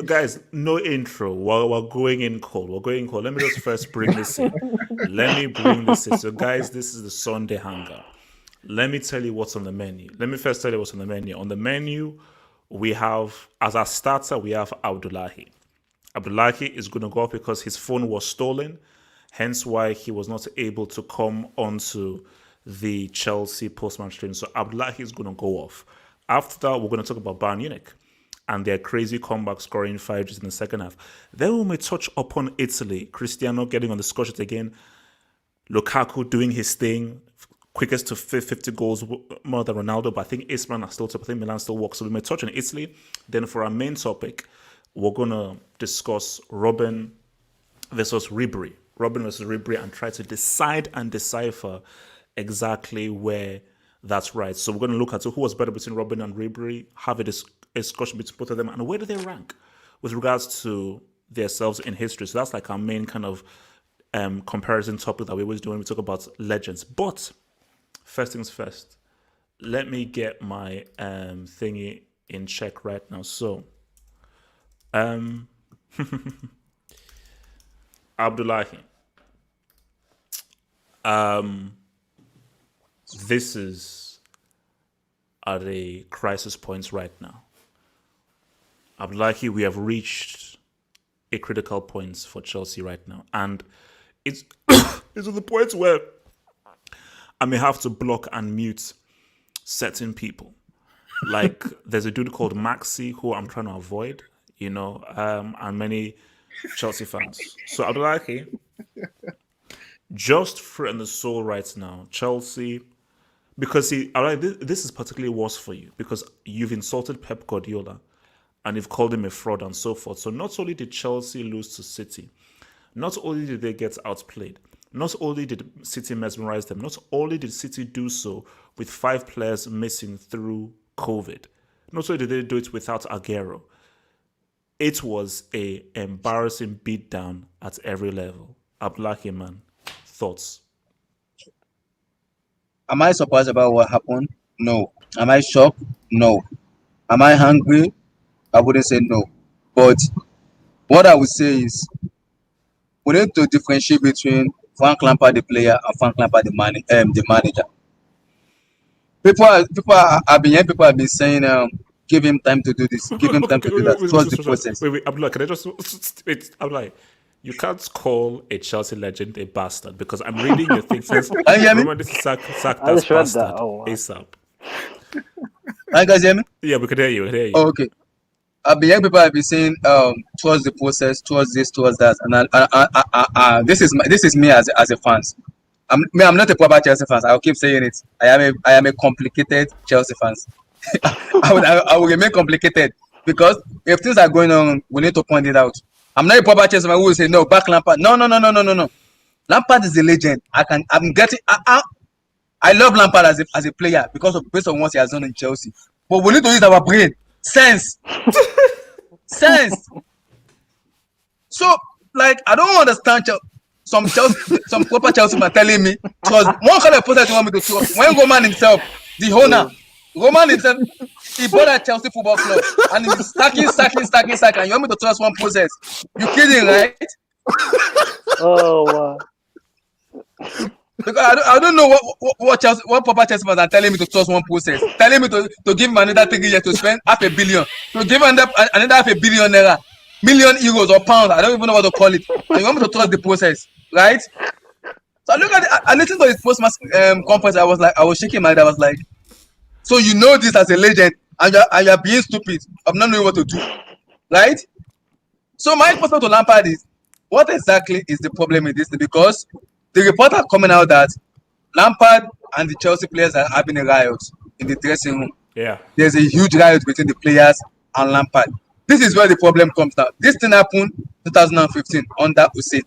guys, no intro. We're going in cold. We're going cold. Let me just first bring this in. Let me bring this in. So, guys, this is the Sunday Hangout. Let me tell you what's on the menu. Let me first tell you what's on the menu. On the menu, we have, as our starter, we have Abdullahi. Abdullahi is going to go off because his phone was stolen, hence why he was not able to come onto the Chelsea post-match training. So Abdullahi is going to go off. After that, we're going to talk about Bayern Munich and their crazy comeback, scoring 5 goals in the second half. Then we may touch upon Italy. Cristiano getting on the score sheet again. Lukaku doing his thing. Quickest to 50 goals more than Ronaldo. But I think AC Milan are still top. I think Milan still works. So we may touch on Italy. Then for our main topic, we're going to discuss Robben versus Ribery. Robben versus Ribery and try to decide and decipher exactly where that's right. So we're going to look at who was better between Robben and Ribery, have a discussion between both of them, and where do they rank with regards to themselves in history. So that's like our main kind of comparison topic that we always do when we talk about legends. But first things first, let me get my thingy in check right now. So, Abdullahi, this is at a crisis point right now. Abdullahi, we have reached a critical point for Chelsea right now, and it's it's at the point where I may have to block and mute certain people. Like there's a dude called Maxi who I'm trying to avoid, and many Chelsea fans. So Abdullahi, just fruit and the soul right now, Chelsea, because this is particularly worse for you because you've insulted Pep Guardiola and you've called him a fraud and so forth. So not only did Chelsea lose to City, not only did they get outplayed, not only did City mesmerize them, not only did City do so with 5 players missing through COVID, not only did they do it without Aguero, it was a embarrassing beatdown at every level. Abdullahi, man, thoughts? Am I surprised about what happened? No. Am I shocked? No. Am I hungry? I wouldn't say no. But what I would say is we need to differentiate between Frank Lampard, the player, and Frank Lampard, the manager. People have been saying, give him time to do this, give him time to do that. Trust the process. Wait, Abdullah, can I just wait? Abdullah, you can't call a Chelsea legend a bastard because I'm reading your thing says Roman this is sack that bastard ASAP. Can you guys hear me? Yeah, we can hear you. Oh, okay. People have been saying towards the process, towards this, towards that, and this is me as a fan. I'm not a proper Chelsea fan. I'll keep saying it. I am a complicated Chelsea fan. I will remain complicated because if things are going on, we need to point it out. I'm not a proper Chelsea fan who will say no, back Lampard. No. Lampard is a legend. I love Lampard as a player based on what he has done in Chelsea. But we need to use our brain. Sense. So, like, I don't understand some proper Chelsea man telling me because one kind of process you want me to trust. When Roman himself, the owner, he bought a Chelsea Football Club and he's stacking. And you want me to trust one process? You kidding, right? Oh wow. Because I don't know what proper Chelsea fans are telling me to trust one process. Telling me to give him another 3 years to spend $500 million. To give another $500 million naira, million euros or pounds. I don't even know what to call it. And you want me to trust the process, right? So I listened to his post-match conference. I was shaking my head. I was like, so you know this as a legend and you're being stupid. I'm not knowing what to do, right? So my question to Lampard is, what exactly is the problem with this? Because the reports are coming out that Lampard and the Chelsea players are having a riot in the dressing room. Yeah. There's a huge riot between the players and Lampard. This is where the problem comes now. This thing happened 2015 under Ose.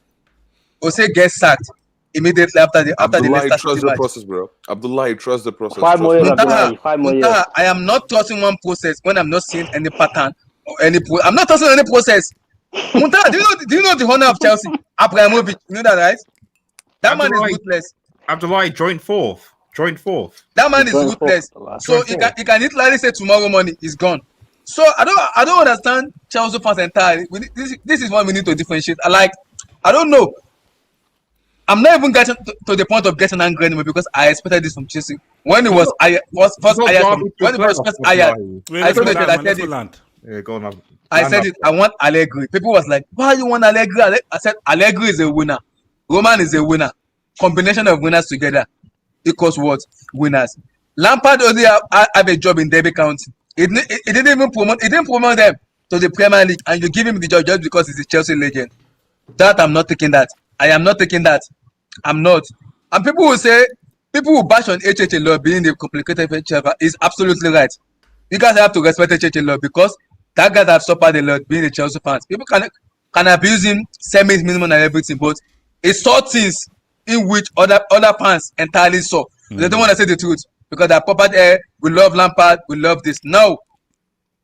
Ose gets sacked immediately after the Leicester trust the process, bro. Abdullah, trust the process. 5 more years, Abdullah. 5 more years. I am not trusting one process when I'm not seeing any pattern or I'm not trusting any process. Muntaha, do you know the owner of Chelsea? Abramovich. You know that, right? That man is ruthless. Abdullah joined fourth. That man is ruthless. So he can literally say tomorrow morning he's gone. So I don't understand Chelsea fans entirely. This is what we need to differentiate. I don't know. I'm not even getting to the point of getting angry anymore because I expected this from Chelsea. When it was first hired, I told it. I said it. Yeah, go on. I said it. I want Allegri. People was like, "Why you want Allegri?" I said Allegri is a winner. Roman is a winner. Combination of winners together equals what? Winners. Lampard only have a job in Derby County. It didn't even promote. It didn't promote them to the Premier League, and you give him the job just because he's a Chelsea legend. That I'm not taking that. I am not taking that. I'm not. And people will bash on HH a lot being the complicated HH is absolutely right. You guys have to respect HH a lot because that guy have suffered a lot being a Chelsea fans. People can abuse him, send me minimum and everything, but it saw things in which other fans entirely saw. They don't want to say the truth because they're proper we love Lampard, we love this. No.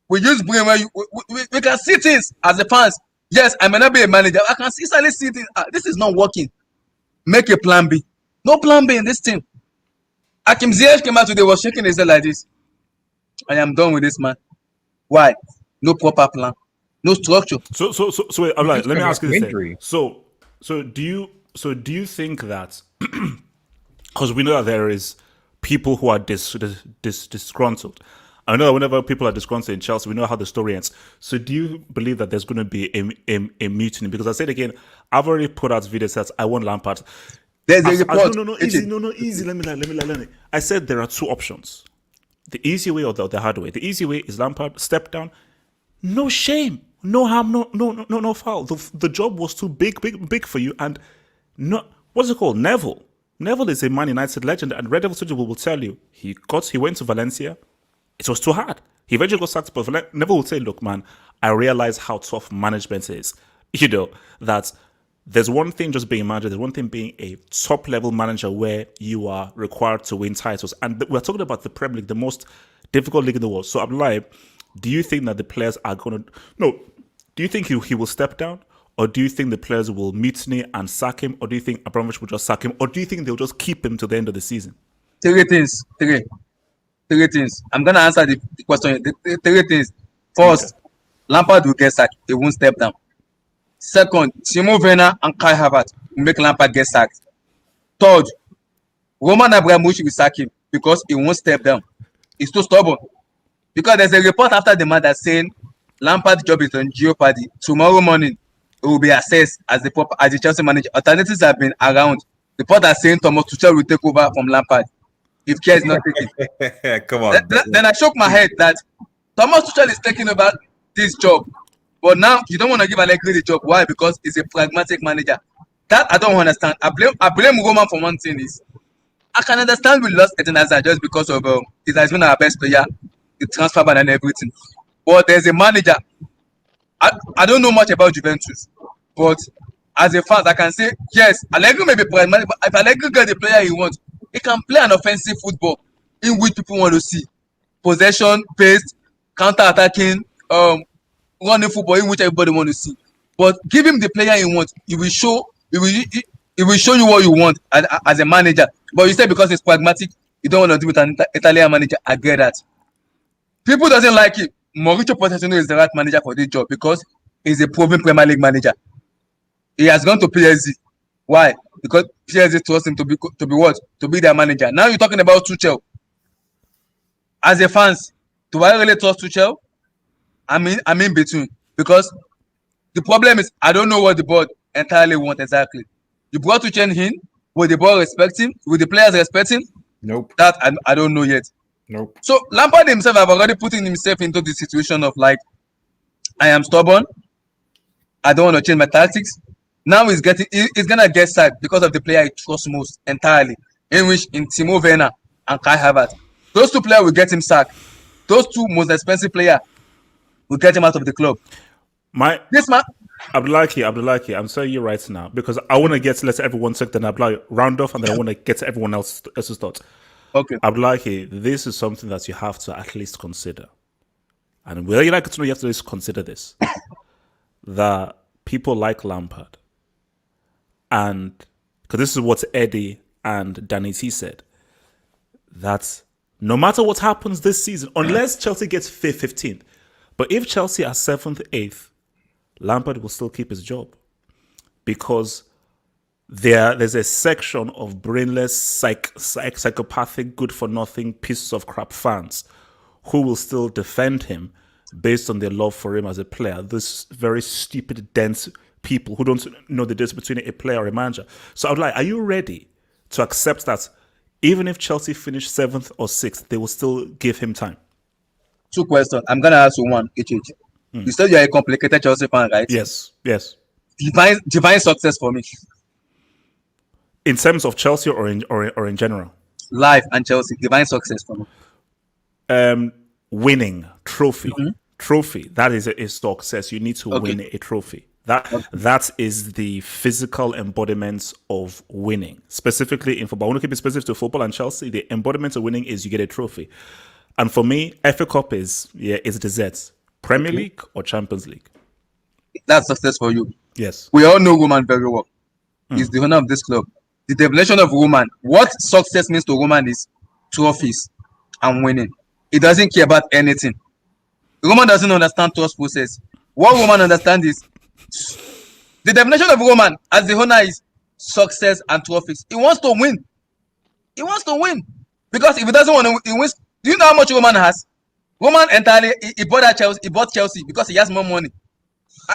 We use brain where we can see things as the fans. Yes, I may not be a manager. I can easily see things. This is not working. Make a plan B. No plan B in this team. Akim Ziyech came out today, was shaking his head like this. I am done with this man. Why? No proper plan. No structure. So wait, I'm like, let me ask you this thing. So do you think that because we know that there is people who are disgruntled. I know that whenever people are disgruntled in Chelsea, we know how the story ends. So do you believe that there's going to be a mutiny? Because I said again, I've already put out video sets. I want Lampard. There's a report. Easy. Let me. I said there are two options: the easy way or the hard way. The easy way is Lampard step down, no shame, no harm, no foul. The job was too big for you, and no, what's it called? Neville is a Man United legend, and Red Devil will tell you he went to Valencia. It was too hard. He eventually got sacked, but Neville will say, look, man, I realize how tough management is. You know, that there's one thing just being a manager, there's one thing being a top-level manager where you are required to win titles. And we're talking about the Premier League, the most difficult league in the world. So, Abdullahi, do you think that the players are going to... No, do you think he will step down? Or do you think the players will mutiny and sack him? Or do you think Abramovich will just sack him? Or do you think they'll just keep him to the end of the season? Three things. I'm going to answer the question. Three things. First, Lampard will get sacked. He won't step down. Second, Timo Werner and Kai Havertz will make Lampard get sacked. Third, Roman Abramovich will sack him because he won't step down. He's too stubborn. Because there's a report after the match that's saying Lampard's job is on jeopardy. Tomorrow morning, it will be assessed as the Chelsea manager. Alternatives have been around. The report are saying Thomas Tuchel will take over from Lampard if care is not taken. Come on. Then I shook my head that Thomas Tuchel is taking over this job. But now you don't want to give Allegri the job. Why? Because he's a pragmatic manager. That I don't understand. I blame Roman for one thing is I can understand we lost Eden Hazard just because of he has been our best player, the transfer ban and everything. But there's a manager. I don't know much about Juventus, but as a fan, I can say yes, Allegri may be pragmatic, but if Allegri gets the player he wants, he can play an offensive football in which people want to see. Possession, pace, counter-attacking, running football in which everybody wants to see. But give him the player he wants. He will show you what you want as a manager. But you say because it's pragmatic, you don't want to do with an Italian manager. I get that. People doesn't like it. Mauricio Pochettino is the right manager for this job because he's a proven Premier League manager. He has gone to PSG. Why? Because PSG trusts him to be what? To be their manager. Now you're talking about Tuchel. As a fans, do I really trust Tuchel? I'm in between because the problem is I don't know what the board entirely want exactly. You brought Tuchel in, will the board respect him? Will the players respect him? Nope. That I don't know yet. Nope. So Lampard himself have already put himself into the situation of like, I am stubborn. I don't want to change my tactics. Now he's gonna get sacked because of the player he trusts most entirely, in Timo Werner and Kai Havertz. Those two players will get him sacked. Those two most expensive players will get him out of the club. This man, Abdullahi, I'm saying you right now because I want to let everyone take the Abdullahi round off, and then I want to get to everyone else's thoughts. Okay. Abdullahi, this is something that you have to at least consider. And whether you like it or not, you have to at least consider this. That people like Lampard, and because this is what Eddie and Danny T said, that no matter what happens this season, unless Chelsea gets 15th, But if Chelsea are 7th, 8th, Lampard will still keep his job because there's a section of brainless, psychopathic, good-for-nothing pieces of crap fans who will still defend him based on their love for him as a player. This very stupid, dense people who don't know the difference between a player or a manager. So I would like, are you ready to accept that even if Chelsea finish 7th or 6th, they will still give him time? 2 questions. I'm going to ask you one. You said you're a complicated Chelsea fan, right? Yes. Divine success for me. In terms of Chelsea or in general? Life and Chelsea, divine success for me. Winning, trophy. Trophy, that is a success. You need to win a trophy. That is the physical embodiment of winning. Specifically in football. I want to keep it specific to football and Chelsea. The embodiment of winning is you get a trophy. And for me, FA Cup is desserts. Premier League or Champions League? That's success for you. Yes. We all know Roman very well. He's the owner of this club. The definition of Roman, what success means to Roman is trophies and winning. He doesn't care about anything. Roman doesn't understand trust process. What Roman understands is the definition of Roman as the owner is success and trophies. He wants to win. He wants to win. Because if he doesn't want to win, he wins. Do you know how much Roman has? Roman entirely, he bought Chelsea because he has more money.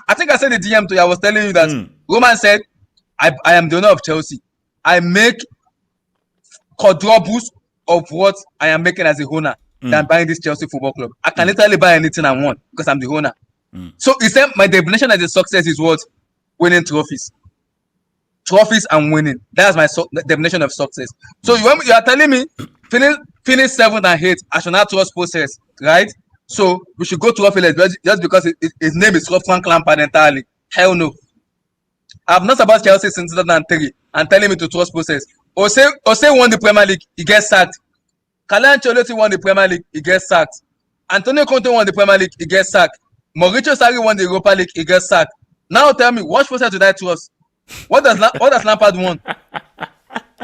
I think I said the DM to you. I was telling you that Roman said, I am the owner of Chelsea. I make quadruples of what I am making as a owner than buying this Chelsea football club. I can literally buy anything I want because I'm the owner. So he said my definition as a success is what? Winning trophies. Trophies and winning. That's my definition of success. So you are telling me finish 7th and 8th, I should not trust process, right? So we should go trophy just because his name is Frank Lampard entirely. Hell no. I've not about Chelsea since 2003 and telling me to trust process. Ose won the Premier League, he gets sacked. Carlo Ancelotti won the Premier League, he gets sacked. Antonio Conte won the Premier League, he gets sacked. Mauricio Sarri won the Europa League, he gets sacked. Now tell me, what process did I trust? What does Lampard want?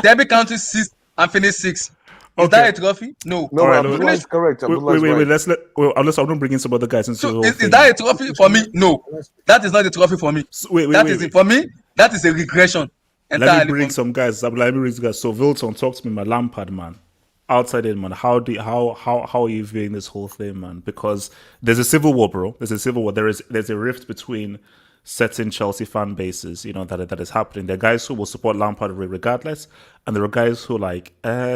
Derby County 6th and finish 6th. Is that a trophy? No. No, Right, Abdullah is correct. Wait. Unless I don't bring in some other guys into the whole Is thing. that a trophy for me? No. That is not a trophy for me. For me, that is a regression. Let me bring some guys. So Wilton, talk to me, my Lampard man. Outside in, man. How are you viewing this whole thing, man? Because there's a civil war, bro. There's a civil war. There's a rift between certain Chelsea fan bases, that is happening. There are guys who will support Lampard regardless, and there are guys who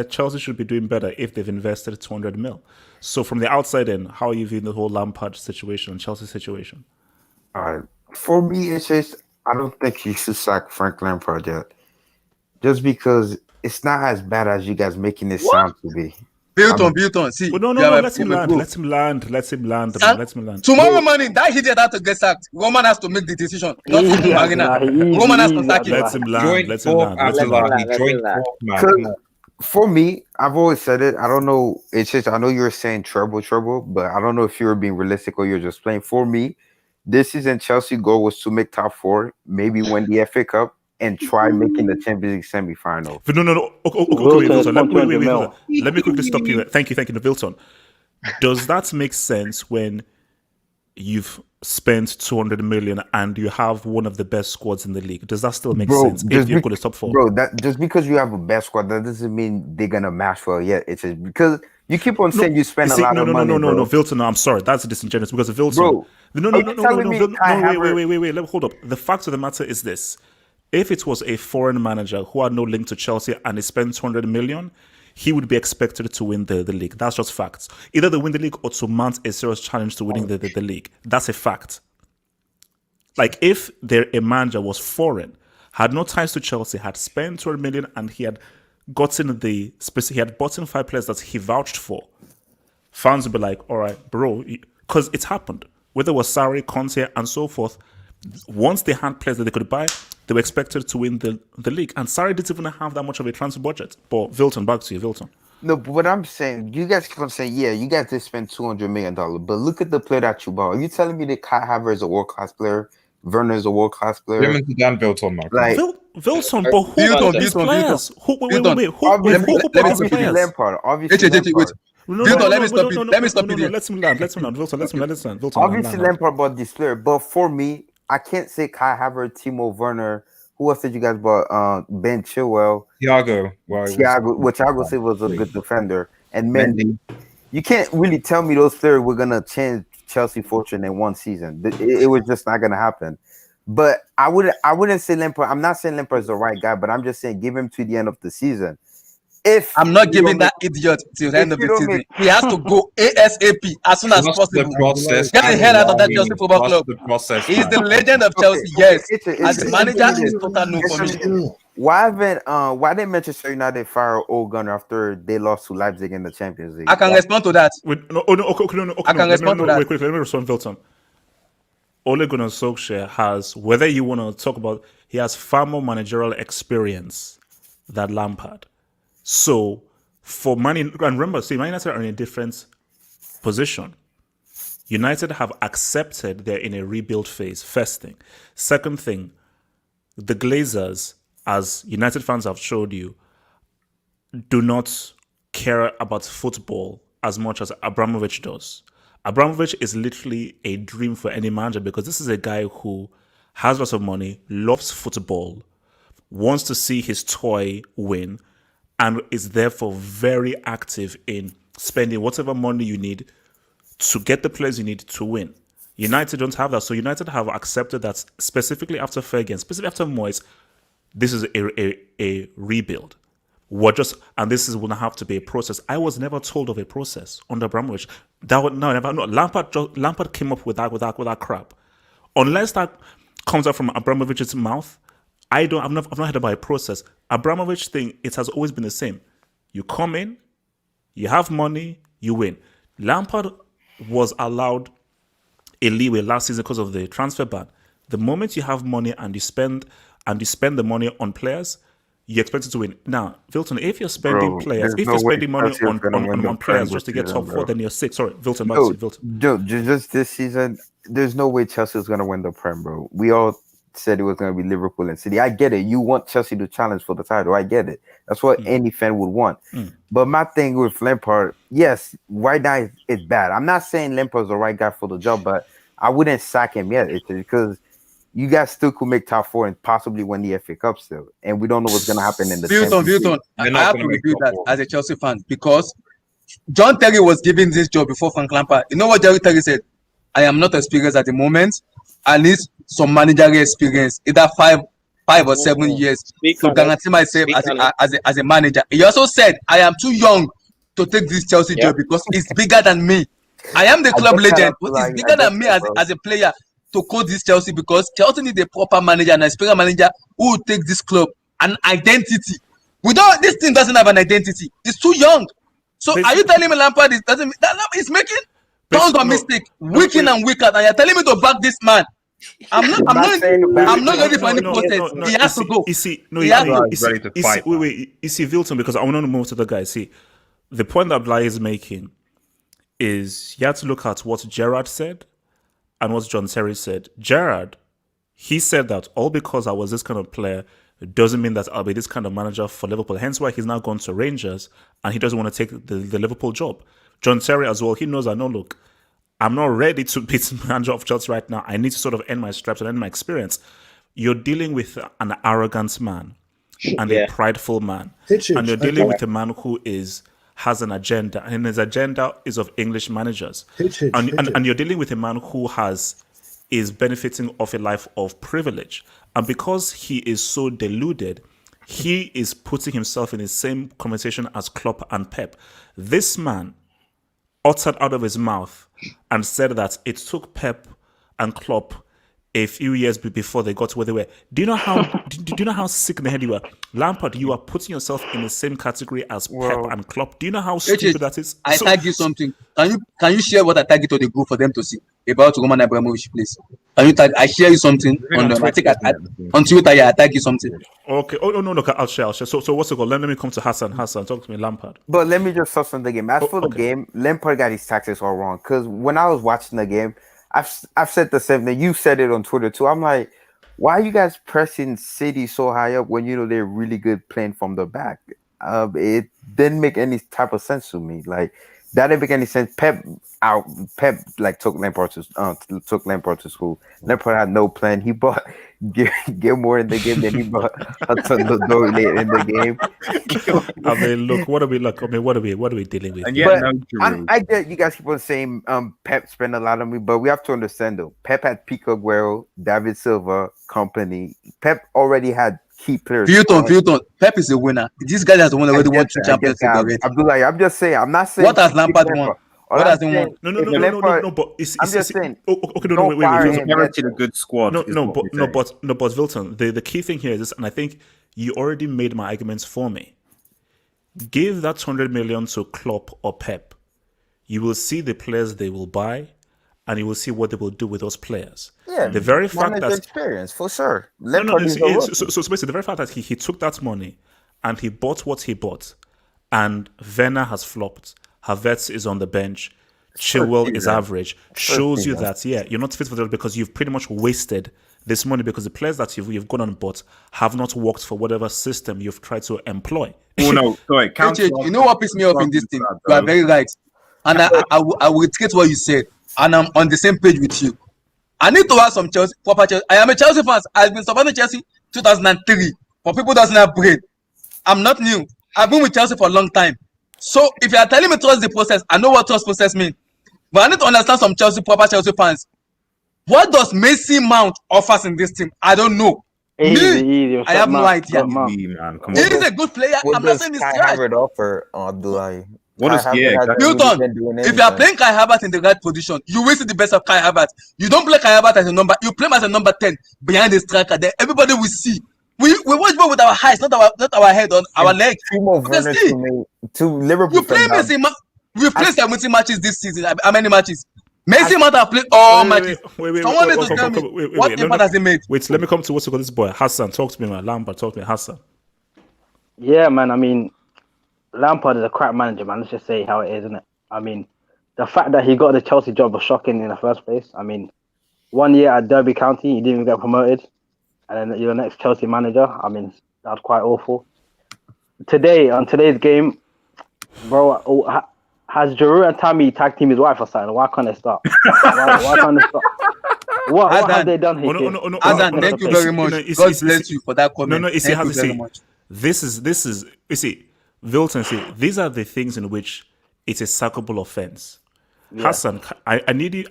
Chelsea should be doing better if they've invested 200 mil. So from the outside in, how are you viewing the whole Lampard situation and Chelsea situation? For me, it's just I don't think you should sack Frank Lampard yet, just because it's not as bad as you guys making it sound to be. Built on. See, no. Let him land. Tomorrow morning, that idiot has to get sacked. Roman has to make the decision. Not Marina. Roman has to sack him. Let him land. For me, I've always said it. I don't know. It's just I know you're saying trouble, but I don't know if you're being realistic or you're just playing. For me, this season Chelsea goal was to make top 4, maybe win the FA Cup, and try making the Champions League semi-final. No. Okay, Wilton. Let me quickly stop you. Thank you, Wilton. Does that make sense when you've spent 200 million and you have one of the best squads in the league? Does that still make sense if you've got a top 4? Bro, that just because you have a best squad, that doesn't mean they're gonna match for it yet. It's just because you keep on saying you spend a lot of money. No, Wilton. No, I'm sorry, that's disingenuous because of Wilton. Bro, No. Wait. Hold up. The fact of the matter is this. If it was a foreign manager who had no link to Chelsea and he spent 200 million, he would be expected to win the league. That's just facts. Either they win the league or to mount a serious challenge to winning the league. That's a fact. If a manager was foreign, had no ties to Chelsea, had spent 200 million and he had gotten he had bought in 5 players that he vouched for, fans would be like, all right, bro, because it happened. Whether it was Sarri, Conte, and so forth, once they had players that they could buy, they were expected to win the league. And Sarri didn't even have that much of a transfer budget. But Wilton, back to you, Wilton. No, but what I'm saying, you guys keep on saying, yeah, you guys did spend $200 million. But look at the player that you bought. Are you telling me that Kai Havertz is a world-class player? Werner is a world-class player? Dan Wilton, Mark. Wilton, but who bought these players? Who bought these players? Lampard. Obviously, Vilton, let me stop you. Let me stop you there. Let him land. Vilton, let him land. Vilton, Obviously, land. Lampard bought this player, but for me, I can't say Kai Havertz, Timo Werner. Who else did you guys bought? Ben Chilwell, Thiago. Thiago Silva was a good defender, and Mendy. You can't really tell me those players were gonna change Chelsea fortune in one season. It was just not gonna happen. But I wouldn't say Lampard. I'm not saying Lampard is the right guy, but I'm just saying give him to the end of the season. If I'm not giving that idiot till the end of the season. He has to go ASAP as soon as possible. Get the hell out of that Chelsea Football Club. He's the legend of Chelsea. Yes, as a manager, it's total no for me. Why didn't Manchester United fire Ole Gunnar after they lost to Leipzig in the Champions League? I can respond to that. I can respond to that. Wait, let me respond, Vilton. Ole Gunnar Solskjaer has, whether you want to talk about, he has far more managerial experience than Lampard. So, for Man United, and remember, see, Man United are in a different position. United have accepted they're in a rebuild phase, first thing. Second thing, the Glazers, as United fans have showed you, do not care about football as much as Abramovich does. Abramovich is literally a dream for any manager because this is a guy who has lots of money, loves football, wants to see his toy win, and is therefore very active in spending whatever money you need to get the players you need to win. United don't have that. So United have accepted that specifically after Ferguson, specifically after Moyes, this is a rebuild. And this is going to have to be a process. I was never told of a process under Abramovich. Lampard came up with that crap. Unless that comes out from Abramovich's mouth, I've not heard about a process. Abramovich thing, it has always been the same. You come in, you have money, you win. Lampard was allowed a leeway last season because of the transfer ban. The moment you have money and you spend the money on players, you expect it to win. Now, Vilton, if you're spending money on players just to get top four, then you're sick. Sorry, Vilton. Just this season, there's no way Chelsea is going to win the Prem, bro. We all said it was going to be Liverpool and City. I get it. You want Chelsea to challenge for the title. I get it. That's what any fan would want. But my thing with Lampard, yes, right now it's bad. I'm not saying Lampard's the right guy for the job, but I wouldn't sack him yet because you guys still could make top four and possibly win the FA Cup still. And we don't know what's going to happen in the Vilton, I have to review that as a Chelsea fan because John Terry was given this job before Frank Lampard. You know what Jerry Terry said? I am not experienced at the moment. I need some managerial experience, either 5 or 7 years to guarantee myself as a manager. He also said, I am too young to take this Chelsea job because it's bigger than me. I am the club legend, but it's bigger than me as a player to coach this Chelsea because Chelsea needs a proper manager, an experienced manager who will take this club an identity. This team doesn't have an identity. It's too young. So are you telling me Lampard is making tons of mistakes, week in and week out, and you're telling me to back this man? I'm not ready for any process. He has to go. You see, Vilton, because I want to move to the guy. See, the point that Bly is making is you have to look at what Gerrard said and what John Terry said. Gerrard, he said that all because I was this kind of player doesn't mean that I'll be this kind of manager for Liverpool. Hence why he's now gone to Rangers and he doesn't want to take the Liverpool job. John Terry as well, he knows that, no, look, I'm not ready to be the manager of Chelsea right now. I need to sort of end my stripes and end my experience. You're dealing with an arrogant man and a prideful man. And you're dealing with a man who has an agenda. And his agenda is of English managers. And you're dealing with a man who is benefiting off a life of privilege. And because he is so deluded, he is putting himself in the same conversation as Klopp and Pep. This man uttered out of his mouth and said that it took Pep and Klopp a few years before they got to where they were. Do you know how sick in the head you are? Lampard, you are putting yourself in the same category as Pep and Klopp. Do you know how stupid that is? I tag you something. Can you share what I tag you to the group for them to see about Roman Abramovich, please? Can you tag? I share you something on them. I think on Twitter, I tag you something. Okay. Oh no, look, I'll share. So what's it called? Let me come to Hassan. Hassan, talk to me, Lampard. But let me just touch on the game. As for the game, Lampard got his tactics all wrong. Because when I was watching the game, I've said the same thing. You said it on Twitter too. I'm like, why are you guys pressing City so high up when you know they're really good playing from the back? It didn't make any type of sense to me. Like, That didn't make any sense. Pep like took Lampard to school. Lampard had no plan. He bought Gilmore in the game, then he bought Hudson Odoi in the game. I mean, look, what are we dealing with? And here? yet, But no Giroud. I get you guys keep on saying Pep spent a lot on me, but we have to understand though. Pep had Pico Aguero, David Silva, company. Pep already had key players. Futon. Pep is a winner. This guy has won already won 2 Champions League already. Abdullah, I'm just saying. I'm not saying. What has Lampard won? What has he won? No. But I'm just saying. Okay, no. Wait. Inherited a good squad. But Wilton, the key thing here is this, and I think you already made my arguments for me. Give that 200 million to Klopp or Pep. You will see the players they will buy, and you will see what they will do with those players. Yeah, the very fact that experience for sure. So basically, the very fact that he took that money and he bought what he bought, and Werner has flopped. Havertz is on the bench. Chilwell is average. Shows you that you're not fit for that because you've pretty much wasted this money because the players that you've gone and bought have not worked for whatever system you've tried to employ. Oh no, sorry. You know what pissed me off in this thing? You are very right, and I will take what you said, and I'm on the same page with you. I need to have some proper Chelsea. I am a Chelsea fan. I've been supporting Chelsea 2003. For people who doesn't have brain, I'm not new. I've been with Chelsea for a long time. So if you are telling me trust the process, I know what trust process means. But I need to understand some proper Chelsea fans. What does Mason Mount offers in this team? I don't know. Easy. I have no idea. Man, come He on. is a good player. I'm not saying he's trash. offer Abdullah? What is Milton, if you are playing Kai Havertz in the right position, you will see the best of Kai Havertz. You don't play Kai Havertz as a number. You play him as a number 10 behind the striker. Then everybody will see. We watch ball with our eyes, not our head on our leg. To Liverpool. You play Messi. We played 70 matches this season. How many matches? Messi might have played all matches. Someone needs to tell me what impact has he made. Wait, let me come to what's called this boy Hassan. Talk to me, man. Lampard, talk to me, Hassan. Yeah, man. I mean, Lampard is a crap manager, man. Let's just say how it is, isn't it? I mean, the fact that he got the Chelsea job was shocking in the first place. I mean, 1 year at Derby County, he didn't even get promoted. And then you're the next Chelsea manager. I mean, that's quite awful. On today's game, bro, has Giroud and Tammy tag team his wife or something? Why can't they start? Why can't they start? What have they done here? Azan, thank you very much. God bless you for that comment. Thank you very much. This is you see, Wilton, these are the things in which it's a sackable offense. Yeah. Hassan, I need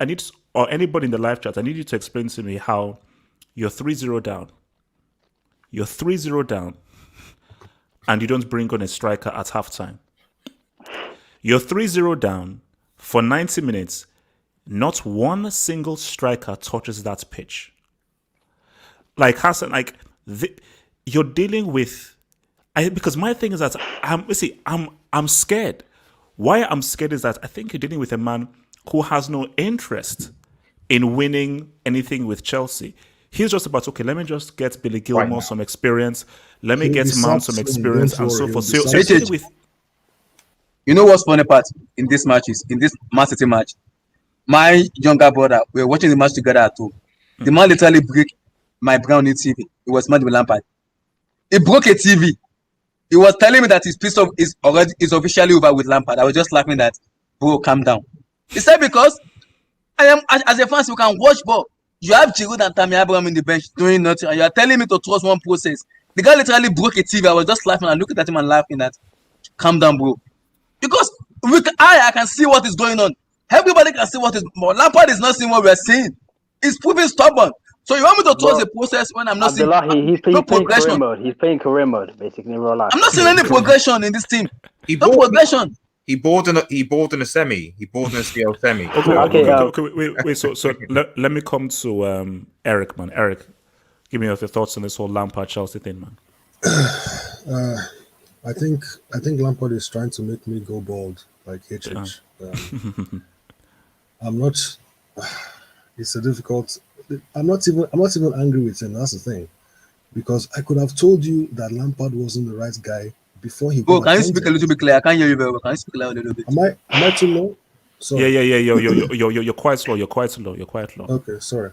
or anybody in the live chat, I need you to explain to me how you're 3-0 down. You're 3-0 down, and you don't bring on a striker at halftime. You're 3-0 down for 90 minutes. Not one single striker touches that pitch. Like Hassan, you're dealing with. Because my thing is that I'm scared. Why I'm scared is that I think you're dealing with a man who has no interest in winning anything with Chelsea. He's just about, okay, let me just get Billy Gilmore some experience. Let me get Mount some experience and so forth. You know what's funny part in this Man City match? My younger brother, we were watching the match together at home. The man literally broke my brand new TV. It was mad with Lampard. He broke a TV. He was telling me that his piece of is officially over with Lampard. I was just laughing that, bro, calm down. He said because I am as a fan, you can watch ball. You have Giroud and Tammy Abraham in the bench doing nothing, and you are telling me to trust one process. The guy literally broke a TV. I was just laughing and looking at him and laughing at, calm down, bro. Because with I can see what is going on. Everybody can see what is. Lampard is not seeing what we are seeing. He's proving stubborn. So you want me to trust the process when I'm not seeing no progression? He's playing career mode, basically in real life. I'm not seeing any progression in this team. No progression. He bought in a semi. He bought in a CL semi. Wait. So let me come to Eric, man. Eric, give me your thoughts on this whole Lampard Chelsea thing, man. I think Lampard is trying to make me go bald, like HH. I'm not. It's a difficult. I'm not even angry with him. That's the thing, because I could have told you that Lampard wasn't the right guy before he. Can you speak a little bit clear? I can't hear you very well. Can you speak loud a little bit? Am I too low? Sorry. Yeah. You're quite slow. You're quite low. Okay, sorry.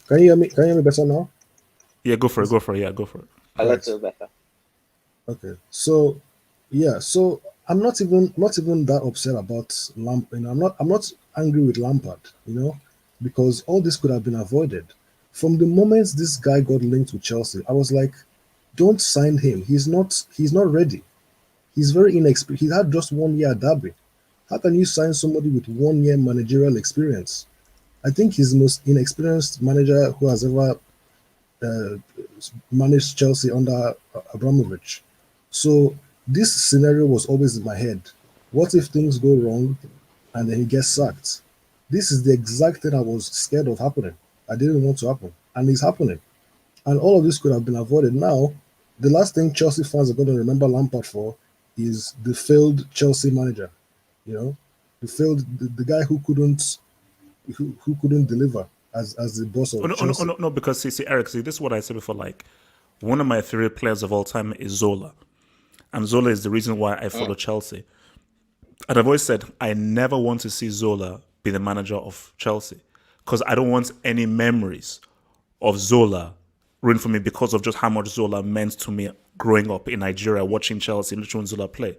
Can you hear me? Can you hear me better now? Yeah, go for it. Yeah, go for it. A little better. Okay, so I'm not even that upset about Lampard. I'm not angry with Lampard, because all this could have been avoided. From the moment this guy got linked with Chelsea, I was like, don't sign him. He's not ready. He's very inexperienced. He had just 1 year at Derby. How can you sign somebody with 1 year managerial experience? I think he's the most inexperienced manager who has ever uh, managed Chelsea under Abramovich. So this scenario was always in my head. What if things go wrong and then he gets sacked? This is the exact thing I was scared of happening. I didn't want to happen, and it's happening. And all of this could have been avoided. Now, the last thing Chelsea fans are going to remember Lampard for is the failed Chelsea manager. The guy who couldn't deliver as the boss of Oh, no, oh, no, Chelsea. oh, no, no, because see, Eric, this is what I said before. Like, one of my favorite players of all time is Zola, and Zola is the reason why I follow Chelsea. And I've always said I never want to see Zola be the manager of Chelsea because I don't want any memories of Zola ruined for me because of just how much Zola meant to me growing up in Nigeria, watching Chelsea, watching Zola play.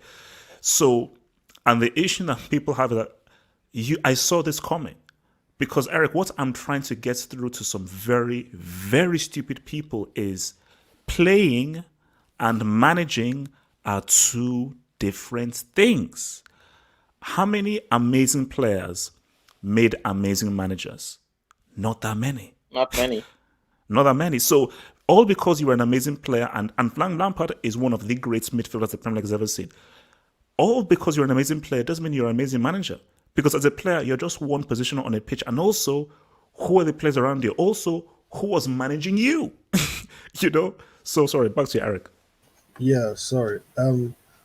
So, and the issue that people have is that I saw this coming. Because, Eric, what I'm trying to get through to some very, very stupid people is playing and managing are two different things. How many amazing players made amazing managers? Not that many. Not many. Not that many. So, all because you were an amazing player, and Frank Lampard is one of the great midfielders the Premier League has ever seen. All because you're an amazing player doesn't mean you're an amazing manager. Because as a player, you're just one position on a pitch. And also, who are the players around you? Also, who was managing you? So, sorry, back to you, Eric. Yeah, sorry.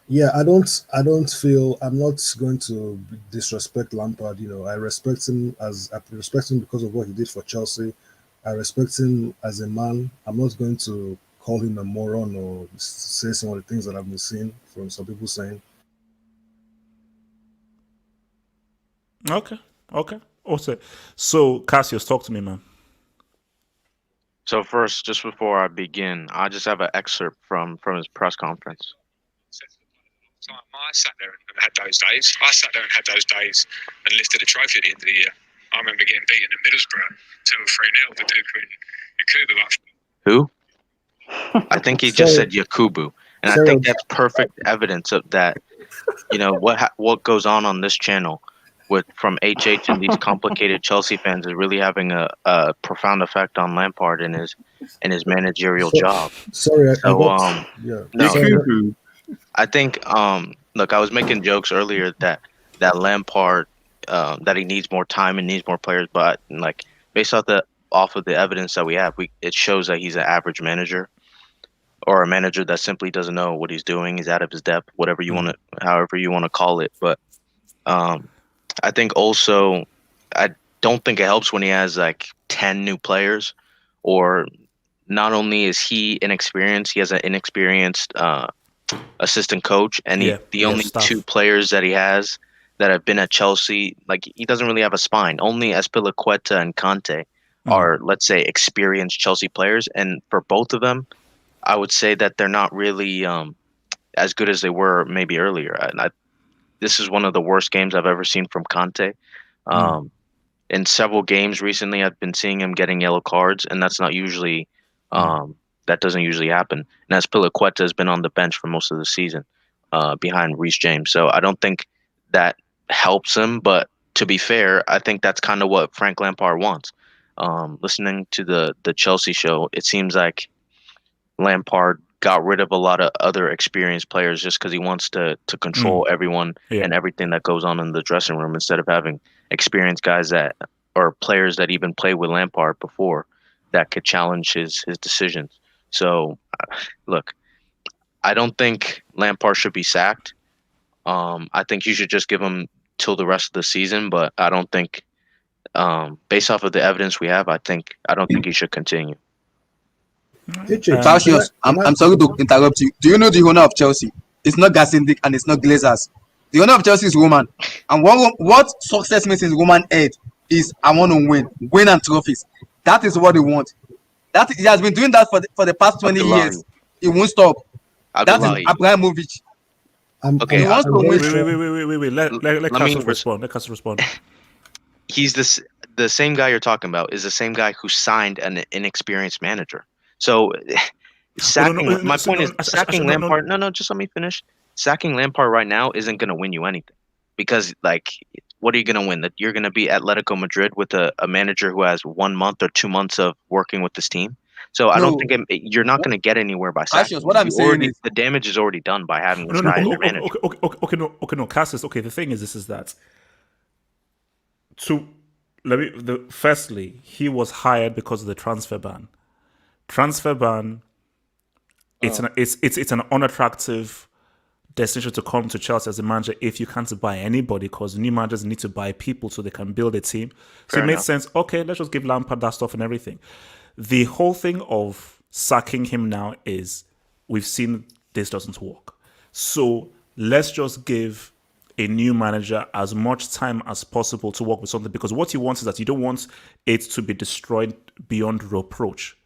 Yeah, I don't feel I'm not going to disrespect Lampard. I respect him because of what he did for Chelsea. I respect him as a man. I'm not going to call him a moron or say some of the things that I've been seeing from some people saying. Okay. Also, so Cassius, talk to me, man. So first, just before I begin, I just have an excerpt from his press conference. I sat there and had those days. I sat there and had those days and lifted a trophy at the end of the year. I remember getting beaten in Middlesbrough 2 or 3-0 to Duku in Yakubu. Who? I think he just said Yakubu, and I think that's perfect evidence of that. What goes on this channel from HH and these complicated Chelsea fans is really having a profound effect on Lampard and his managerial job. Sorry, no. I think look, I was making jokes earlier that Lampard that he needs more time and needs more players, but like based off of the evidence that we have, it shows that he's an average manager or a manager that simply doesn't know what he's doing. He's out of his depth, however you want to call it. But I think also I don't think it helps when he has like 10 new players, or not only is he inexperienced, he has an inexperienced assistant coach, and the only two players that he has that have been at Chelsea, like he doesn't really have a spine. Only Azpilicueta and Conte are, let's say, experienced Chelsea players, and for both of them, I would say that they're not really as good as they were maybe earlier. And this is one of the worst games I've ever seen from Conte. In several games recently, I've been seeing him getting yellow cards, and that's not usually that doesn't usually happen. And Azpilicueta has been on the bench for most of the season behind Reece James. So I don't think that helps him. But to be fair, I think that's kind of what Frank Lampard wants. Listening to the Chelsea show, it seems like Lampard got rid of a lot of other experienced players just because he wants to control everyone and everything that goes on in the dressing room, instead of having experienced guys or players that even played with Lampard before that could challenge his decisions. So, look, I don't think Lampard should be sacked. I think you should just give him till the rest of the season, but I don't think, based off of the evidence we have, I don't think he should continue. Cassius, I'm sorry to interrupt you. Do you know the owner of Chelsea? It's not Gasindik and it's not Glazers. The owner of Chelsea is Roman. And what success means in Roman head is I want to win and trophies. That is what they want. That he has been doing that for the past 20 years. He won't stop. That is Abramovich. Okay, He wants to win. Wait. Let Let me Cassius respond. Let Cassius respond. he's the same guy you're talking about is the same guy who signed an inexperienced manager. So sacking my point is sacking Lampard. No, just let me finish. Sacking Lampard right now isn't going to win you anything because like what are you going to win? That you're going to be Atletico Madrid with a manager who has 1 month or 2 months of working with this team. So I don't think you're not going to get anywhere by sacking. Cassius, what I'm saying is The damage is already done by having this guy as your manager. Okay, Cassius. Okay, the thing is, that. Firstly, he was hired because of the transfer ban. Transfer ban. It's an unattractive destination to come to Chelsea as a manager if you can't buy anybody, because new managers need to buy people so they can build a team. So Fair it made enough. sense. Okay, let's just give Lampard that stuff and everything. The whole thing of sacking him now is we've seen this doesn't work. So let's just give a new manager as much time as possible to work with something, because what you want is that you don't want it to be destroyed beyond reproach.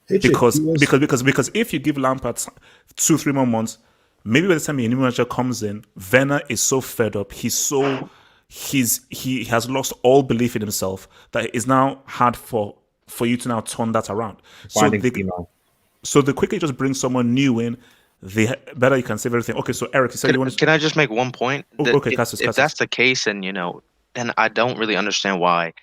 Because if you give Lampard 2-3 more months, maybe by the time a new manager comes in, Werner is so fed up. He has lost all belief in himself that it's now hard for you to now turn that around. So the quicker you just bring someone new in, the better you can save everything. Okay, so Eric, you said Can I just make one point? Okay, If that's the case, and then I don't really understand why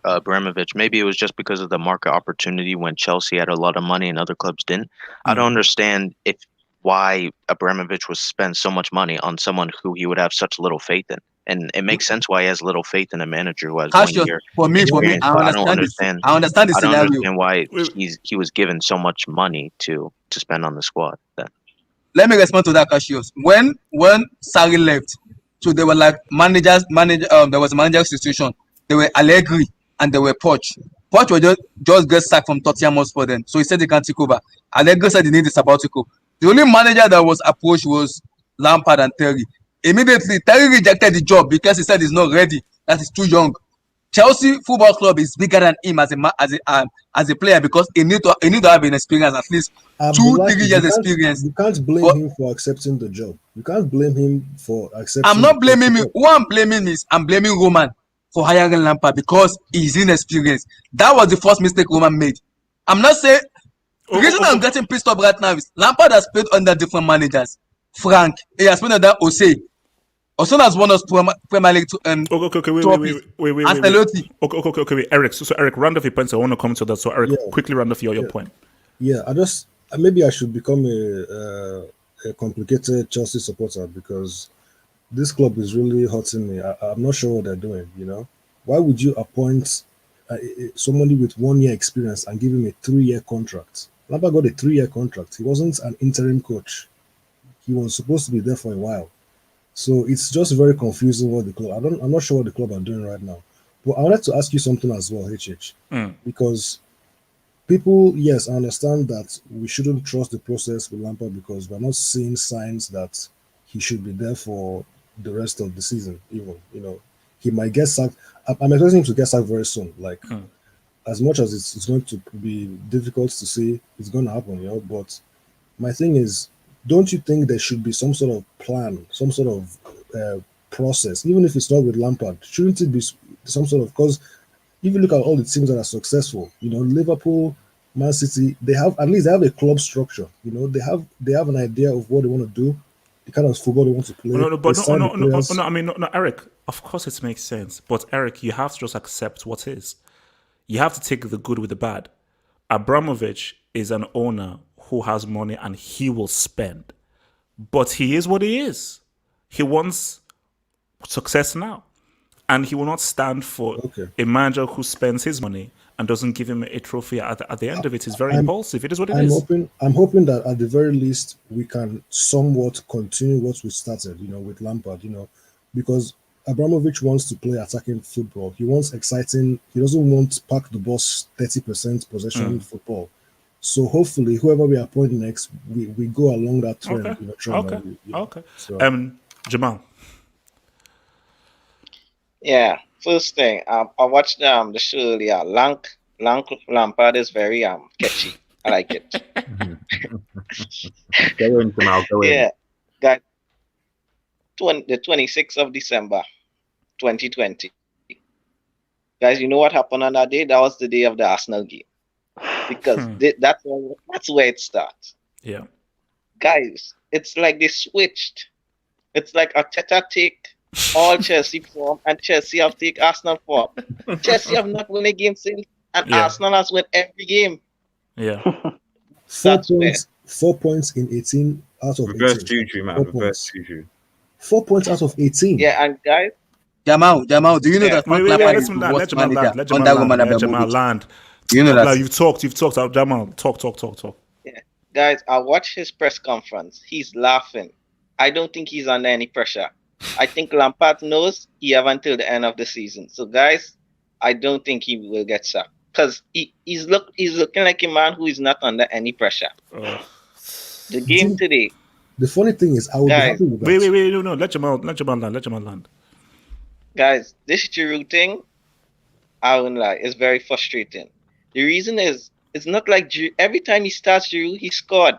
Abramovich. Maybe it was just because of the market opportunity when Chelsea had a lot of money and other clubs didn't. I don't understand why Abramovich would spend so much money on someone who he would have such little faith in. And it makes sense why he has little faith in a manager who has Cassius, 1 year for me, experience. I But understand the I don't scenario. understand why he was given so much money to spend on the squad. Let me respond to that, Cassius. When Sarri left, so they were like there was a manager situation. There were Allegri and there were Poch. Poch was just get sacked from Tottenham Hotspur then, so he said he can't take over. Allegri said he needed a sabbatical. The only manager that was approached was Lampard and Terry. Immediately, Terry rejected the job because he said he's not ready, that he's too young. Chelsea Football Club is bigger than him as a player, because he need to have an experience, at least 2-3 years experience. You can't blame him for accepting the job. You can't blame him for accepting. I'm not blaming him. Who I'm blaming is I'm blaming Roman for hiring Lampard because he's inexperienced. That was the first mistake Roman made. I'm not saying the reason I'm getting pissed off right now is Lampard has played under different managers. Frank, he has played under Jose. Jose has won us Premier League wait, Eric. So Eric, round off your points. I want to come to that. So Eric, quickly round off your point. Yeah, maybe I should become a complicated Chelsea supporter, because this club is really hurting me. I'm not sure what they're doing. Why would you appoint somebody with 1 year experience and give him a 3-year contract? Lampard got a 3-year contract. He wasn't an interim coach. He was supposed to be there for a while. So it's just very confusing what the club. I'm not sure what the club are doing right now. But I wanted to ask you something as well, HH, because people, yes, I understand that we shouldn't trust the process with Lampard because we're not seeing signs that he should be there for the rest of the season. Even he might get sacked. I'm expecting him to get sacked very soon. Like as much as it's going to be difficult to see, it's going to happen. But my thing is, don't you think there should be some sort of plan, some sort of process, even if it's not with Lampard? Shouldn't it be some sort of, because if you look at all the teams that are successful, Liverpool, Man City, they have a club structure. They have an idea of what they want to do, the kind of football they want to play. No, Eric. Of course, it makes sense, but Eric, you have to just accept what is. You have to take the good with the bad. Abramovich is an owner who has money and he will spend, but he is what he is. He wants success now, and he will not stand for a manager who spends his money and doesn't give him a trophy at the end of it. It's very impulsive. It is what it is. I'm hoping that at the very least we can somewhat continue what we started, with Lampard, because Abramovich wants to play attacking football. He wants exciting. He doesn't want pack the boss 30% possession football. So hopefully, whoever we appoint next, we go along that trend. Okay. So, Jamal. Yeah. First thing, I watched the show earlier. Lampard is very catchy. I like it. Go in, Jamal. Go in. Yeah, the 26th of December, 2020. Guys, you know what happened on that day? That was the day of the Arsenal game. Because that's where it starts. Yeah. Guys, it's like they switched. It's like Arteta take all Chelsea form and Chelsea have take Arsenal form. Chelsea have not won a game since, and Arsenal has won every game. Yeah. 4 points in 18 out of 18. Reverse juju, man. Reverse juju. 4 points out of 18. Yeah, and guys, Jamal, do you know that Frank Lampard is the worst manager under Roman Abramovich? You know that. You've talked. Jamal, talk. Yeah, guys, I watched his press conference. He's laughing. I don't think he's under any pressure. I think Lampard knows he have until the end of the season. So, guys, I don't think he will get sacked because he's looking like a man who is not under any pressure. The game today. The funny thing is, I would be happy with that. Wait, no, let Jamal land. Guys, this Giroud thing, I won't lie, it's very frustrating. The reason is, it's not like every time he starts Giroud, he scored.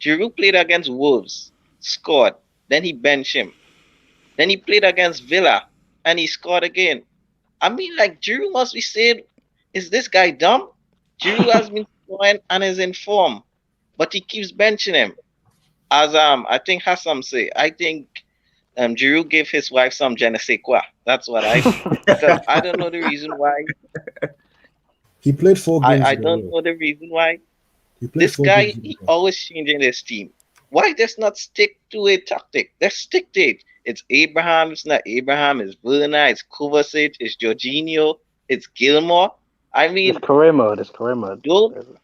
Giroud played against Wolves, scored. Then he benched him. Then he played against Villa, and he scored again. I mean, like, Giroud must be saying, is this guy dumb? Giroud has been scoring and is in form, but he keeps benching him. As I think Hassam say, I think Giroud gave his wife some je ne sais quoi. That's what I think. Because I don't know the reason why. He played 4 games. I don't know the reason why. This guy, he always changing his team. Why does not stick to a tactic? Let's stick to it. It's Abraham, it's not Abraham, it's Werner, it's Kovacic, it's Jorginho, it's Gilmore. I mean, it's Caremo.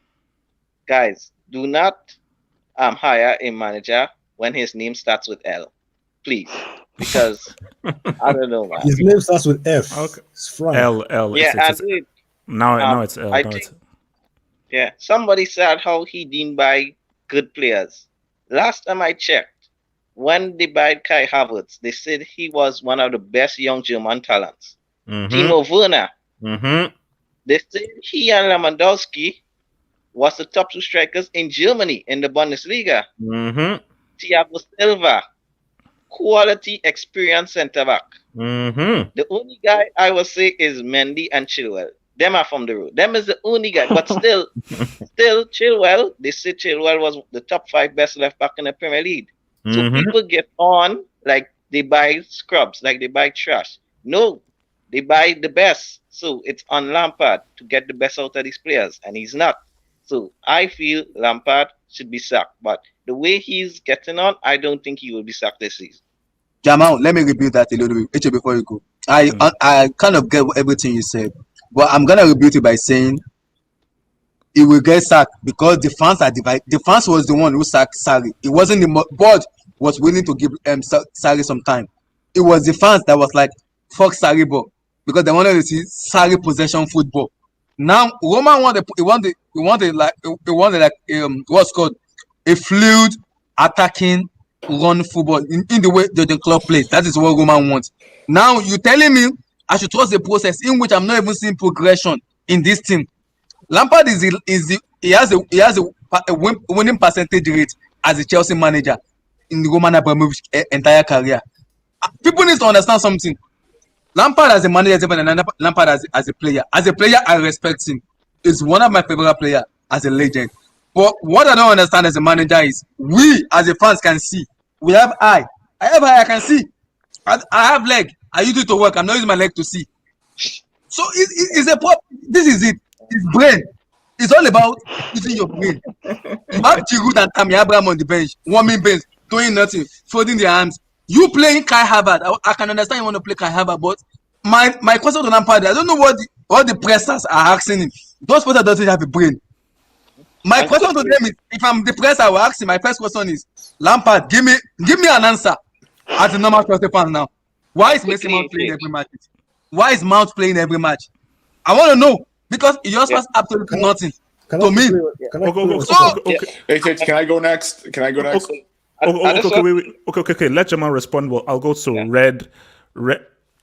Guys, do not hire a manager when his name starts with L. Please. Because I don't know, man. His name starts with F. Okay. It's Frank. L. Yeah, Now it's L. Yeah, somebody said how he didn't buy good players. Last time I checked, when they bought Kai Havertz, they said he was one of the best young German talents. Timo Werner. They said he and Lewandowski was the top 2 strikers in Germany in the Bundesliga. Thiago Silva, quality experience centre back. The only guy I would say is Mendy and Chilwell. Them are from the road. Them is the only guy. But still Chilwell, they say Chilwell was the top 5 best left back in the Premier League. So people get on like they buy scrubs, like they buy trash. No, they buy the best. So it's on Lampard to get the best out of these players, and he's not. So I feel Lampard should be sacked. But the way he's getting on, I don't think he will be sacked this season. Jamal, let me repeat that a little bit before you go. I kind of get everything you said, but I'm gonna rebuke it by saying he will get sacked because the fans are divided. The fans was the one who sacked Sarri. It wasn't the board was willing to give Sarri some time. It was the fans that was like, fuck Sarri ball, because they wanted to see Sarri possession football. Now Roman wanted what's called a fluid attacking run football in the way the club plays. That is what Roman wants. Now you telling me I should trust the process in which I'm not even seeing progression in this team. Lampard he has a winning percentage rate as a Chelsea manager in the Roman Abramovich entire career. People need to understand something. Lampard as a manager is different than Lampard as a player. As a player, I respect him. He's one of my favorite players as a legend. But what I don't understand as a manager is we as a fans can see. We have eye. I have eye, I can see. I have leg. I use it to work. I'm not using my leg to see. So it's a problem. This is it. It's brain. It's all about using your brain. You have Giroud and Tammy Abraham on the bench, warming bench, doing nothing, folding their arms. You playing Kai Havertz. I can understand you want to play Kai Havertz, but my question to Lampard, I don't know what the pressers are asking him. Those players doesn't have a brain. My question to them is, if I'm the presser, I will ask him. My first question is, Lampard, give me an answer as a normal Chelsea fan now. Why is Mason Mount playing every match? Why is Mount playing every match? I want to know because he just was absolutely nothing to me. Hey, can I go next? Okay. Let Jamal respond. Well, I'll go to Red.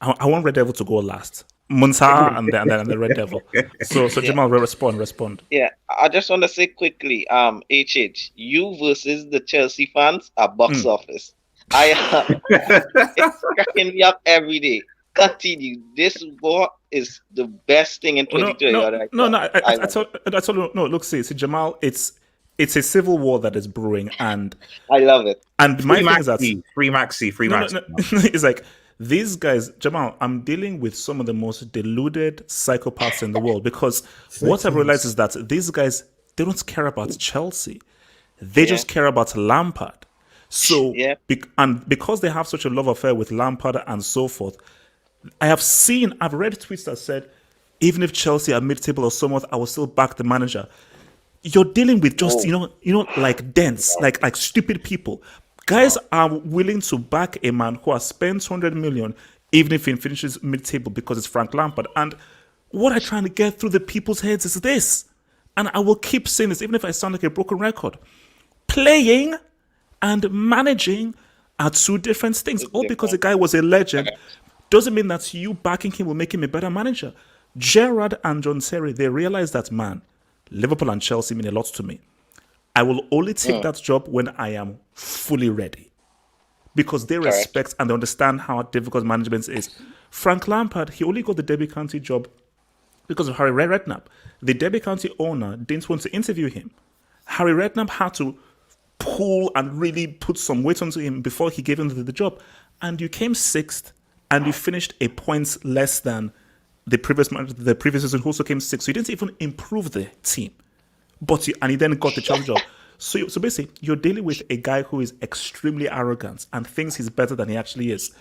I want Red Devil to go last. Munsa and then the Red Devil. So Jamal, respond. Yeah, I just want to say quickly, HH, you versus the Chelsea fans are box office. It's cracking me up every day. Continue. This war is the best thing in Oh, 2020 right no. now. I told you, no. Look, see, Jamal, it's a civil war that is brewing, and I love it. And my thing is that free Maxi. It's like these guys, Jamal. I'm dealing with some of the most deluded psychopaths in the world because what I've realized is that these guys, they don't care about Chelsea, they just care about Lampard. So and because they have such a love affair with Lampard and so forth, I've read tweets that said, even if Chelsea are mid-table or somewhat, I will still back the manager. You're dealing with just like dense, like stupid people. Guys are willing to back a man who has spent 200 million, even if he finishes mid-table because it's Frank Lampard. And what I'm trying to get through the people's heads is this, and I will keep saying this, even if I sound like a broken record. Playing and managing are two different things. All because the guy was a legend doesn't mean that you backing him will make him a better manager. Gerrard and John Serie, they realized that, man, Liverpool and Chelsea mean a lot to me. I will only take that job when I am fully ready. Because they respect and they understand how difficult management is. Frank Lampard, he only got the Derby County job because of Harry Redknapp. The Derby County owner didn't want to interview him. Harry Redknapp had to pull and really put some weight onto him before he gave him the job. And you came sixth and you finished a point less than the previous season, who also came sixth. So you didn't even improve the team. And he then got the Chelsea job. So basically, you're dealing with a guy who is extremely arrogant and thinks he's better than he actually is.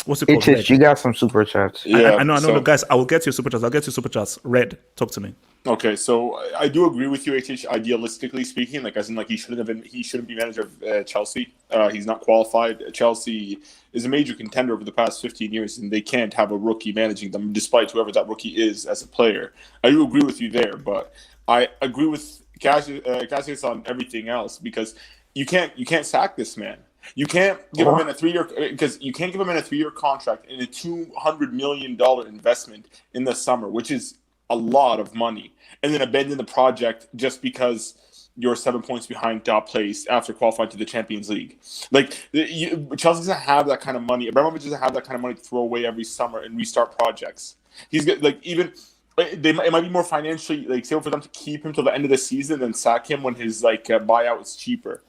What's it called? Red? You got some super chats. Yeah, I know. Look, guys, I will get you super chats. Red, talk to me. Okay, so I do agree with you, HH. Idealistically speaking, he shouldn't be manager of Chelsea. He's not qualified. Chelsea is a major contender over the past 15 years, and they can't have a rookie managing them, despite whoever that rookie is as a player. I do agree with you there, but I agree with Cassius on everything else because you can't sack this man. You can't give him in a 3-year contract and a $200 million investment in the summer, which is a lot of money, and then abandon the project just because you're 7 points behind top place after qualifying to the Champions League. Chelsea doesn't have that kind of money. Abramovich doesn't have that kind of money to throw away every summer and restart projects. He's got it might be more financially safe for them to keep him till the end of the season than sack him when his buyout is cheaper,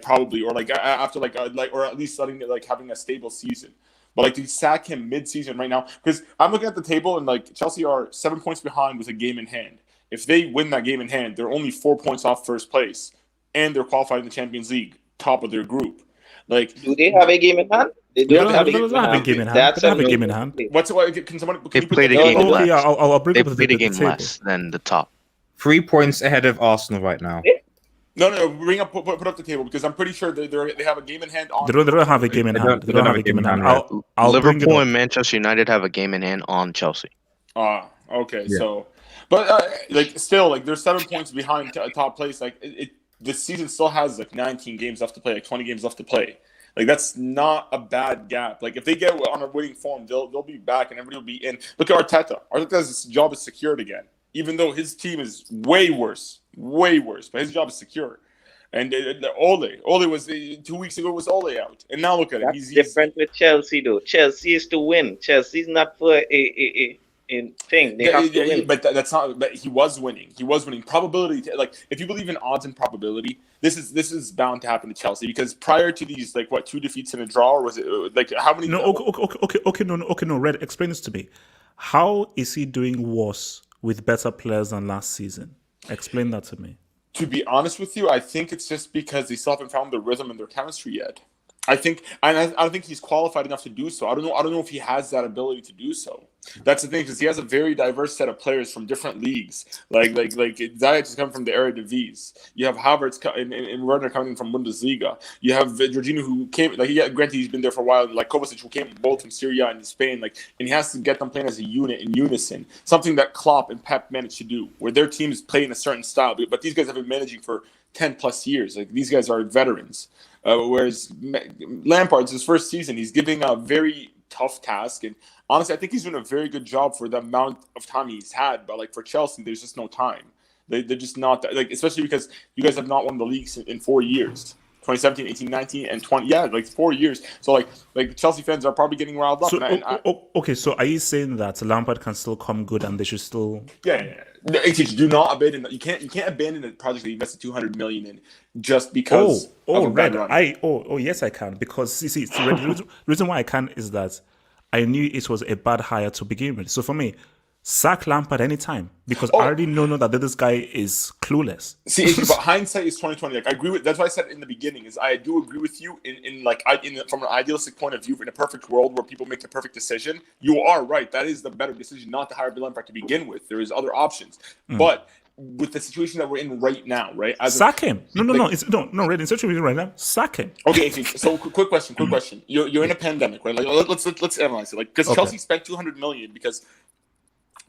probably, or after or at least having a stable season. But to sack him mid-season right now, because I'm looking at the table and Chelsea are 7 points behind with a game in hand. If they win that game in hand, they're only 4 points off first place, and they're qualified in the Champions League, top of their group. Do they have a game in hand? They don't have a game in hand. They have a game in hand. They played a game less. I'll bring they up played a game table. less than the top. 3 points ahead of Arsenal right now. No, put up the table because I'm pretty sure they have a game in hand. They don't have a game in hand. They don't have a game in hand. Liverpool and Manchester United have a game in hand on Chelsea. Okay. Yeah. So, but still, they're 7 points behind top place. The season still has 19 games left to play, 20 games left to play. That's not a bad gap. If they get on a winning form, they'll be back and everybody will be in. Look at Arteta. Arteta's job is secured again, even though his team is way worse, but his job is secure. And Ole was 2 weeks ago was Ole out, and now look at it. He's different with Chelsea though. Chelsea is to win. Chelsea's not for a thing. They have to win. But that's not. But he was winning. Probability. If you believe in odds and probability, this is bound to happen to Chelsea because prior to these 2 defeats and a draw, or was it how many? No. Okay. No. Red, explain this to me. How is he doing worse with better players than last season? Explain that to me. To be honest with you, I think it's just because they still haven't found their rhythm and their chemistry yet. I don't think he's qualified enough to do so. I don't know if he has that ability to do so. That's the thing, because he has a very diverse set of players from different leagues. Like Ziyech is coming from the Eredivisie. You have Havertz and Werner coming from Bundesliga. You have Jorginho who came granted he's been there for a while. Kovacic who came both from Serie and Spain. And he has to get them playing as a unit in unison. Something that Klopp and Pep managed to do, where their teams play in a certain style. But these guys have been managing for 10 plus years. These guys are veterans. Whereas Lampard's his first season, he's giving a very tough task, and honestly, I think he's doing a very good job for the amount of time he's had. But for Chelsea, there's just no time. They're just not that, especially because you guys have not won the leagues in 4 years. 2017, 18, 19, and 20. Yeah, like 4 years. So like Chelsea fans are probably getting riled up. So, okay, so are you saying that Lampard can still come good and they should still? Yeah. Do not abandon. You can't abandon a project that you invested 200 million in just because of a bad run. Yes, I can, because see, the reason why I can is that I knew it was a bad hire to begin with. So for me, sack Lampard anytime, because I already know that this guy is clueless. See, but hindsight is 2020. Like I agree with. That's why I said in the beginning is I do agree with you from an idealistic point of view. In a perfect world where people make the perfect decision, you are right. That is the better decision, not to hire Bill Lampard to begin with. There is other options, but with the situation that we're in right now, right? Sack him. No. Right. In situation right now, sack him. Okay. So quick question. You're in a pandemic, right? Like let's analyze it. Like because Chelsea spent 200 million because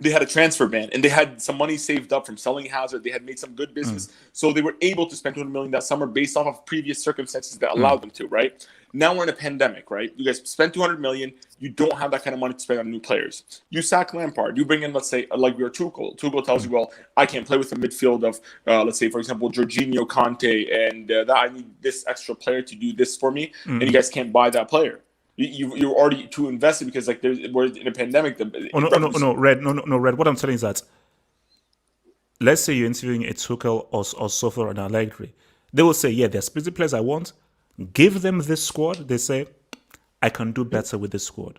they had a transfer ban and they had some money saved up from selling Hazard. They had made some good business. So they were able to spend 200 million that summer based off of previous circumstances that allowed them to, right? Now we're in a pandemic, right? You guys spent 200 million. You don't have that kind of money to spend on new players. You sack Lampard. You bring in, let's say, like we are Tuchel. Tuchel tells you, well, I can't play with a midfield of, let's say, for example, Jorginho, Conte, and that I need this extra player to do this for me. And you guys can't buy that player. You're already too invested because we're in a pandemic. Red. What I'm telling is that, let's say you're interviewing a Tuchel or Sofa or an Allegri, they will say, yeah, there's specific players I want. Give them this squad. They say, I can do better with this squad,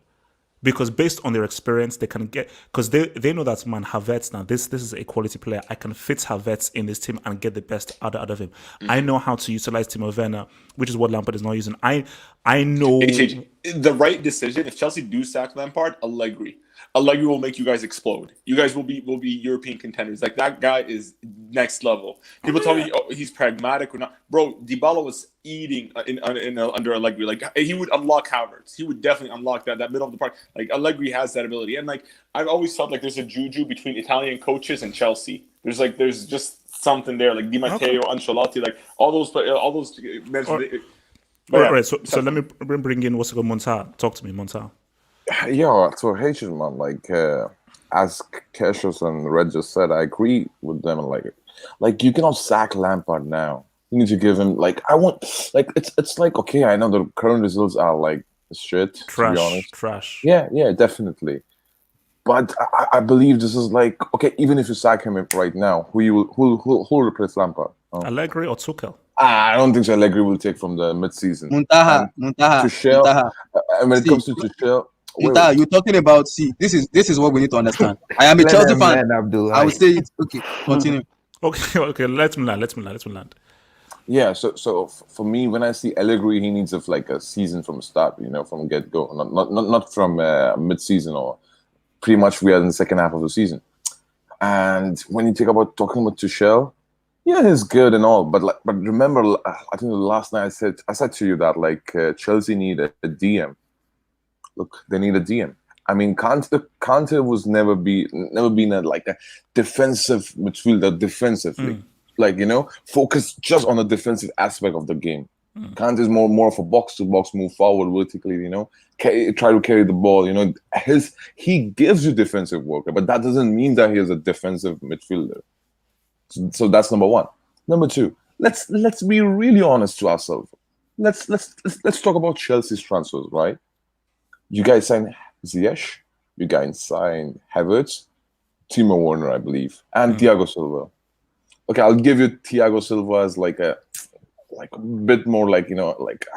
because based on their experience, they can get, because they know that, man, Havertz, now this is a quality player. I can fit Havertz in this team and get the best out of him. I know how to utilize Timo Werner, which is what Lampard is not using. I know the right decision. If Chelsea do sack Lampard, Allegri will make you guys explode. You guys will be European contenders. Like that guy is next level. People tell me he's pragmatic or not. Bro, Dybala was eating under Allegri. Like he would unlock Havertz. He would definitely unlock that middle of the park. Like Allegri has that ability. And like I've always felt like there's a juju between Italian coaches and Chelsea. There's just something there. Like Di Matteo, Ancelotti, like all those men. Right. So let me bring in what's it called, Monta. Talk to me, Monta. Yeah, so Haitian man, like as Cassius and Red just said, I agree with them. Like you cannot sack Lampard now. You need to give him it's like, okay, I know the current results are like shit. Trash. To be honest, trash. Yeah, definitely. But I believe this is like, okay, even if you sack him right now, who will replace Lampard? Allegri or Tuchel? I don't think Allegri will take from the mid-season. Muntaha. Tuchel. And when it comes to Tuchel, you're talking about. This is what we need to understand. I am a Chelsea fan. I would say it's okay. Continue. Okay. Let me land. Yeah. So for me, when I see Allegri, he needs a season from the start. From get go, not from mid-season or pretty much we are in the second half of the season. And when you talking about Tuchel, yeah, he's good and all, but remember, I think the last night I said to you that Chelsea need a DM. Look, they need a DM. I mean, Conte was never been a defensive midfielder defensively. Focus just on the defensive aspect of the game. Conte is more of a box to box, move forward vertically. Try to carry the ball. He gives you defensive work, but that doesn't mean that he is a defensive midfielder. So that's number one. Number two, let's be really honest to ourselves. Let's talk about Chelsea's transfers, right? You guys signed Ziyech, you guys signed Havertz, Timo Werner, I believe, and Thiago Silva. Okay, I'll give you Thiago Silva as a bit more a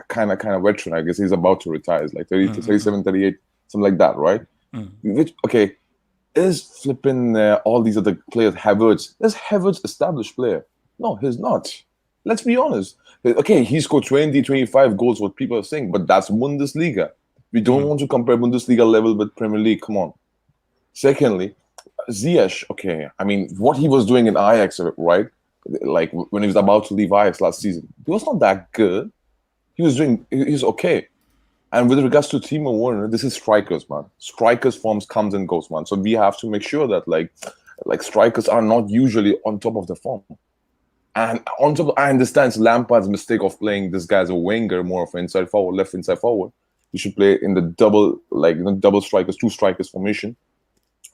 kind of veteran. I guess he's about to retire. He's 30, 37, 38, something like that, right? Which, okay, is flipping all these other players Havertz? Is Havertz established player? No, he's not. Let's be honest. Okay, he scored 20, 25 goals, what people are saying, but that's Bundesliga. We don't want to compare Bundesliga level with Premier League. Come on. Secondly, Ziyech, okay, I mean, what he was doing in Ajax, right? Like when he was about to leave Ajax last season, he was not that good. He's okay. And with regards to Timo Werner, this is strikers, man. Strikers forms comes and goes, man. So we have to make sure that like strikers are not usually on top of the form. And on top, I understand Lampard's mistake of playing this guy as a winger, more of an inside forward, left inside forward. He should play in the double strikers, two strikers formation,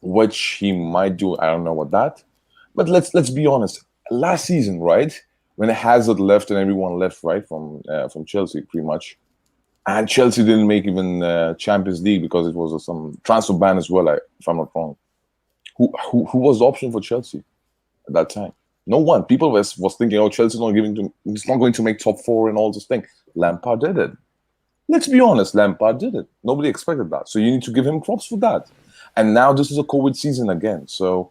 which he might do. I don't know what that. But let's be honest. Last season, right, when Hazard left and everyone left, right, from Chelsea, pretty much. And Chelsea didn't make even Champions League because it was some transfer ban as well, if I'm not wrong. Who was the option for Chelsea at that time? No one. People was thinking, oh, Chelsea's not going to make top 4 and all this thing. Lampard did it. Let's be honest, Lampard did it. Nobody expected that. So you need to give him props for that. And now this is a COVID season again. So,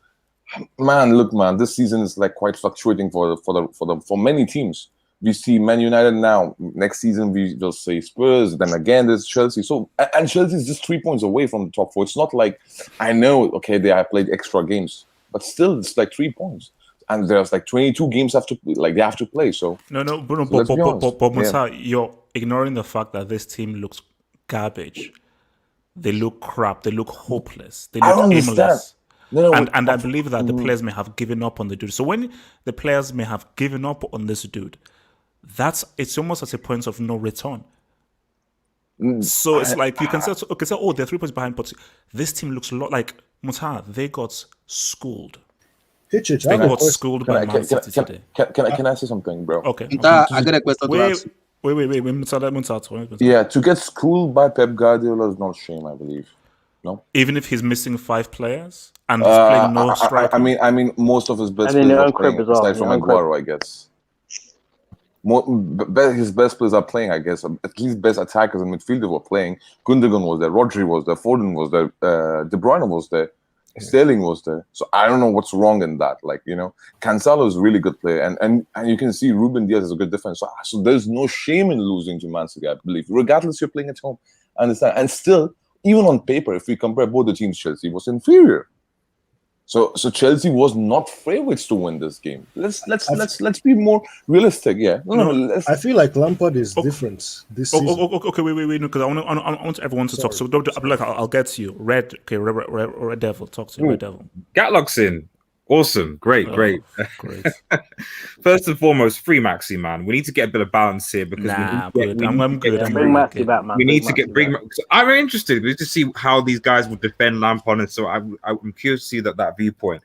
man, look, man, this season is like quite fluctuating for many teams. We see Man United now. Next season, we will say Spurs. Then again, there's Chelsea. So, and Chelsea is just 3 points away from the top 4. It's not like, I know, okay, they have played extra games, but still, it's like 3 points. And there's like 22 games they have to play. So no, Bruno, so but Musa, you're ignoring the fact that this team looks garbage. They look crap. They look hopeless. They look aimless. No, and I believe that the players may have given up on the dude. So when the players may have given up on this dude, it's almost at a point of no return. So it's like you can say, okay, so they're 3 points behind, but this team looks a lot like Muta. They got schooled. They got schooled by Man City today. Can I say something, bro? Okay. I got a question to ask. Wait. Yeah, to get schooled by Pep Guardiola is not a shame, I believe. No. Even if he's missing 5 players and he's playing no striker. I mean, most of his best players are playing, aside from Aguero, I guess. His best players are playing, I guess. At least best attackers and midfielders were playing. Gundogan was there, Rodri was there, Foden was there, De Bruyne was there, Sterling was there. So I don't know what's wrong in that. Like, Cancelo is a really good player, and you can see Ruben Diaz is a good defense. So there's no shame in losing to Man City, I believe, regardless you're playing at home. I understand. And still, even on paper, if we compare both the teams, Chelsea was inferior. So Chelsea was not favorites to win this game. Let's be more realistic. Yeah. No, I feel like Lampard is different this season. Okay, wait, because I want everyone to talk. So I'll get to you. Red Devil, talk to you. Red Devil. Gatlock's in. Awesome. Great. First and foremost, free Maxi, man. We need to get a bit of balance here because I'm good. Bring Maxi back, man. We need to bring. So I'm very interested to see how these guys will defend Lampard, and so I'm curious to see that viewpoint.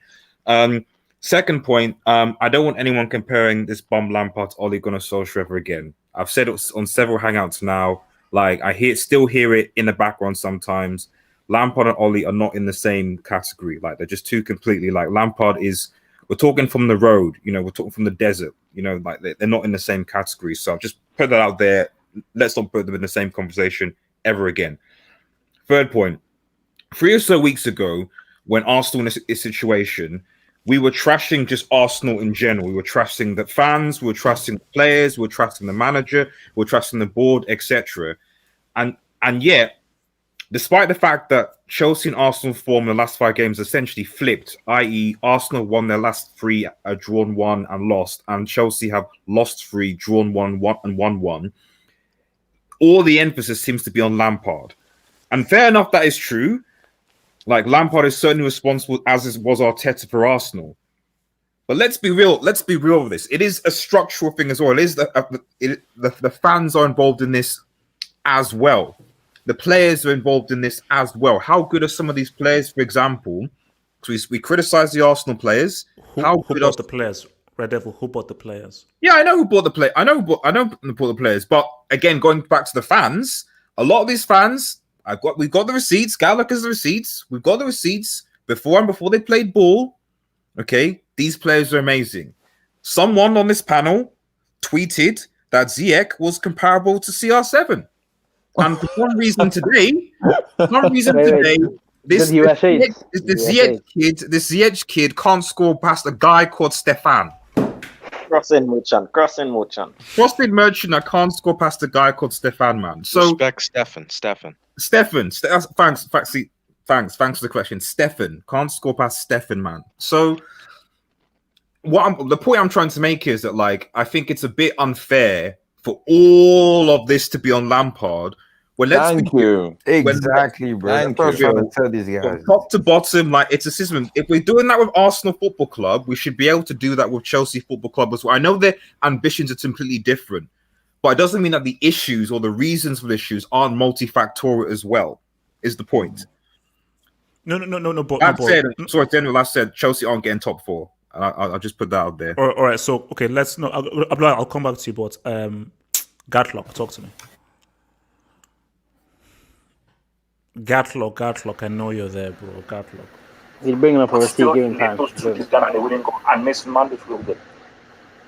Second point, I don't want anyone comparing this bum Lampard to Ole Gunnar Solskjaer ever again. I've said it on several hangouts now. Like I still hear it in the background sometimes. Lampard and Ole are not in the same category. Like they're just two completely. Like Lampard is. We're talking from the road. We're talking from the desert. Like they're not in the same category. So I'll just put that out there. Let's not put them in the same conversation ever again. Third point. 3 or so weeks ago, when Arsenal in this situation, we were trashing just Arsenal in general. We were trashing the fans. We were trashing the players. We were trashing the manager. We were trashing the board, etc. And yet. Despite the fact that Chelsea and Arsenal form in the last 5 games essentially flipped, i.e. Arsenal won their last 3, drawn 1 and lost, and Chelsea have lost 3, drawn 1 and won 1, all the emphasis seems to be on Lampard. And fair enough, that is true. Like, Lampard is certainly responsible, as was Arteta for Arsenal. But let's be real with this. It is a structural thing as well. It is the fans are involved in this as well. The players are involved in this as well. How good are some of these players, for example? Because we criticize the Arsenal players. Who bought the players? Red Devil, who bought the players? Yeah, I know who bought the play. I know who bought the players. But again, going back to the fans, a lot of these fans, we've got the receipts. Gallagher has the receipts. We've got the receipts before they played ball. Okay, these players are amazing. Someone on this panel tweeted that Ziyech was comparable to CR7. And for some reason today, this Ziyech kid can't score past a guy called Stefan. Crossing merchant. Crossing merchant that can't score past a guy called Stefan, man. So respect Stefan. Thanks for the question. Stefan can't score past Stefan, man. So the point I'm trying to make is that, like, I think it's a bit unfair for all of this to be on Lampard. Well, Thank you. Exactly, bro. I'm trying to tell these guys. From top to bottom, like, it's a system. If we're doing that with Arsenal Football Club, we should be able to do that with Chelsea Football Club as well. I know their ambitions are completely different, but it doesn't mean that the issues or the reasons for the issues aren't multifactorial as well, is the point. No. Sorry, at the end of last said Chelsea aren't getting top 4. I'll just put that out there. All right. So okay, let's know. I'll come back to you, but Gatlock, talk to me. Gatlock, I know you're there, bro. Gatlock. He's bringing up a receipt giving time. Those two just done and they wouldn't go and miss mandatory with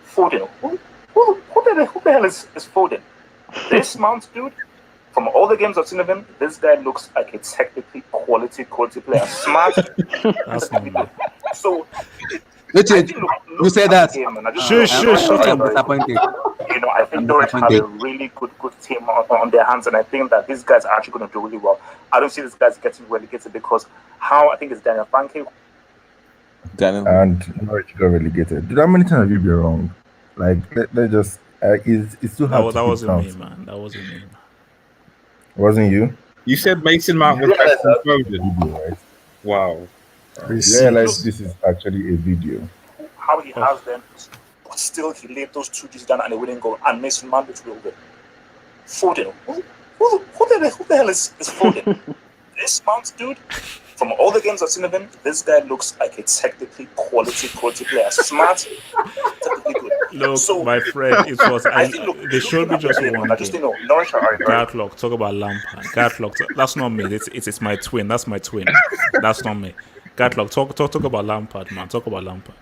Foden. Who the hell is Foden? This Mount dude, from all the games I've seen of him, this guy looks like a technically quality player. Smart. That's not me. So Richard, you say that. Shut up. Disappointed. You know, I think Norwich have a really good team on their hands, and I think that these guys are actually going to do really well. I don't see these guys getting relegated because I think it's Daniel Franke. And Norwich got relegated. Dude, how many times have you been wrong? Like, let's just. It's too hard. That wasn't me, man. That wasn't me. Wasn't you? You said Mason Mount was better than Foden. Right? Wow. Realize this is actually a video. How he has them, but still he laid those two G's down and they wouldn't go and Mason Mount it real good. Foden. Who the hell is Foden? This Mount dude, from all the games I've seen of him, this guy looks like a technically quality player. Smart, technically good. Look, so, my friend, it was. They showed me just one. I just didn't know. Norwich are Gatlock, talk about Lampard. Gatlock, that's not me. It's my twin. That's my twin. That's not me. Gatlock, talk about Lampard, man. Talk about Lampard.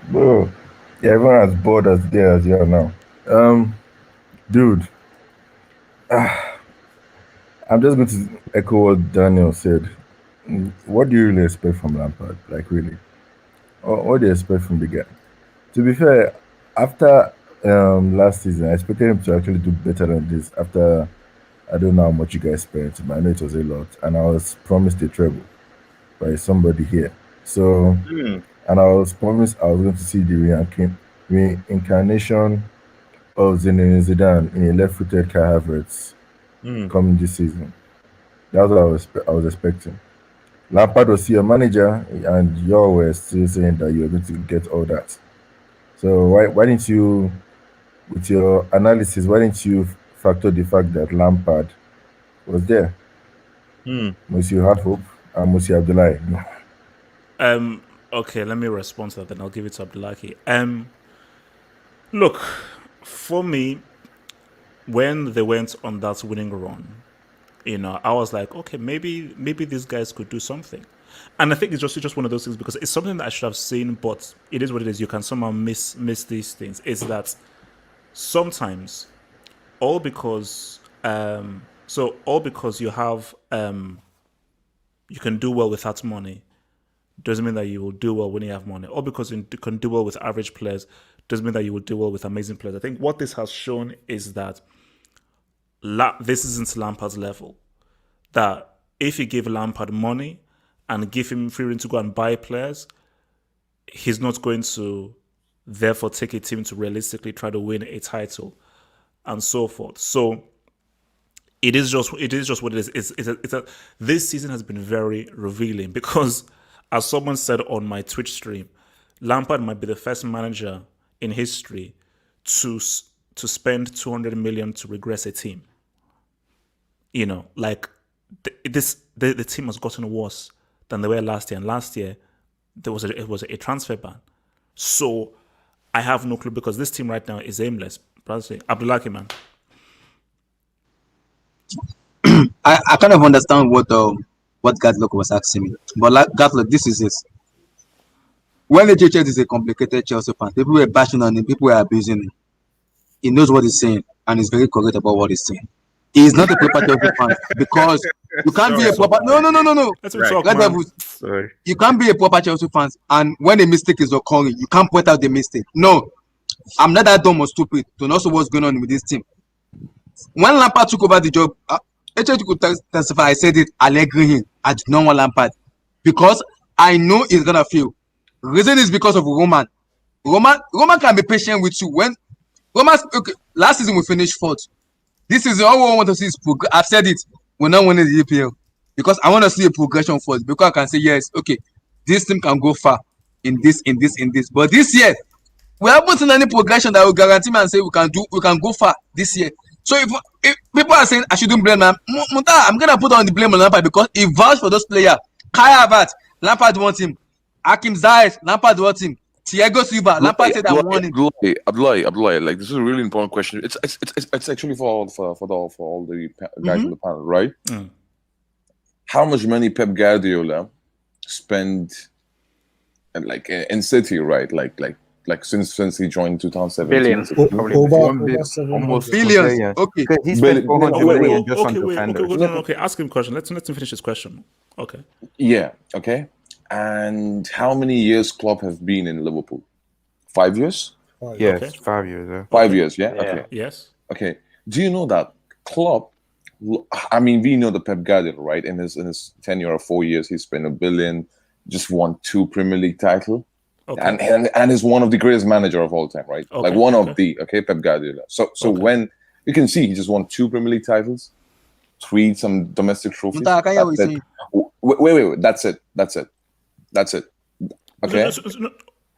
Bro, yeah, everyone as bored as you are now. Dude, I'm just going to echo what Daniel said. What do you really expect from Lampard? Like, really? What do you expect from the guy? To be fair, after last season, I expected him to actually do better than this. After, I don't know how much you guys spent, but I know it was a lot. And I was promised a treble by somebody here. So, and I was promised I was going to see the reincarnation of Zinedine Zidane in a left-footed Kai Havertz coming this season. That's what I was expecting. Lampard was your manager, and you were still saying that you were going to get all that. So why didn't you, with your analysis, why didn't you factor the fact that Lampard was there? Monsieur had hope and Monsieur Abdullahi. Okay, let me respond to that, then I'll give it to Abdullahi. Look, for me, when they went on that winning run, you know, I was like, okay, maybe these guys could do something. And I think it's just one of those things because it's something that I should have seen, but it is what it is. You can somehow miss these things. It's that sometimes all because you have you can do well without money doesn't mean that you will do well when you have money. Or because you can do well with average players doesn't mean that you will do well with amazing players. I think what this has shown is that this isn't Lampard's level. That if you give Lampard money and give him free rein to go and buy players, he's not going to therefore take a team to realistically try to win a title and so forth. So it is just what it is. This season has been very revealing because, as someone said on my Twitch stream, Lampard might be the first manager in history to spend 200 million to regress a team. You know, like the team has gotten worse than they were last year, and last year it was a transfer ban. So I have no clue because this team right now is aimless. Abdullahi, man. I kind of understand what Gatlock was asking me, but Gatlock, this is it. When the HHS is a complicated Chelsea fan, people were bashing on him, people were abusing him. He knows what he's saying, and he's very correct about what he's saying. He is not a proper Chelsea fan because you can't be a proper. No. Let's talk, Sorry. You can't be a proper Chelsea fan, and when a mistake is occurring, you can't point out the mistake. No, I'm not that dumb or stupid to know what's going on with this team. When Lampard took over the job, HHS could testify. I said it. I agree him. I do not want Lampard because I know he's gonna fail. Reason is because of Roman. Roman can be patient with you. When Roman, okay, last season we finished fourth. This season all we want to see is progress. I've said it. We're not winning the EPL because I want to see a progression first. Because I can say yes, okay, this team can go far in this. But this year we haven't seen any progression that will guarantee me and say we can go far this year. So if people are saying I shouldn't blame them, I'm gonna put on the blame on Lampard because he vouched for those players. Kai Havertz, Lampard wants him. Hakim Ziyech, Lampard wants him. Thiago Silva. Lampard said that warning. Abdullahi, like this is a really important question. It's actually for all the guys on the panel, right? Mm. How much money Pep Guardiola spent, in City, right? Like since he joined 2017. Billions. Almost billions. Okay. He spent 400 million just on defenders. Okay, ask him a question. Let him finish his question. Okay. Yeah. Okay. And how many years Klopp have been in Liverpool? 5 years? Yes, Okay. 5 years. Yeah. 5 years. Yeah. Yeah. Okay. Yes. Okay. Do you know that Klopp? I mean, we know the Pep Guardiola, right? In his tenure of 4 years, he spent $1 billion, just won 2 Premier League titles. Okay. And is one of the greatest manager of all time, right? Okay, Like one of the Pep Guardiola. So when you can see, he just won 2 Premier League titles, 3 some domestic trophies. Wait, that's it. Okay.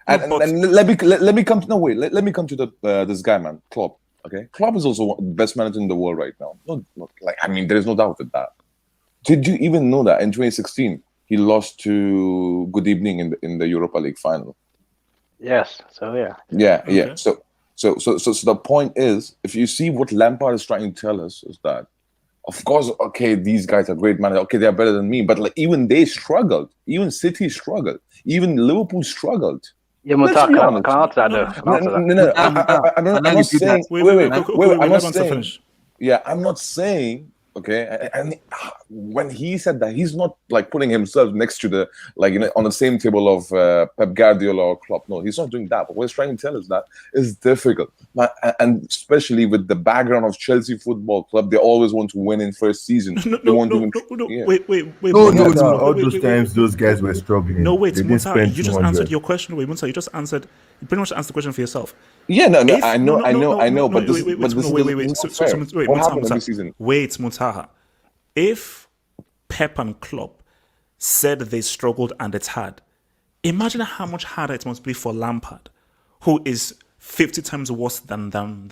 And let me come to this guy, man, Klopp. Okay, Klopp is also the best manager in the world right now. There is no doubt with that. Did you even know that in 2016 he lost to Good Evening in the Europa League final? Yes. So yeah. Yeah. Okay. So the point is, if you see what Lampard is trying to tell us is that, of course, okay, these guys are great managers. Okay, they are better than me, but like even they struggled. Even City struggled. Even Liverpool struggled. Yeah, Muta, can I answer that though? No. I'm not saying. Wait. I'm not saying. Yeah, I'm not saying. Okay, and when he said that, he's not like putting himself next to the on the same table of Pep Guardiola or Klopp. No, he's not doing that. But what he's trying to tell us that it's difficult, and especially with the background of Chelsea Football Club, they always want to win in first season. Wait. All those times those guys were struggling. No, wait, They didn't Muta, spend you just 200. answered your question. Wait, Muta, you pretty much answered the question for yourself. Yeah, no, If- I know, but this wait, is Wait, what happened every season? Wait, Mutaha. If Pep and Klopp said they struggled and it's hard, imagine how much harder it must be for Lampard, who is 50 times worse than them.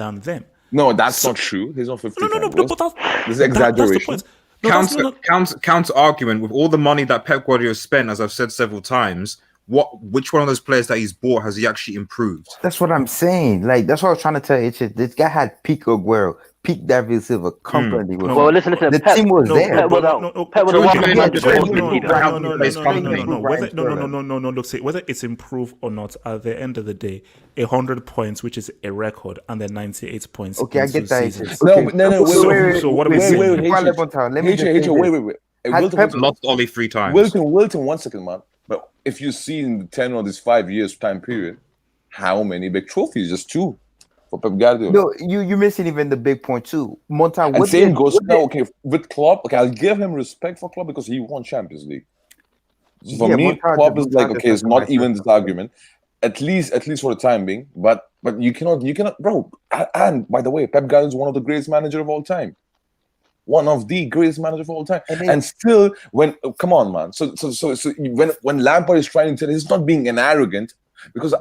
No, that's not true. He's not 50 No, times worse. but This is exaggeration. that's the point. Counter argument with all the money that Pep Guardiola spent, as I've said several times. Which one of those players that he's bought has he actually improved? That's what I'm saying. Like that's what I was trying to tell you. This guy had peak Aguero, peak David Silva, company with. Well, listen. The Pep, team was there. Pep was No. Look, see, whether it's improved or not, at the end of the day, 100 points, which is a record, and then 98 points. Okay, I get that. Seasons. No. Wait. So what are we saying? Let me just Wait. Wilton, Lost only 3 times. Wilton, 1 second, man. But if you see in the 10 or this 5 years time period, how many big trophies? Just 2 for Pep Guardiola. No, you're missing even the big point too. Monta, And same goes now. Okay, with Klopp. Okay, I'll give him respect for Klopp because he won Champions League. So for me, Klopp is like, okay, it's not even this argument. At least for the time being. But you cannot, bro. And by the way, Pep Guardiola is one of the greatest managers of all time. One of the greatest managers of all time, and still, come on, man. So when Lampard is trying to tell, he's not being an arrogant because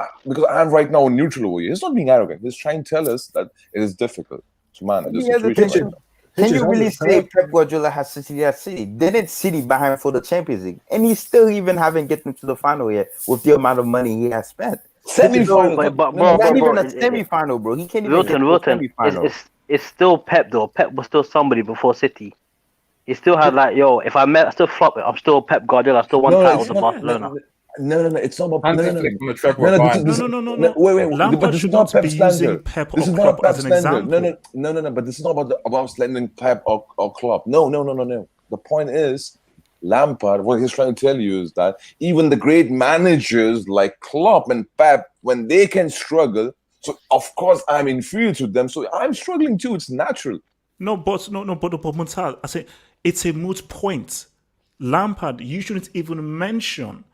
I'm right now neutral over here. He's not being arrogant. He's trying to tell us that it is difficult to manage this situation. Can you really say Pep Guardiola has City at City? Didn't City behind for the Champions League, and he's still even haven't gotten to the final yet with the amount of money he has spent. Semi-final, not even a semi-final, bro. He can't even get to a semi-final. It's still Pep though. Pep was still somebody before City. He still had if I still flop it, I'm still Pep Guardiola. I still won titles in Barcelona. No, it's not about Wait. Lampard should not be using Pep or Klopp as an example. No, but this is not about slandering Pep or Klopp. No. The point is, Lampard, what he's trying to tell you is that even the great managers like Klopp and Pep, when they can struggle, so of course I'm inferior to them, so I'm struggling too. It's natural. But Montal, I say it's a moot point. Lampard, you shouldn't even mention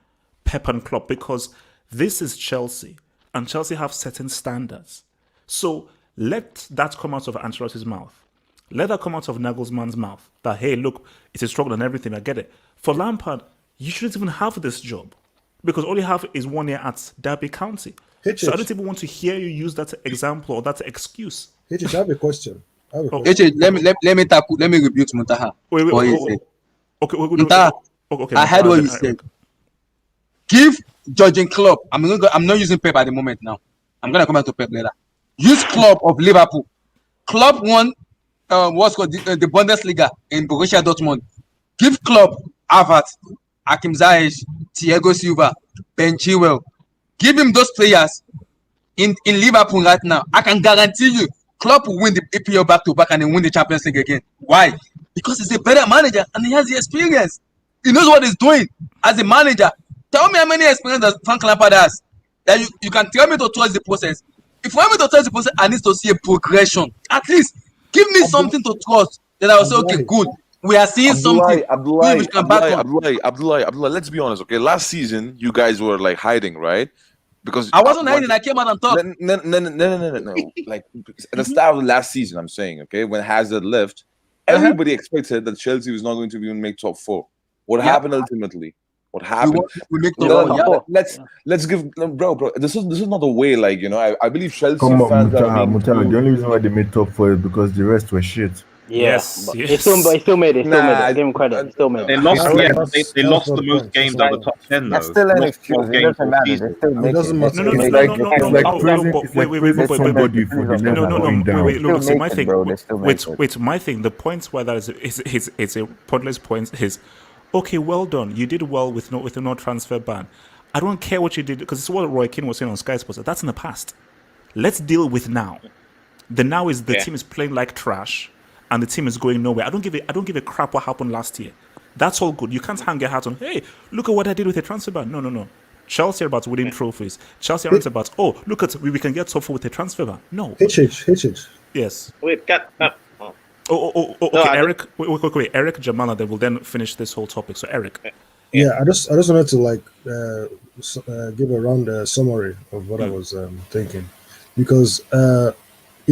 Pep and Klopp because this is Chelsea, and Chelsea have certain standards. So let that come out of Ancelotti's mouth. Let that come out of Nagelsmann's mouth. That hey, look, it's a struggle and everything. I get it. For Lampard, you shouldn't even have this job because all you have is 1 year at Derby County. So I don't even want to hear you use that example or that excuse. I have a question. Let me rebuke Muntaha. Wait. Okay. Muntaha, I heard what you said. Give judging Klopp. I'm not using Pep at the moment now. I'm gonna come back to Pep later. Use Klopp of Liverpool. Klopp won what's called the Bundesliga in Borussia Dortmund. Give Klopp Havertz, Hakim Ziyech, Thiago Silva, Ben Chilwell. Give him those players in Liverpool right now. I can guarantee you, Klopp will win the EPL back-to-back and then win the Champions League again. Why? Because he's a better manager and he has the experience. He knows what he's doing as a manager. Tell me how many experience does Frank Lampard has that you can tell me to trust the process. If you want me to trust the process, I need to see a progression. At least give me something to trust. Then I will say, okay, good. We are seeing something. Abdullah, let's be honest, okay? Last season, you guys were like hiding, right? Because I wasn't hiding. I came out and talked. No. Like at the start of the last season, I'm saying, okay, when Hazard left, everybody expected that Chelsea was not going to even make top 4. What happened ultimately? What happened? We make top 4. Let's give bro. This is not the way. Like, you know, I believe Chelsea Come on, fans. Mutala. The only reason why they made top 4 is because the rest were shit. Yes. He still made it. Give him credit. He still made it. They lost. They lost the most games out of the top 10. That's still an excuse. It doesn't matter. They still make it. My thing. The points where that is, it's a pointless point. Is okay. Well done. You did well with no transfer ban. I don't care what you did because it's what Roy Keane was saying on Sky Sports. That's in the past. Let's deal with now. The now is the team is playing like trash. And the team is going nowhere. I don't give a crap what happened last year. That's all good. You can't hang your hat on, hey, look at what I did with the transfer ban. No. Chelsea are about winning trophies. Chelsea aren't about, look at we can get top 4 with the transfer ban. No. HH. Yes. Wait, okay, Eric. Wait. Eric Jamala, then we'll then finish this whole topic. So Eric. Yeah, I just wanted to give a round summary of what I was thinking, because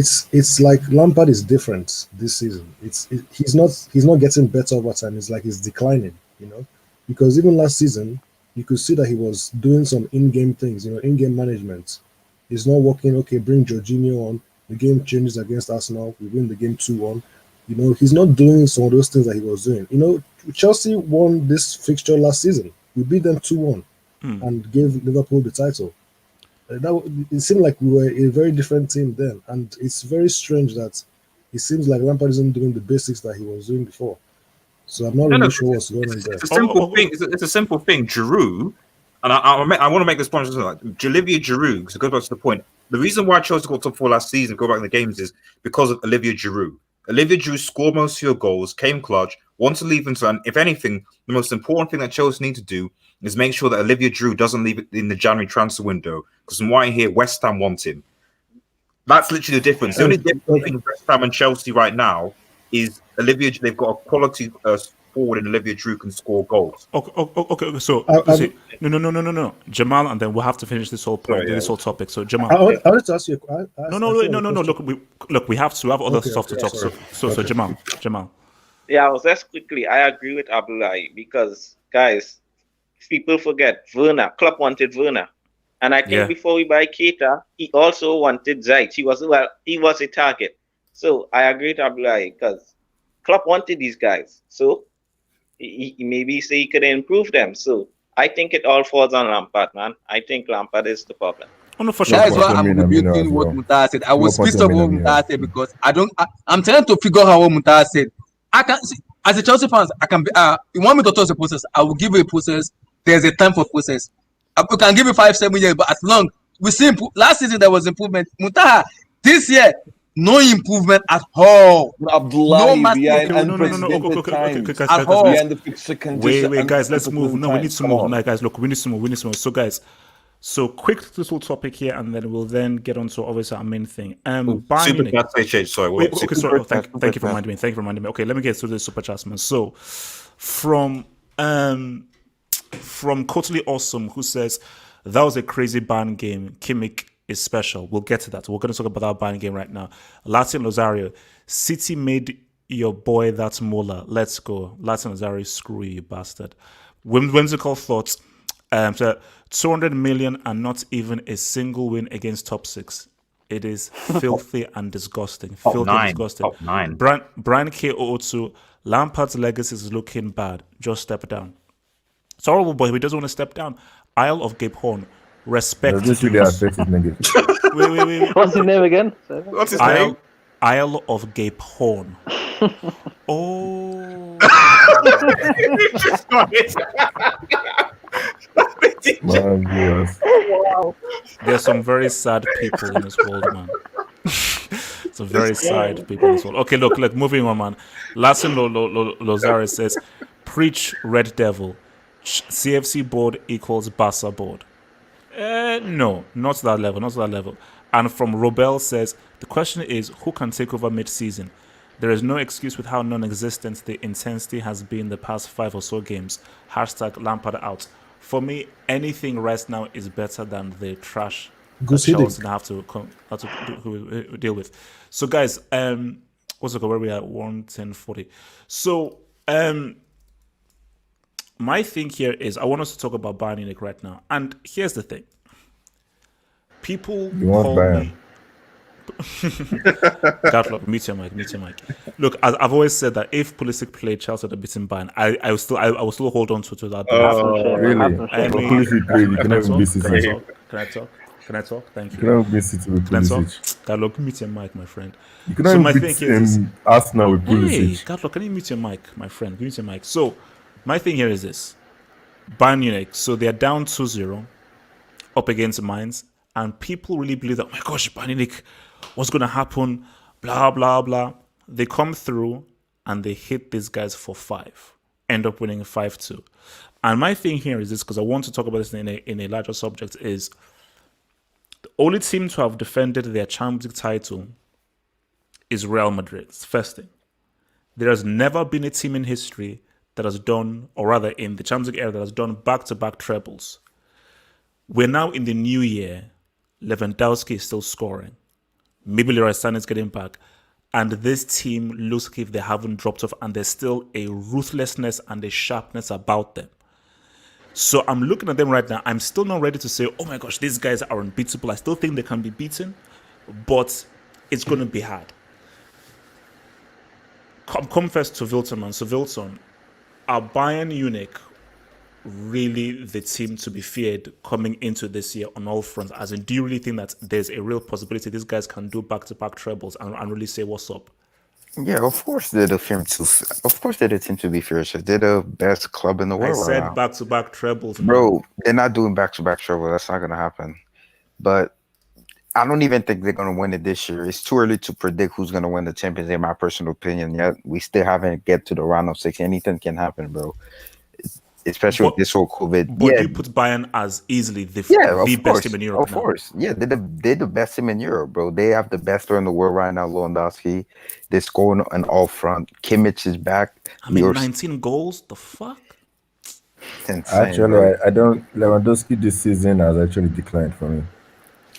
it's like Lampard is different this season. He's not getting better over time. It's like he's declining, you know, because even last season you could see that he was doing some in-game things, you know, in-game management. He's not working. Okay, bring Jorginho on. The game changes against Arsenal. We win the game 2-1. You know, he's not doing some of those things that he was doing. You know, Chelsea won this fixture last season. We beat them 2-1 and gave Liverpool the title. It seemed like we were a very different team then, and it's very strange that it seems like Lampard isn't doing the basics that he was doing before. So I'm not really sure what's going on there. It's a simple thing. It's a simple thing. Giroud, and I want to make this point. Like Olivier Giroud, because it goes back to the point. The reason why Chelsea got top 4 last season, go back in the games, is because of Olivier Giroud. Olivier Giroud scored most of your goals, came clutch, wanted to leave into, and if anything, the most important thing that Chelsea need to do is make sure that Olivier Giroud doesn't leave it in the January transfer window. Because from what I hear, West Ham want him. That's literally the difference. The only difference between West Ham and Chelsea right now is Olivier. They've got a quality forward, and Olivier Giroud can score goals. Okay. So no. Jamal, and then we'll have to finish this whole point, this whole topic. So Jamal, I wanted to ask you. No. Look, we have other stuff to talk. So Jamal. Yeah, I was just quickly. I agree with Abdullahi because guys, people forget Werner. Klopp wanted Werner, and I think before we buy Keita, he also wanted Ziyech. He was a target. So I agree with Abdullahi because Klopp wanted these guys. So he maybe say he could improve them. So I think it all falls on Lampard, man. I think Lampard is the problem. Oh, no, for sure. That's why I'm rebuking what Muntah said. I was pissed off what Muntah said because I'm trying to figure out what Muntah said. I can see, as a Chelsea fans, I can be. You want me to trust the process? I will give you a process. There's a time for process. We can give you 5-7 years, but as long we see last season there was improvement. Muntah, this year no improvement at all. Abdullah, no, wait, guys, let's move. No, we need to move. No, guys, look, we need to move. So, guys, quick this whole topic here, and then we'll then get on to obviously our main thing. Thank you for reminding me. Okay, let me get through this super chat, man. So, from Totally Awesome, who says that was a crazy Bayern game. Kimmich is special. We'll get to that. We're going to talk about our Bayern game right now. Latin Rosario, City made your boy that's Mola. Let's go. Latin Rosario, screw you, bastard. Whimsical thoughts. So 200 million and not even a single win against top 6. It is filthy and disgusting. Disgusting. Top 9. Brian K002, Lampard's legacy is looking bad. Just step down. It's horrible, but he doesn't want to step down. Isle of Cape Horn, Does respectively. this really affect his negative? Wait. What's his name again? What's his name? Isle of Cape Horn. Oh. Man, viewers. Wow. There's some very sad people in this world, man. Some very sad people in this world. Okay, look, moving on, man. Lassen Lozare says, preach Red Devil. CFC board equals Barca board. No, not to that level. And from Robel says, the question is, who can take over mid-season? There is no excuse with how non-existent the intensity has been the past 5 or so games. # Lampard out. For me, anything right now is better than the trash that Chelsea have to deal with. So, guys, what's it called? Where we are? 1:10:40. So, my thing here is I want us to talk about Bayern Munich right now. And here's the thing. People call me... Gatlock, mute your mic. Look, I've always said that if Pulisic played Chelsea had beaten Bayern, I will still hold on to that. Really? Pulisic played, you can never beat City. Can I talk? Thank you. You can never beat City with Pulisic. Gatlock, mute your mic, my friend. You can never beat Arsenal with Pulisic. Gatlock, can you mute your mic, my friend? Mute your mic. So, my thing here is this. Bayern Munich, so they're down 2-0 up against Mainz, and people really believe that, oh my gosh, Bayern Munich, what's going to happen? Blah, blah, blah. They come through and they hit these guys for 5. End up winning 5-2. And my thing here is this, because I want to talk about this in a larger subject, is the only team to have defended their Champions League title is Real Madrid. It's the first thing. There has never been a team in history that has done, or rather in the Champions League era, that has done back-to-back trebles. We're now in the new year. Lewandowski is still scoring. Maybe Leroy Sané is getting back. And this team looks like if they haven't dropped off, and there's still a ruthlessness and a sharpness about them. So I'm looking at them right now. I'm still not ready to say, oh my gosh, these guys are unbeatable. I still think they can be beaten, but it's going to be hard. Come first to Wilton, man. So Wilton, are Bayern Munich really the team to be feared coming into this year on all fronts? As in, do you really think that there's a real possibility these guys can do back-to-back trebles and really say what's up? Yeah, of course they're the team to. Of course they're the team to be feared. They're the best club in the world. I said right back-to-back trebles, bro. They're not doing back-to-back trebles. That's not gonna happen. But I don't even think they're gonna win it this year. It's too early to predict who's gonna win the Champions League, in my personal opinion. Yet we still haven't get to the round of 6. Anything can happen, bro. Especially with this whole COVID. But you put Bayern as easily the best team in Europe. Of course. Yeah, they're the best team in Europe, bro. They have the best player in the world right now, Lewandowski. They're scoring on all front. Kimmich is back. I mean, 19 goals? The fuck? Insane, actually, bro. I don't. Lewandowski this season has actually declined for me.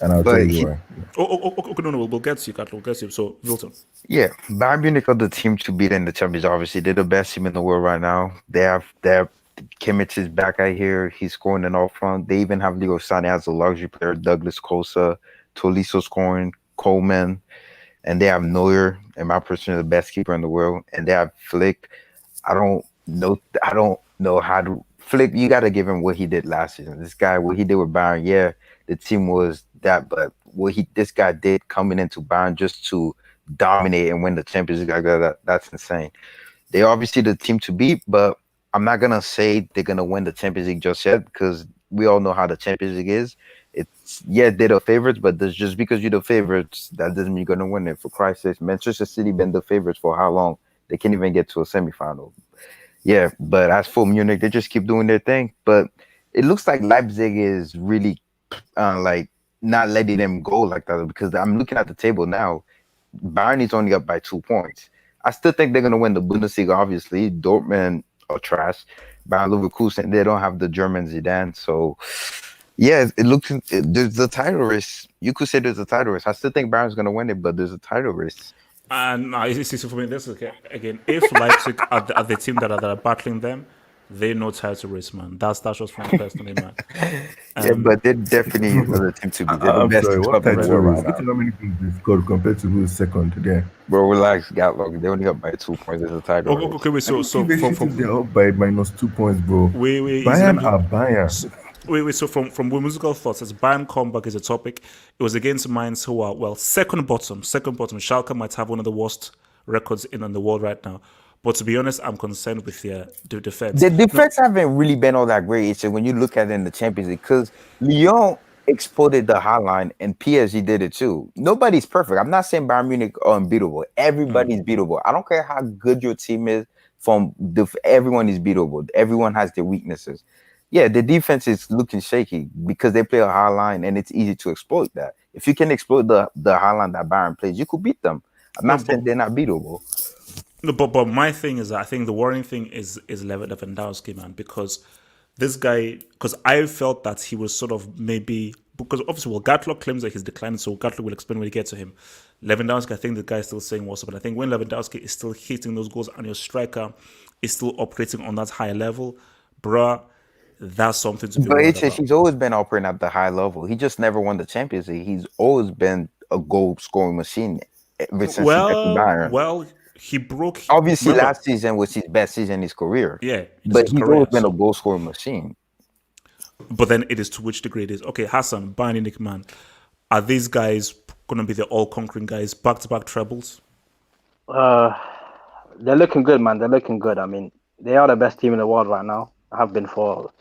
And I'll tell you why. Okay, no, we'll get to you, Carl. We'll get to you. So, Wilton. Yeah, Bayern Munich are the team to beat in the Champions. Obviously, they're the best team in the world right now. They have Kimmich is back out here. He's scoring in all front. They even have Leroy Sané as a luxury player. Douglas Costa, Tolisso scoring, Coleman, and they have Neuer, in my opinion, the best keeper in the world. And they have Flick. I don't know how to Flick. You got to give him what he did last season. This guy, what he did with Bayern, yeah, the team was that, but what this guy did coming into Bayern just to dominate and win the Champions League, that's insane. They're obviously the team to beat, but I'm not gonna say they're gonna win the Champions League just yet, because we all know how the Champions League is. It's they're the favorites, but just because you're the favorites, that doesn't mean you're gonna win it. For Christ's sake, Manchester City been the favorites for how long? They can't even get to a semifinal. Yeah, but as for Munich, they just keep doing their thing. But it looks like Leipzig is really like not letting them go like that, because I'm looking at the table now. Bayern is only up by 2 points. I still think they're gonna win the Bundesliga. Obviously, Dortmund or trash. Bayern Leverkusen, they don't have the German Zidane, so yeah, it looks there's the title race. You could say there's a title race. I still think Bayern's gonna win it, but there's a title race. And for me, this is okay. Again, if Leipzig are the team that are battling them, they know title race, man. That's just from personally, man. Yeah, but they're definitely the team to be. They're the best club in the world right now. How many things they scored compared to who's second there? Bro, relax, Gatlock. They only up by 2 points. There's a title race. Okay, wait, so they're up by -2 points, bro. Wait, Bayern are Bayern. Wait. So from whimsical thoughts, as Bayern comeback is a topic, it was against Mainz, who are second bottom. Schalke might have one of the worst records in the world right now. But to be honest, I'm concerned with the defense. The defense haven't really been all that great. It's when you look at it in the Champions League, because Lyon exploded the hotline and PSG did it too. Nobody's perfect. I'm not saying Bayern Munich are unbeatable. Everybody's beatable. I don't care how good your team is. Everyone is beatable. Everyone has their weaknesses. Yeah, the defense is looking shaky because they play a high line and it's easy to exploit that. If you can exploit the high line that Bayern plays, you could beat them. I'm not saying they're not beatable. No, but my thing is that I think the worrying thing is Lewandowski, man, because this guy, because I felt that he was sort of maybe, because obviously, Gatlock claims that he's declining, so Gatlock will explain when we get to him. Lewandowski, I think the guy is still saying what's up, but I think when Lewandowski is still hitting those goals and your striker is still operating on that high level, bruh, that's something to be worried about. He's always been operating at the high level. He just never won the Champions League. He's always been a goal scoring machine ever since he got to Bayern. Well, he broke. Obviously, last season was his best season in his career. Yeah, but he's always been a goal scoring machine. But then it is to which degree it is. Okay, Hassan, Bayern Munich, man, are these guys going to be the all-conquering guys, back-to-back trebles? They're looking good, man. They're looking good. I mean, they are the best team in the world right now. Have been for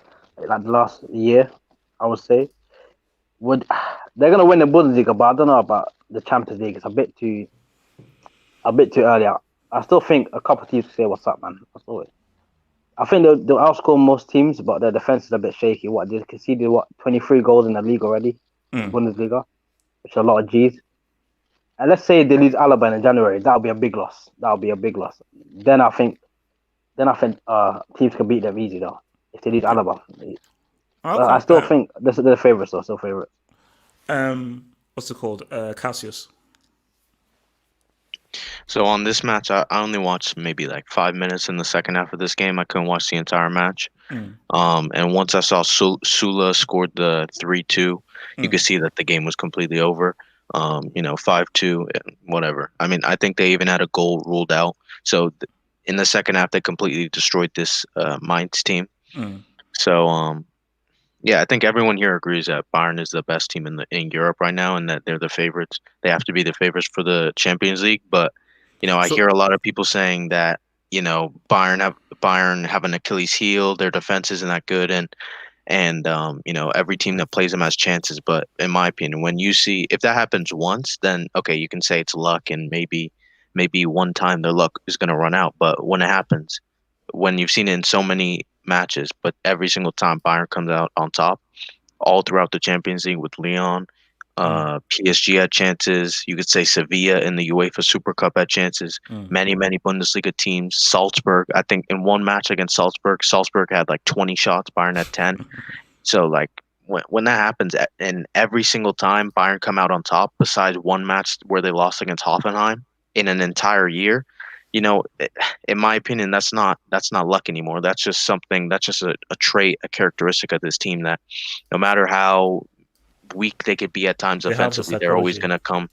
like the last year, I would say. They're going to win the Bundesliga, but I don't know about the Champions League. It's a bit too early. I still think a couple of teams say, "What's up, man?" I think they'll outscore most teams, but their defense is a bit shaky. They conceded 23 goals in the league already, Bundesliga, which is a lot of G's. And let's say they lose Alaba in January, that'll be a big loss. Then I think teams can beat them easy though if they lose Alaba. I still think they're the favourites. Though, still favourite. What's it called? Cassius. So on this match, I only watched maybe like 5 minutes in the second half of this game. I couldn't watch the entire match. And once I saw Sula scored the 3-2, you could see that the game was completely over. 5-2, whatever. I mean, I think they even had a goal ruled out. So in the second half, they completely destroyed this Mainz team. So yeah, I think everyone here agrees that Bayern is the best team in Europe right now, and that they're the favorites. They have to be the favorites for the Champions League. But I hear a lot of people saying that Bayern have an Achilles heel. Their defense isn't that good, and every team that plays them has chances. But in my opinion, when you see if that happens once, then okay, you can say it's luck, and maybe one time their luck is going to run out. But when it happens, when you've seen it in so many matches, but every single time Bayern comes out on top, all throughout the Champions League with Lyon, PSG had chances. You could say Sevilla in the UEFA Super Cup had chances. Many Bundesliga teams. Salzburg, I think in one match against Salzburg had like 20 shots. Bayern had 10. So like when that happens, and every single time Bayern come out on top, besides one match where they lost against Hoffenheim in an entire year, in my opinion, that's not luck anymore. That's just something. That's just a trait, a characteristic of this team that no matter how weak they could be at times offensively, they're always going to come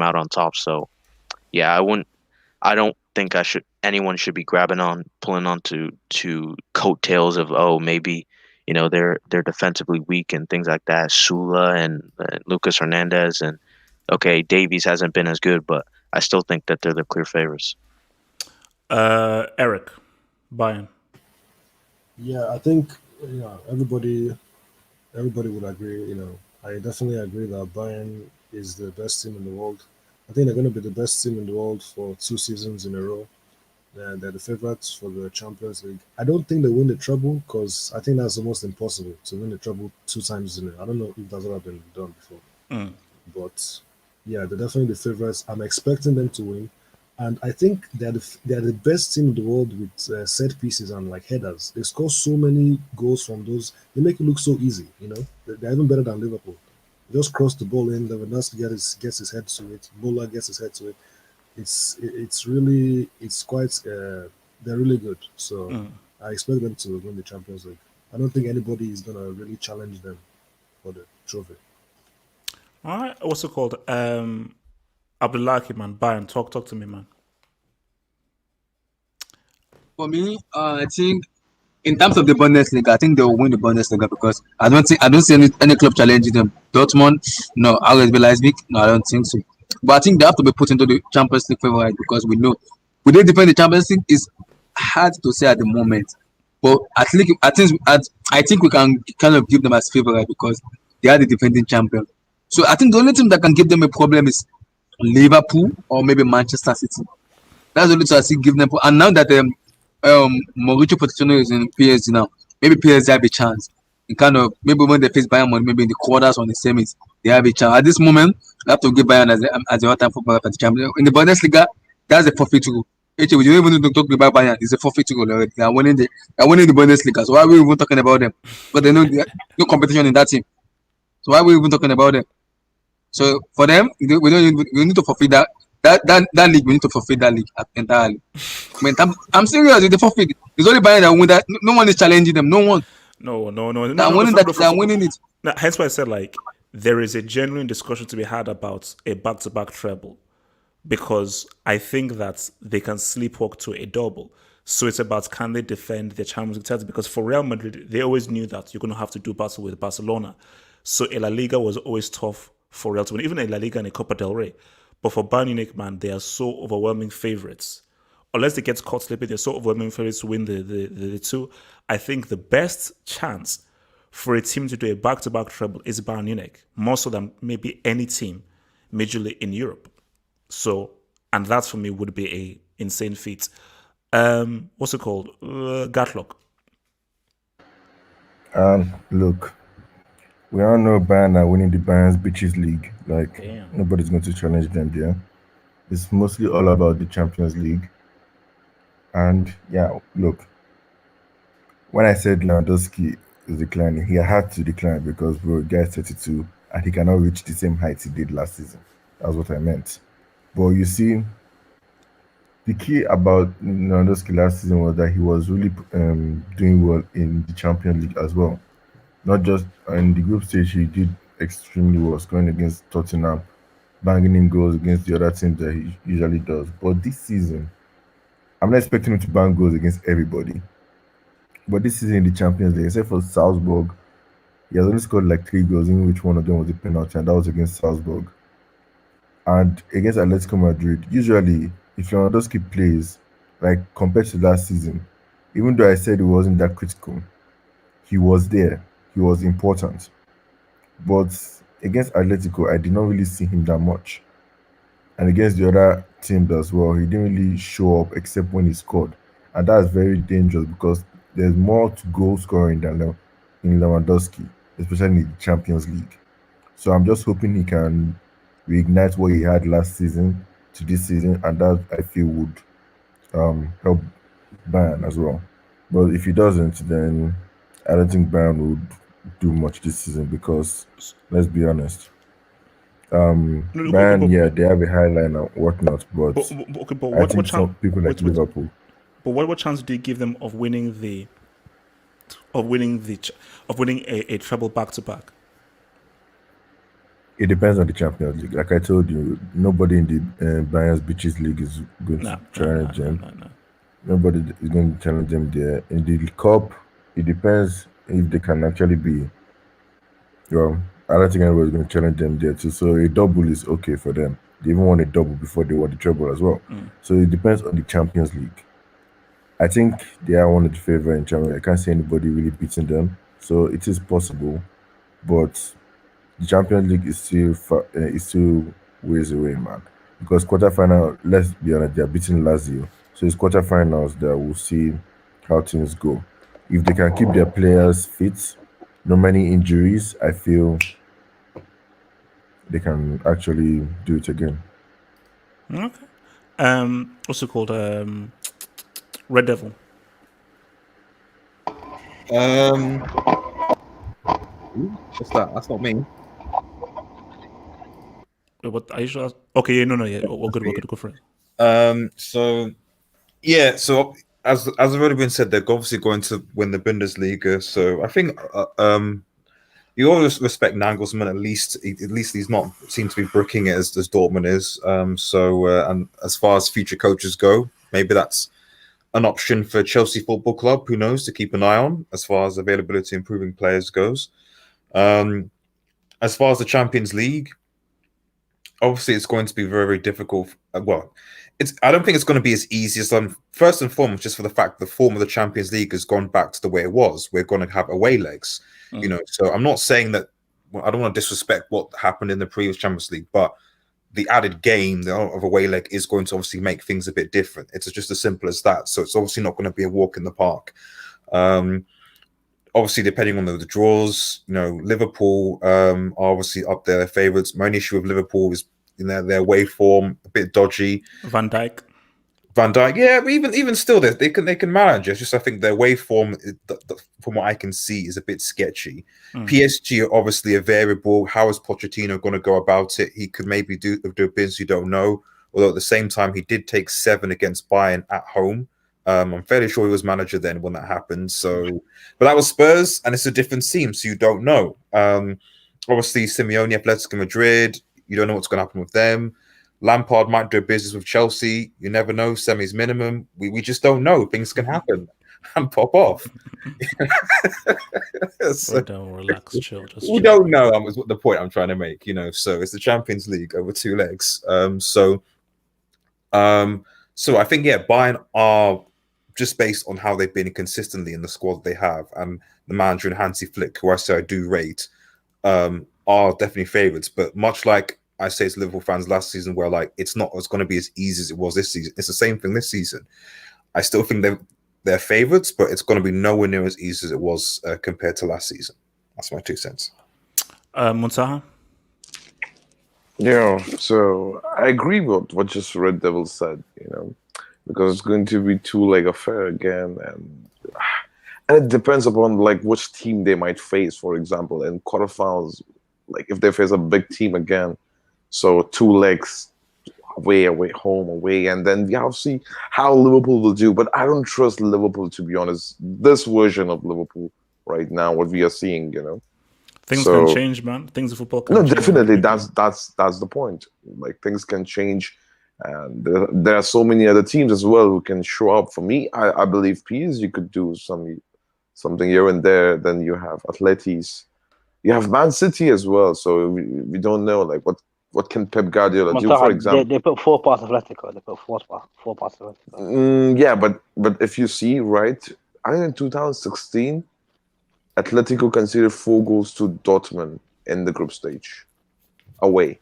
out on top. So, yeah, I don't think anyone should be pulling on to coattails of maybe they're defensively weak and things like that. Sula and Lucas Hernandez and Davies hasn't been as good, but I still think that they're the clear favorites. Eric, Bayern. Yeah, I think everybody would agree. I definitely agree that Bayern is the best team in the world. I think they're going to be the best team in the world for 2 seasons in a row. They're the favorites for the Champions League. I don't think they win the treble because I think that's almost impossible to win the treble 2 times in a row. I don't know if that's ever been done before. But yeah, they're definitely the favorites. I'm expecting them to win. And I think they're the best team in the world with set pieces and like headers. They score so many goals from those. They make it look so easy. They're even better than Liverpool. They just cross the ball in. Lewandowski gets his head to it. Muller gets his head to it. It's quite. They're really good. So I expect them to win the Champions League. I don't think anybody is gonna really challenge them for the trophy. All right, what's it called? Abdullahi, man, Bayern, talk to me, man. For me, I think in terms of the Bundesliga, I think they will win the Bundesliga because I don't see any club challenging them. Dortmund, no. RSB Leipzig, no, I don't think so. But I think they have to be put into the Champions League favorite because we know we did defend the Champions League is hard to say at the moment. But I think we can kind of give them as favorite because they are the defending champion. So I think the only team that can give them a problem is Liverpool or maybe Manchester City. That's the only thing I see give them. And now that Mauricio Pochettino is in PSG now, maybe PSG have a chance. In kind of maybe when they face Bayern, maybe in the quarters or the semis, they have a chance. At this moment, they have to give Bayern as the all-time footballer for the champion. In the Bundesliga, that's a forfeit rule. Actually, we don't even need to talk about Bayern. It's a forfeit rule already. They are winning the Bundesliga. So why are we even talking about them? But they know no competition in that team. So why are we even talking about them? So for them, we need to forfeit that league. We need to forfeit that league entirely. I mean, I'm serious. With the forfeit, it's only Bayern that win that. No one is challenging them. No one. No. They're winning it. No, hence why I said like there is a genuine discussion to be had about a back-to-back treble, because I think that they can sleepwalk to a double. So it's about can they defend their Champions League title? Because for Real Madrid, they always knew that you're going to have to do battle with Barcelona. So a La Liga was always tough for Real to win, even a La Liga and a Copa del Rey. But for Bayern Munich, man, they are so overwhelming favorites. Unless they get caught slipping, they're so overwhelming favorites to win the two. I think the best chance for a team to do a back-to-back treble is Bayern Munich, more so than maybe any team majorly in Europe. So, and that for me would be a insane feat. What's it called? Gatlock. Look, we all know Bayern are winning the Bayern's Bitches League. Like, Damn. nobody's going to challenge them there. It's mostly all about the Champions League. And yeah, look, when I said Lewandowski is declining, he had to decline because bro, guy's 32 and he cannot reach the same height he did last season. That's what I meant. But you see, the key about Lewandowski last season was that he was really doing well in the Champions League as well. Not just in the group stage, he did extremely well, scoring against Tottenham, banging in goals against the other teams that he usually does. But this season, I'm not expecting him to bang goals against everybody. But this season in the Champions League, except for Salzburg, he has only scored like 3 goals, in which one of them was a penalty, and that was against Salzburg. And against Atletico Madrid, usually if Lewandowski plays, like compared to last season, even though I said it wasn't that critical, he was there. He was important. But against Atletico, I did not really see him that much. And against the other teams as well, he didn't really show up except when he scored. And that's very dangerous because there's more to goal scoring than in Lewandowski, especially in the Champions League. So I'm just hoping he can reignite what he had last season to this season, and that I feel would help Bayern as well. But if he doesn't, then I don't think Bayern would do much this season because let's be honest. Bayern, yeah, they have a high line and whatnot, but I think some people like Liverpool. But what chance do you give them of winning a treble back to back? It depends on the Champions League. Like I told you, nobody in the Bayern's Bitches League is going to challenge them. Nobody is going to challenge them there. In the Cup, it depends if they can actually be. Well, I don't think anybody's going to challenge them there too. So a double is okay for them. They even won a double before they won the treble as well. So it depends on the Champions League. I think they are one of the favorite in Champions League. I can't see anybody really beating them. So it is possible, but the Champions League is still ways away, man. Because quarterfinal, let's be honest, they are beating Lazio. So it's quarterfinals that we'll see how things go. If they can keep their players fit, no many injuries, I feel they can actually do it again. Okay. What's it called? Red Devil. What's that? That's not me. Wait, what are you sure? Okay, yeah, no, yeah. We're good, go for it. So as already been said, they're obviously going to win the Bundesliga. So I think you always respect Nagelsmann. At least he's not seem to be brooking it as Dortmund is. And as far as future coaches go, maybe that's an option for Chelsea Football Club. Who knows, to keep an eye on as far as availability improving players goes. As far as the Champions League, obviously it's going to be very, very difficult. Well, I don't think it's going to be as easy as first and foremost, just for the fact the form of the Champions League has gone back to the way it was. We're going to have away legs, So I'm not saying that. Well, I don't want to disrespect what happened in the previous Champions League, but the added game of away leg is going to obviously make things a bit different. It's just as simple as that. So it's obviously not going to be a walk in the park. Obviously, depending on the draws, Liverpool are obviously up there, favourites. My only issue with Liverpool is their away form a bit dodgy. Van Dijk, yeah, but even still, they can manage. It's just I think their away form, from what I can see, is a bit sketchy. PSG are obviously a variable. How is Pochettino going to go about it? He could maybe do business you don't know. Although at the same time, he did take 7 against Bayern at home. I'm fairly sure he was manager then when that happened. So, but that was Spurs, and it's a different team, so you don't know. Obviously, Simeone, Atletico Madrid, you don't know what's going to happen with them. Lampard might do business with Chelsea. You never know. Semi's minimum. We just don't know. Things can happen and pop off. So, don't relax, chill. We don't know. Is what the point I'm trying to make. So it's the Champions League over 2 legs. So I think Bayern are, just based on how they've been consistently in the squad they have, and the manager and Hansi Flick, who I say I do rate, are definitely favourites. But much like I say to Liverpool fans last season, where it's not going to be as easy as it was this season. It's the same thing this season. I still think they're favourites, but it's going to be nowhere near as easy as it was compared to last season. That's my 2 cents. Muntaha? Yeah, so I agree with what just Red Devil said, because it's going to be 2-leg affair again, and it depends upon which team they might face. For example, in quarterfinals, if they face a big team again, so 2 legs, away, home, away, and then you have to see how Liverpool will do. But I don't trust Liverpool, to be honest. This version of Liverpool right now, what we are seeing, Things can change, man. Things in football can change. No, definitely. That's the point. Things can change, and there are so many other teams as well who can show up. For me, I believe PSG could do something here and there. Then you have Atletis, you have Man City as well. So we don't know what can Pep Guardiola do. For example, they put 4 past Atletico. They put 4 past Atletico. Yeah, but if you see, right, I think in 2016. Atletico conceded 4 goals to Dortmund in the group stage, away,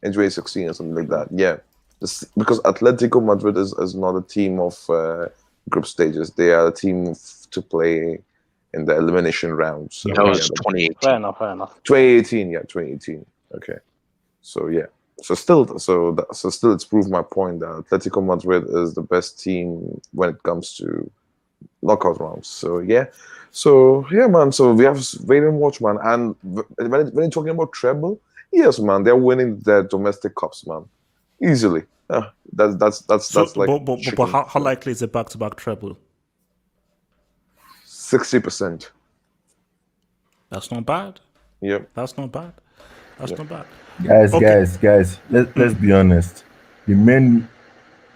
in 2016 or something like that. Yeah, because Atletico Madrid is not a team of group stages. They are a team to play in the elimination rounds. So that was 2018. Fair enough. 2018. Okay, so yeah, still it's proved my point that Atletico Madrid is the best team when it comes to knockout rounds. So yeah, man. So we have to wait and watch, man. And when you're talking about treble, yes, man, they're winning their domestic cups, man, easily. That's But how likely is a back-to-back treble? 60%. That's not bad. Yep. That's not bad. Not bad. Guys. Let's be honest.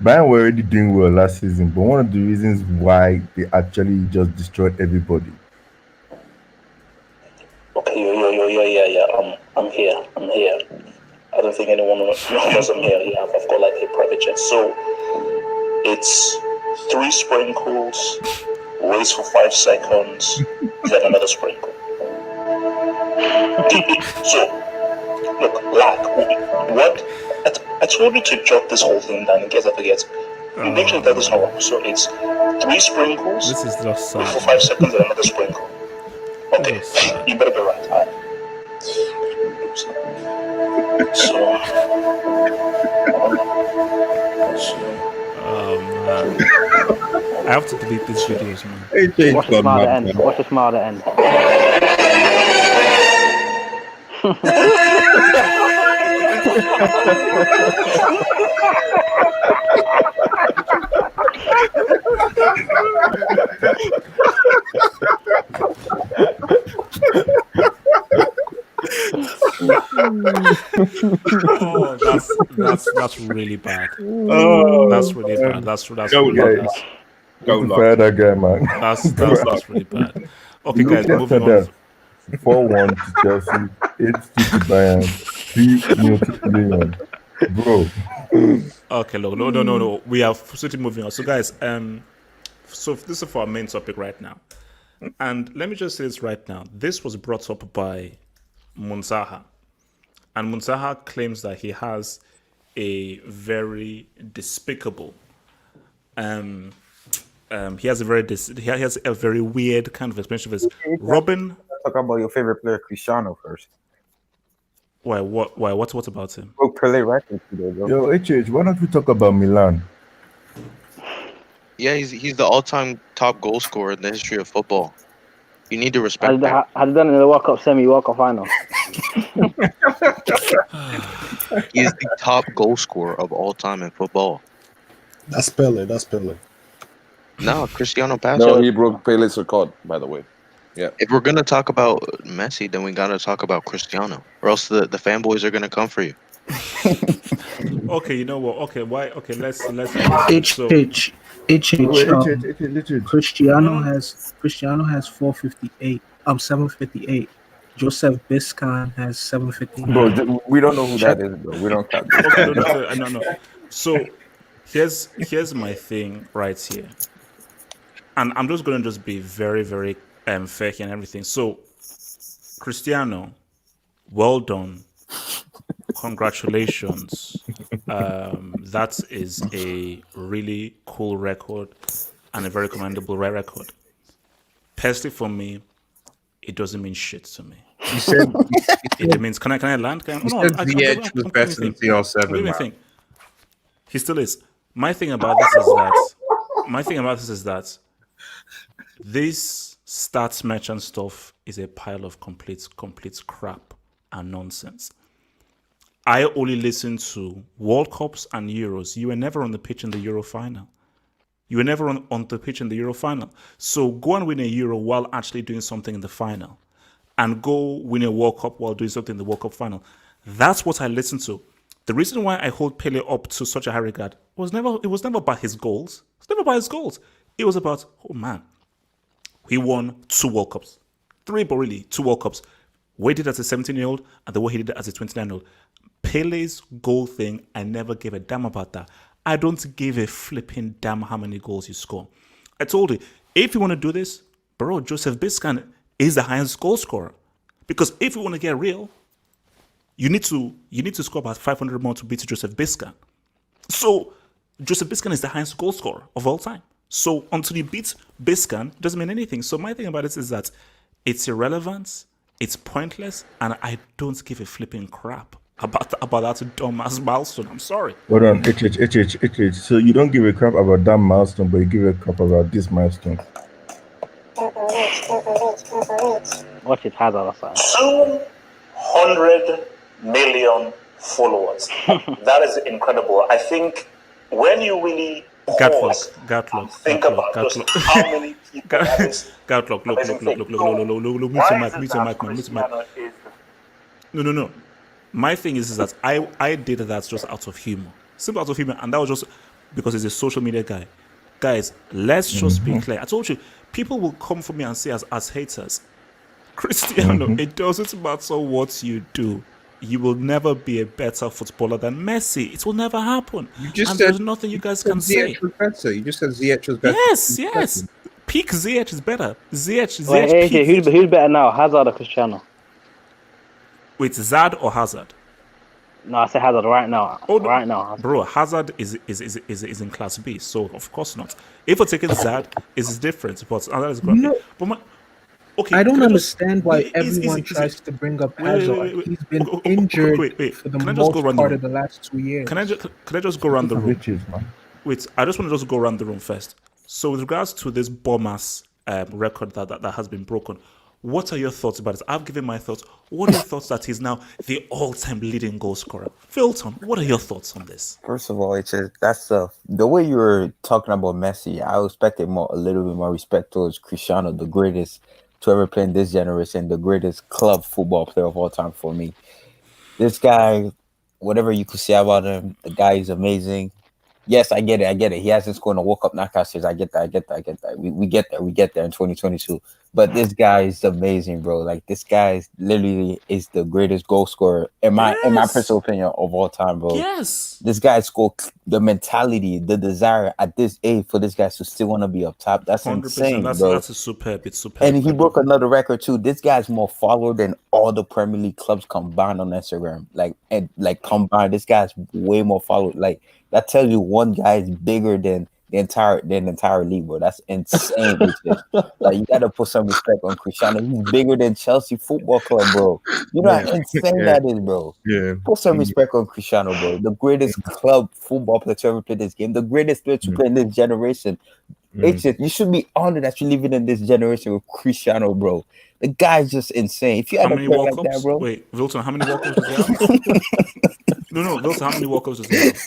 Bayern were already doing well last season, but one of the reasons why they actually just destroyed everybody. Okay, yeah. I'm here. I don't think anyone knows I'm here. Yeah, I've got a private jet. So it's 3 sprinkles, waits for 5 seconds, then another sprinkle. So look, what? I told you to jot this whole thing down in case I forget. You mentioned that is not wrong. So it's 3 sprinkles. This is just for 5 seconds and another sprinkle. Okay, you better be right. All right. Man. I have to delete these videos, man. Watch the smile at the end. Watch the smile at the end. Oh, that's really bad. Oh, That's really bad. That's Go really Lux. bad. Go To Lux. fire that guy, man. That's really bad. Okay, guys, Look moving after on. that. 4-1 to Chelsea, 8-2 to Bayern, 3-0 to Lyon. Bro, Okay, look, no. We are swiftly moving on. So, guys, so this is for our main topic right now, and let me just say this right now. This was brought up by Munzaha, and Munzaha claims that he has a very despicable, he has a very weird kind of explanation of his. Robben, Talk about your favorite player, Cristiano, first. why? What about him? Broke Pele record today, bro. yo, HH, why don't we talk about Milan? Yeah, he's the all-time top goal scorer in the history of football. You need to respect that. Had done in the World Cup semi, World Cup final. He is the top goal scorer of all time in football. That's Pele. No, Cristiano passed No, him. he broke Pele's record, by the way. Yeah. If we're gonna talk about Messi, then we gotta talk about Cristiano, or else the fanboys are gonna come for you. Okay, you know what? Okay, why? Okay, let's. So, Cristiano has 458. 758. Joseph Biscan has 758. Bro, we don't know who that is, bro. We don't count this okay, guy. no. So here's my thing right here, and I'm just gonna be very, very fair here and everything. So, Cristiano, well done, congratulations. That is a really cool record and a very commendable record. Personally, for me, it doesn't mean shit to me. You said It means can I land? you said Ziyech was better than CR7. man. He still is. My thing about this is that this stats merchant stuff is a pile of complete crap and nonsense. I only listen to World Cups and Euros. You were never on the pitch in the Euro final. You were never on the pitch in the Euro final. So go and win a Euro while actually doing something in the final. And go win a World Cup while doing something in the World Cup final. That's what I listen to. The reason why I hold Pele up to such a high regard was never about his goals. It's never about his goals. It was about, oh man, he won 2 World Cups. 3, but really 2 World Cups. What he did as a 17-year-old and the way he did it as a 29-year-old. Pele's goal thing, I never gave a damn about that. I don't give a flipping damn how many goals you score. I told you, if you want to do this, bro, Joseph Biscan is the highest goal scorer. Because if you want to get real, you need to score about 500 more to beat Joseph Biscan. So Joseph Biscan is the highest goal scorer of all time. So until you beat Biscan, it doesn't mean anything. So my thing about it is that it's irrelevant, it's pointless, and I don't give a flipping crap about that dumbass milestone. I'm sorry. Hold on, HH. So you don't give a crap about that milestone, but you give a crap about this milestone. Watch it, Hazard or something. 200 million followers. That is incredible. I think when you really pause and think about just how many people have this amazing thing. Mute your mic, man. No. My thing is that I did that just out of humor. Simple out of humor, and that was just because he's a social media guy. Guys, let's just be clear. I told you, people will come for me and say as haters, Cristiano, it doesn't matter what you do. You will never be a better footballer than Messi. It will never happen. There's nothing you guys can say. You just said Ziyech was better. Yes. Peak Ziyech is better. Ziyech Wait, who's better now, Hazard or Cristiano? With Zad or Hazard? No, I say Hazard right now. Right now, bro. Hazard is in Class B, so of course not. If we're taking Zad, it's different. But that is great. No. But okay, I don't understand why everyone tries to bring up Hazard. He's been injured for the most part of the last 2 years. Can I just go around the room? Wait, I just want to just go around the room first. So with regards to this bomb-ass record that has been broken, what are your thoughts about it? I've given my thoughts. What are your thoughts that he's now the all-time leading goal scorer? Filton, what are your thoughts on this? First of all, that's the way you were talking about Messi. I expected a little bit more respect towards Cristiano, the greatest to ever play in this generation, the greatest club football player of all time for me. This guy, whatever you could say about him, the guy is amazing. Yes, I get it. He hasn't scored in a World Cup knockout series. I get that. We get there in 2022. But this guy is amazing, bro. Like this guy is literally is the greatest goal scorer in my personal opinion of all time, bro. Yes. This guy scored the mentality, the desire at this age for this guy to still want to be up top. That's 100%. insane, bro. That's a superb. It's superb. And he broke another record too. This guy's more followed than all the Premier League clubs combined on Instagram. Combined, this guy's way more followed. Like that tells you one guy is bigger than the entire league, bro. That's insane. Like you gotta put some respect on Cristiano. He's bigger than Chelsea Football Club, bro. You know how insane that is, bro. Yeah. Put some respect on Cristiano, bro. The greatest club football player to ever play this game. The greatest player to play in this generation. You should be honored that you're living in this generation with Cristiano, bro. The guy's just insane. If you had a player like that, bro. Wait, Wilton, how many World Cups does he have? No, Wilton, how many World Cups does he have?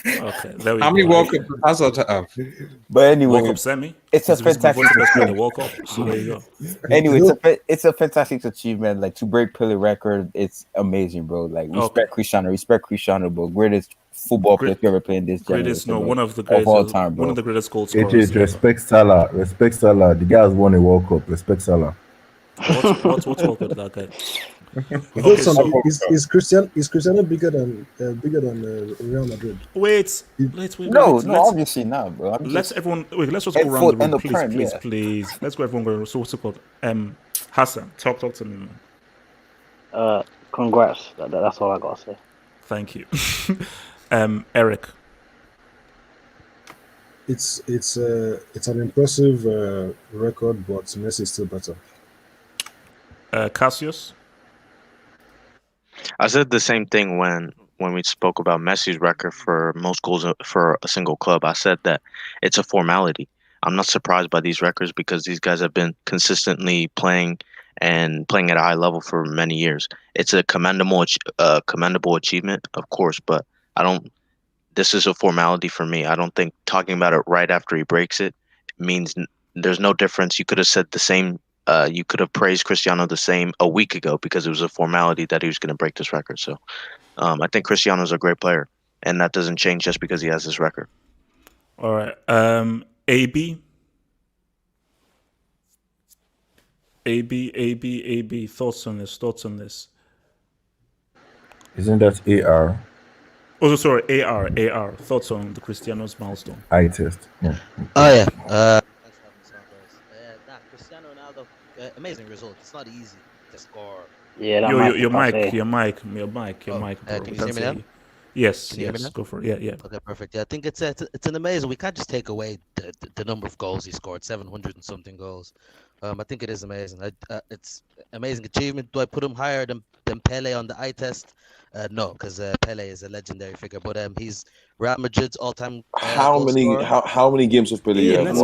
Okay, there we go. How many World Cups does Hazard have? But anyway, World Cup semi. It's a fantastic the World Cup. So there you go. Anyway, it's a fantastic achievement. Like to break Pelé record, it's amazing, bro. Like respect Cristiano, bro. Greatest football player to ever play in this generation. One of the greatest of all time, bro. One of the greatest goal scorers. Respect Salah. The guy has won a World Cup. Respect Salah. What's World Cup that guy? Is Cristiano bigger than Real Madrid? Wait. No, obviously not, bro. Let's just go around the room, please. Let's go everyone go. So what's it called? Hassan, talk to me, man. Congrats. That's all I gotta say. Thank you. Eric. It's an impressive record, but Messi is still better. Cassius. I said the same thing when we spoke about Messi's record for most goals for a single club. I said that it's a formality. I'm not surprised by these records because these guys have been consistently playing at a high level for many years. It's a commendable achievement, of course, but this is a formality for me. I don't think talking about it right after he breaks it means there's no difference. You could have said the same. You could have praised Cristiano the same a week ago because it was a formality that he was going to break this record. So I think Cristiano is a great player, and that doesn't change just because he has this record. All right. AB. Thoughts on this? Isn't that AR? Oh, sorry, AR. Thoughts on the Cristiano's milestone? Eye test. Yeah. Oh yeah. Cristiano Ronaldo, amazing result. It's not easy to score. Yeah, your mic. Can you hear me now? Yes. Go for it. Yeah. Okay, perfect. Yeah, I think it's an amazing. We can't just take away the number of goals he scored, 700 and something goals. I think it is amazing. It's amazing achievement. Do I put him higher than Pele on the eye test? No, because Pele is a legendary figure. But he's Real Madrid's all-time. How many games of Pele? Let's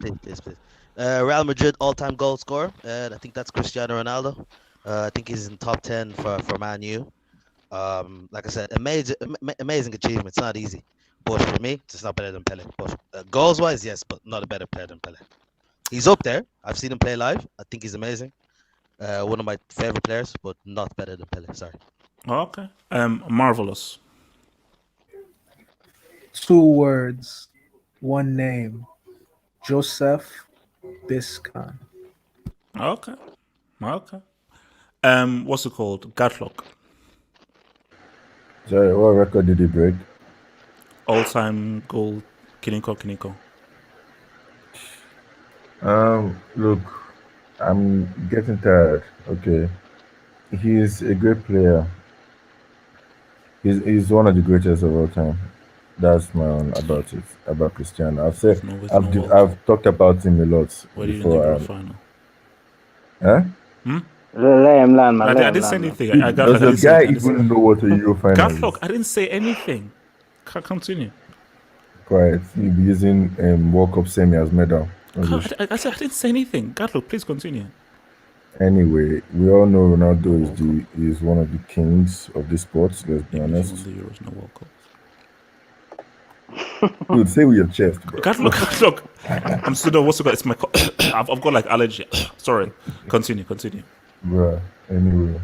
Please. Real Madrid all-time goal scorer. I think that's Cristiano Ronaldo. I think he's in top 10 for Man U. Like I said, amazing achievement. It's not easy, but for me, it's not better than Pele. But goals-wise, yes, but not a better player than Pele. He's up there. I've seen him play live. I think he's amazing. One of my favorite players, but not better than Pele. Sorry. Okay. Marvelous. 2 words, 1 name. Joseph Biscan. Okay. What's it called? Gatlock. Sorry, what record did he break? All-time goal. Kiniko. Look, I'm getting tired. Okay, he's a great player. He's one of the greatest of all time. That's my own about Cristiano. I've talked about him a lot What before. Huh? Let him land, man. I didn't say anything. Does the guy even know what a Euro final is? Gatlock, I didn't say anything. Continue. Quiet. He'll be using World Cup semi as medal. I said I didn't say anything. Gatlock, please continue. Anyway, we all know Ronaldo is one of the kings of the sports. Let's be honest. The Euros, no World Cup. Dude, say with your chest, bro. Gatlock. I'm still. What's it called? It's my. I've got like allergy. Sorry. Continue. Bruh. Anyway,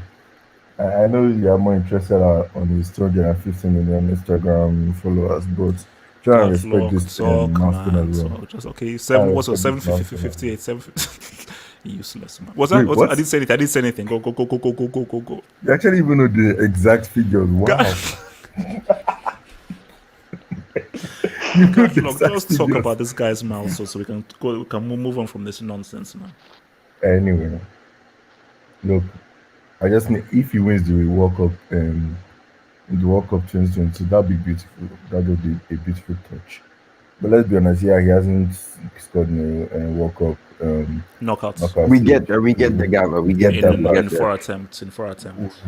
I know you are more interested on his 250 million Instagram followers, but try and God, respect Flock, this talk, milestone man. as well. Talk. Just okay. Try and What's respect seven this fifty milestone as well. 58 750. Useless, man. Was Wait, that? what? I didn't say anything. I didn't say anything. Go. You actually even know the exact figures. Wow. You know God, the Flock, exact just talk figures. about this guy's mouth so we can go. We can move on from this nonsense, man. Anyway, look, I just need if he wins the World Cup in the World Cup 2022, that'd be beautiful. That would be a beautiful touch. But let's be honest, yeah, he hasn't scored in a World Cup Knockouts. We get the Gava. We get that. We get In that. 4 attempts.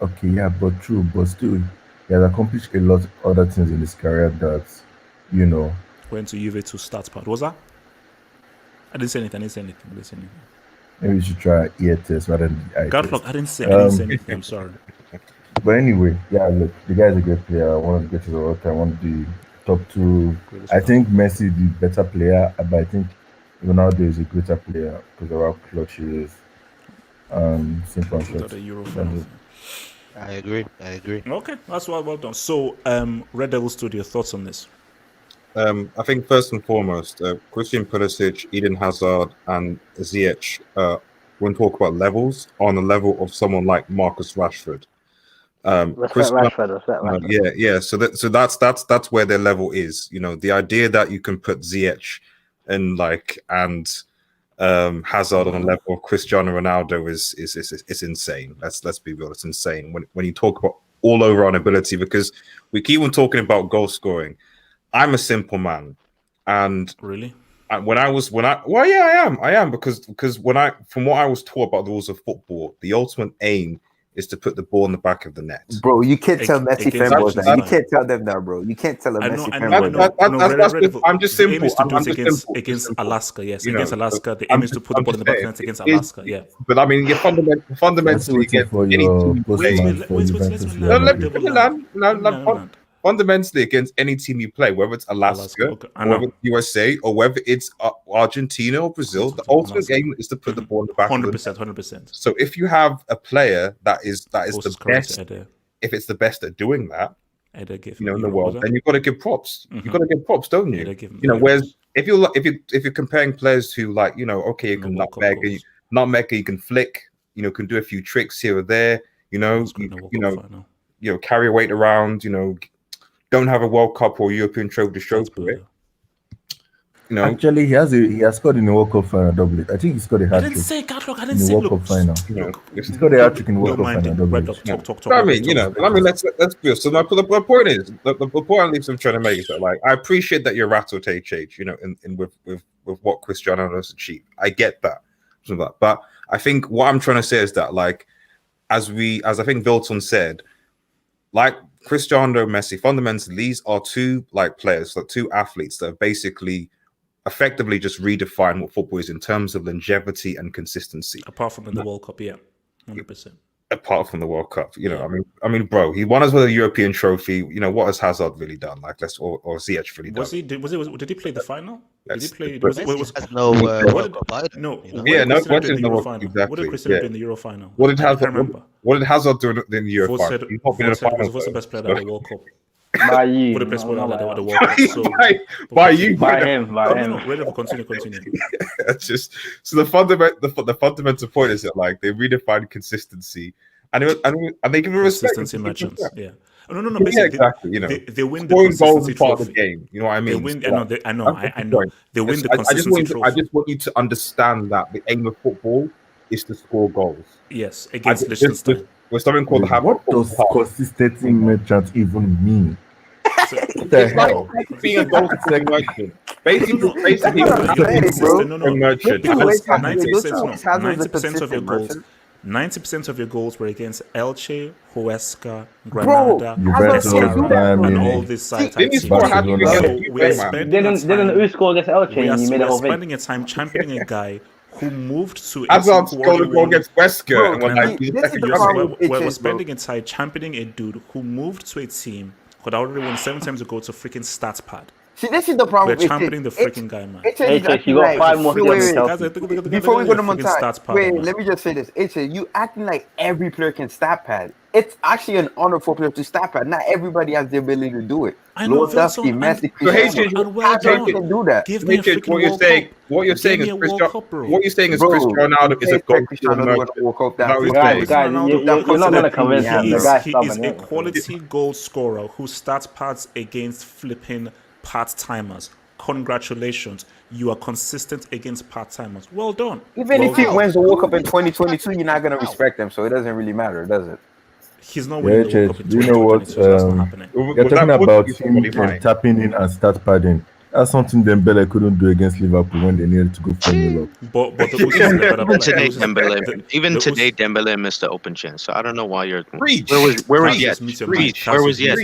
Okay, yeah, but true, but still, he has accomplished a lot of other things in his career that, you know. Went to Juve to start part. Was that? I didn't say anything. Maybe you should try ear test rather than the eye God, test. Flock, I didn't say anything. I'm sorry. But anyway, yeah, look, the guy is a great player. One of the greatest of all time. One of the top two. I think Messi is the better player, but I think Ronaldo is a greater player because of how clutch he is. Simple and short. I agree. Okay, that's well done. So, Red Devil Studio, thoughts on this? I think first and foremost, Christian Pulisic, Eden Hazard, and Ziyech, when talk about levels, on the level of someone like Marcus Rashford. Respect Rashford. Yeah. So that's where their level is. You know, the idea that you can put Ziyech and Hazard on a level of Cristiano Ronaldo is insane. Let's be real, it's insane when you talk about all over ability, because we keep on talking about goal scoring. I'm a simple man, and really, I am because from what I was taught about the rules of football, the ultimate aim is to put the ball in the back of the net. Bro, you can't tell Messi fanboys that. You can't tell them that, bro. You can't tell a Messi fanboy that. I'm just simple. The aim is to do I'm it just against simple. Alaska, yes. You Against know, Alaska, the aim is to put the ball in the back of the net against Alaska, yeah. But I mean, you're fundamentally against any team you play. Fundamentally against any team you play, whether it's Alaska, or whether it's USA, or whether it's Argentina or Brazil, the ultimate aim is to put the ball in the back of the net. 100%. So if you have a player that is the best, if it's the best at doing that, in the world, then you've got to give props. You've got to give props, don't you? Whereas if you're comparing players who, like, okay, you can nutmeg, you can flick, can do a few tricks here or there, carry a weight around, don't have a World Cup or European trophy to show for it. Actually, he has scored in the World Cup final double. I think he scored a hat trick. I didn't say Gatlock. I didn't in the say World Cup final. He scored a hat trick in the World Cup final double. Talk. I mean, let's be honest. So my point is the point at least I'm trying to make is that, like, I appreciate that you're rattled, HH, in with what Cristiano has achieved. I get that, but I think what I'm trying to say is that, like, as I think Bilton said, like Cristiano, Messi, fundamentally, these are two players, like two athletes that have basically effectively just redefined what football is in terms of longevity and consistency. Apart from in the World Cup, yeah, 100%. Apart from the World Cup, I mean, bro, he won us with a European trophy. What has Hazard really done? Like, or Ziyech really done? Did he play the final? Did he play? What did Cristiano do in the Euro final? What did Hazard do in the Euro final? He was the best player at the World Cup. By you. For the best player at the World Cup. By you. By him. Continue. Just so the fundamental point is that, like, they redefined consistency and they give a respect. Consistency merchants. Yeah. No. Basically, yeah, exactly. They win the scoring goals consistency is part trophy. of the game. You know what I mean? They win. I know. They win the consistency trophy. I just want you to understand that the aim of football is to score goals. Yes, against Liechtenstein. We're something called what does consistency merchant even mean? It's like being a goal merchant. Basically, merchant. 90% of your goals were against Elche, Huesca, Granada, and all these side teams. Didn't who score against Elche? You made a whole thing. Spending a time championing a guy who moved to Hazard scored a goal against Huesca. We're spending a time championing a dude who moved to a team who had already won 7 times ago to freaking stats pad. See, this is the problem. We're championing the freaking guy, man. HH, you got 5 more games. Before we go to Montage, wait, let me just say this. HH, you acting like every player can stat pad. It's actually an honor for players to stat pad. Not everybody has the ability to do it. I know, Lewandowski, Messi, Cristiano, can do that. Give me a freaking World Cup. What you're saying is Cristiano Ronaldo is a Cristiano Guys, you're not gonna convince me. The guy's He is a quality goal scorer who starts pads against flipping part-timers. Congratulations, you are consistent against part-timers. Well done. Even if he wins the World Cup in 2022, you're not gonna respect him, so it doesn't really matter, does it? He's not winning the World Cup in 2022. You know what? You're talking about him tapping in and start padding. That's something Dembele couldn't do against Liverpool when they needed to go 4-0 up. But even today, Dembele missed the open chance. So I don't know why you're. Where was Yet? Where was Yet?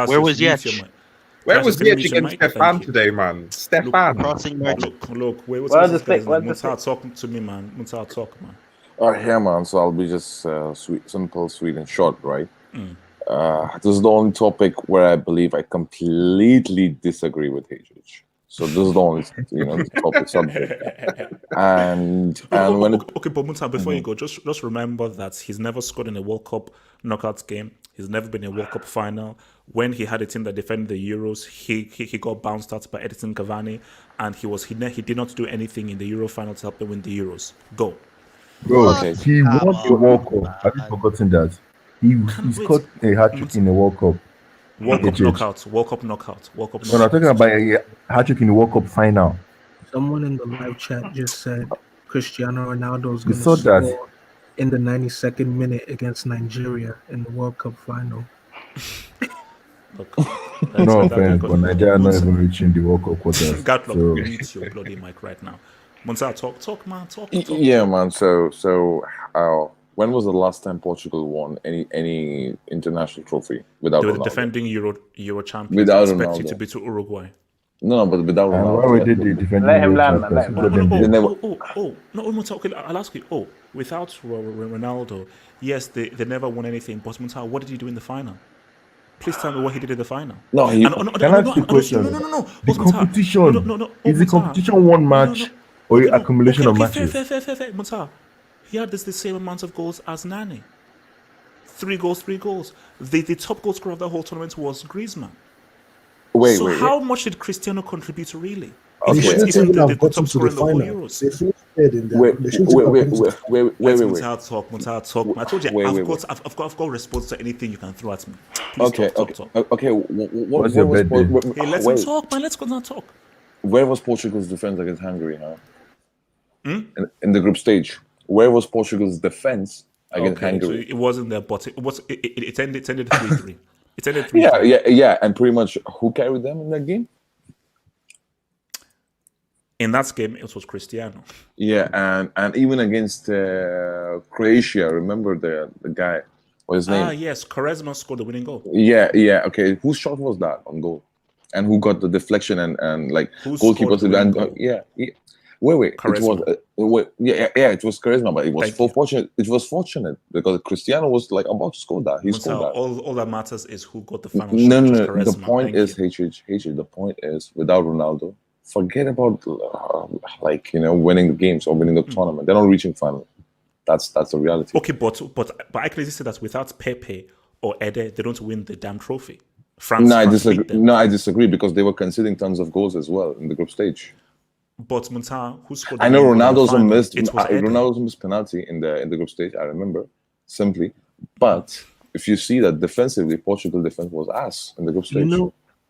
Where was Yet? Where was Yet against Stefan today, man? Stefan. Look, wait, what's this guy's name? Muntah, talk to me, man. Muntah, talk, man. All right, yeah, man. So I'll be just simple, sweet, and short, right? This is the only topic where I believe I completely disagree with HH. So this is the only, topic subject. And when but Muntah, before you go, just remember that he's never scored in a World Cup knockout game. He's never been in a World Cup final. When he had a team that defended the Euros, he got bounced out by Edison Cavani, and he did not do anything in the Euro final to help them win the Euros. Go. Bro, he won the World Cup. Have you forgotten that? He scored a hat-trick in the World Cup. World Cup knockout. No, I'm talking about a hat-trick in the World Cup final. Someone in the live chat just said Cristiano Ronaldo's going to score in the 92nd minute against Nigeria in the World Cup final. No offense, but Nigeria not even reaching the World Cup quarters. Gatlock, mute your bloody mic right now. Muntah, talk, man. Talk. Yeah, man. So, when was the last time Portugal won any international trophy without Ronaldo? Defending Euro champions. Without expected Ronaldo. to be to Uruguay. No, but without Ronaldo. Why we did the defending Let him land, No, Muntah, okay, I'll ask you. Without Ronaldo, yes, they never won anything. But Muntah, what did he do in the final? Please tell me what he did in the final. No, can I ask the question? No. The competition. No. Is the competition one match or accumulation of matches? Fair. Muntah, he had the same amount of goals as Nani. 3 goals. The top goal scorer of the whole tournament was Griezmann. Wait. How much did Cristiano contribute really? They shouldn't even have gotten to the final. They finished third in there. Wait. Muntah, talk. I told you, I've got response to anything you can throw at me. Please talk. Okay. What's your birthday? Hey, let him talk, man. Let's go now talk. Where was Portugal's defense against Hungary, in the group stage? Where was Portugal's defense against Hungary? So it wasn't there, but it ended 3-3. It ended 3-3. Yeah, and pretty much who carried them in that game? In that game, it was Cristiano. Yeah, and even against Croatia, remember the guy? What's his name? Yes, Quaresma scored the winning goal. Yeah. Okay, whose shot was that on goal? And who got the deflection and like goalkeepers? Wait. Quaresma. It was Charisma, but it was fortunate. It was fortunate because Cristiano was like about to score that. He scored that. All that matters is who got the final No. shot. The point is, the point is, without Ronaldo, forget about winning the games or winning the tournament. They're not reaching final. That's the reality. Okay, but I can say that without Pepe or Ede, they don't win the damn trophy. I disagree because they were conceding tons of goals as well in the group stage. But Muntah, who scored? I know Ronaldo's missed penalty in the group stage. I remember simply, but if you see that defensively, Portugal defense was ass in the group stage.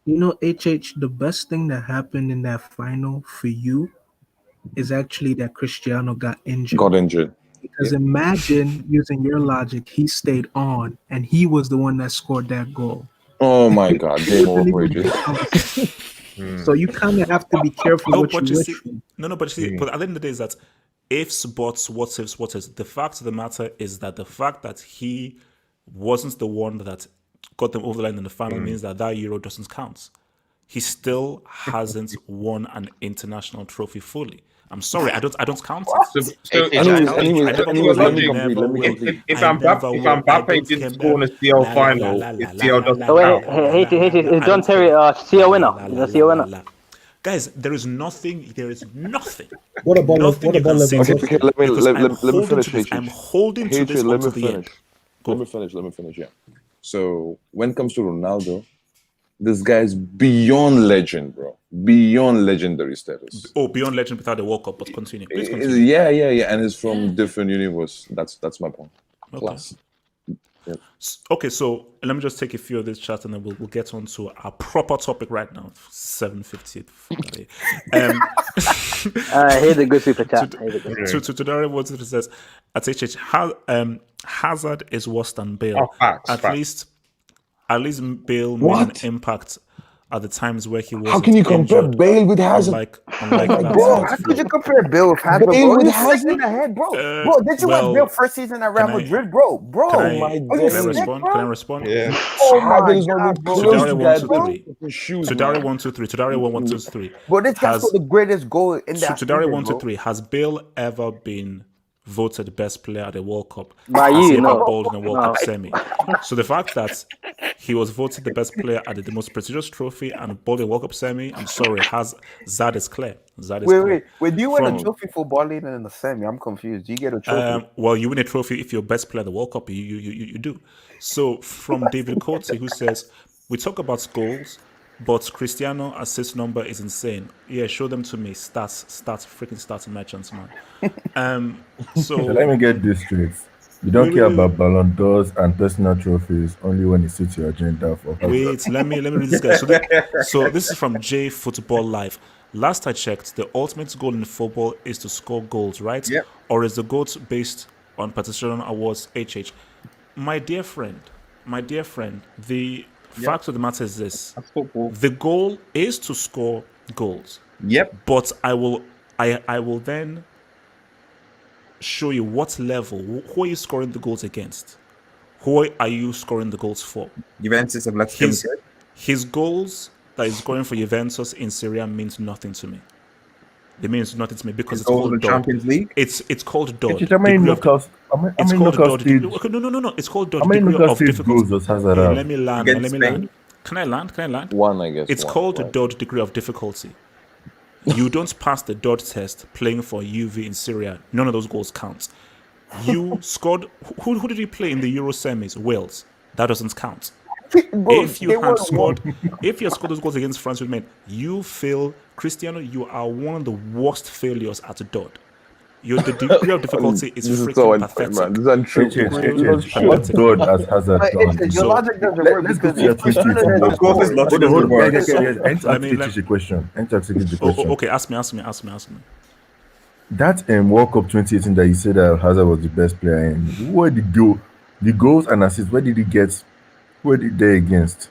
You know, HH, the best thing that happened in that final for you is actually that Cristiano got injured. Because imagine, using your logic, he stayed on and he was the one that scored that goal. Oh my God! So you kind of have to be careful what you wish for. But at the end of the day, is that ifs, buts, what ifs. The fact of the matter is that the fact that he wasn't the one that got them over the line in the final means that Euro doesn't count. He still hasn't won an international trophy fully. I'm sorry, I don't count it. So anyways, let me complete. If Mbappe didn't score in a CL final, if CL doesn't count. Is John Terry a CL winner? He's a CL winner. Guys, there is nothing. What about nothing you can say. Okay, let me finish. I'm holding to this until the end. Let me finish. Yeah. So when it comes to Ronaldo, this guy's beyond legend, bro. Beyond legendary status. Oh, beyond legend without the World Cup, but continue. Please continue. Yeah. And it's from different universe. That's my point. Okay. Class. Yep. Okay, so let me just take a few of these chats and then we'll get on to our proper topic right now. 7:50. Here's a good super chat. To Dario, what it says, at HH, Hazard is worse than Bale. Oh, facts. At least Bale made an impact at the times where he was. How can you compare Bale with Hazard? Bro, how could you compare Bale with Hazard? Bale with Hazard Hazard? in the head, bro. Bro, did you watch Bale first season at Real Madrid, bro? Bro, Can I respond? Yeah. Oh my God, bro. To Dario 123. Bro, this guy's got the greatest goal in that. To Dario 123. Has Bale ever been voted best player at the World Cup? By Has he you, ever no. bowled in a World Cup semi? So the fact that he was voted the best player at the most prestigious trophy and bowled a World Cup semi, I'm sorry, Zad is clear. Wait, do you win a trophy for bowling in the semi? I'm confused. Do you get a trophy? Well, you win a trophy if you're best player at the World Cup. You do. So from David Cote, who says, we talk about goals, but Cristiano assist number is insane. Yeah, show them to me. Freaking stats merchants, man. So let me get this straight. You don't care about Ballon d'Ors and personal trophies only when it suits your agenda for. Wait, let me read this guy. So this is from J Football Live. Last I checked, the ultimate goal in football is to score goals, right? Yep. Or is the goal based on participation awards? HH, my dear friend, the fact of the matter is this: the goal is to score goals. Yep. But I will then show you what level. Who are you scoring the goals against? Who are you scoring the goals for? Juventus have left his goals that he's scoring for Juventus in Serie means nothing to me. It means nothing to me because it's called Dod. Champions League. It's called Dod. How many knockouts? It's called Dod. No. It's called Dod. How many knockout stage goals does Hazard have? Let me land. Can I land? One, I guess. It's called the Dod degree of difficulty. You don't pass the Dod test playing for UV in Syria. None of those goals count. You scored. Who did you play in the Euro semis? Wales. That doesn't count. If you had scored those goals against France, you fail. Cristiano, you are one of the worst failures at a Dod. The degree of difficulty is freaking pathetic. Man. This is untrue. What Dod has Hazard done? Your logic doesn't work because Okay, ask me. That World Cup 2018 that you said that Hazard was the best player in, where did the goals and assists? Where did he get? Where did they against?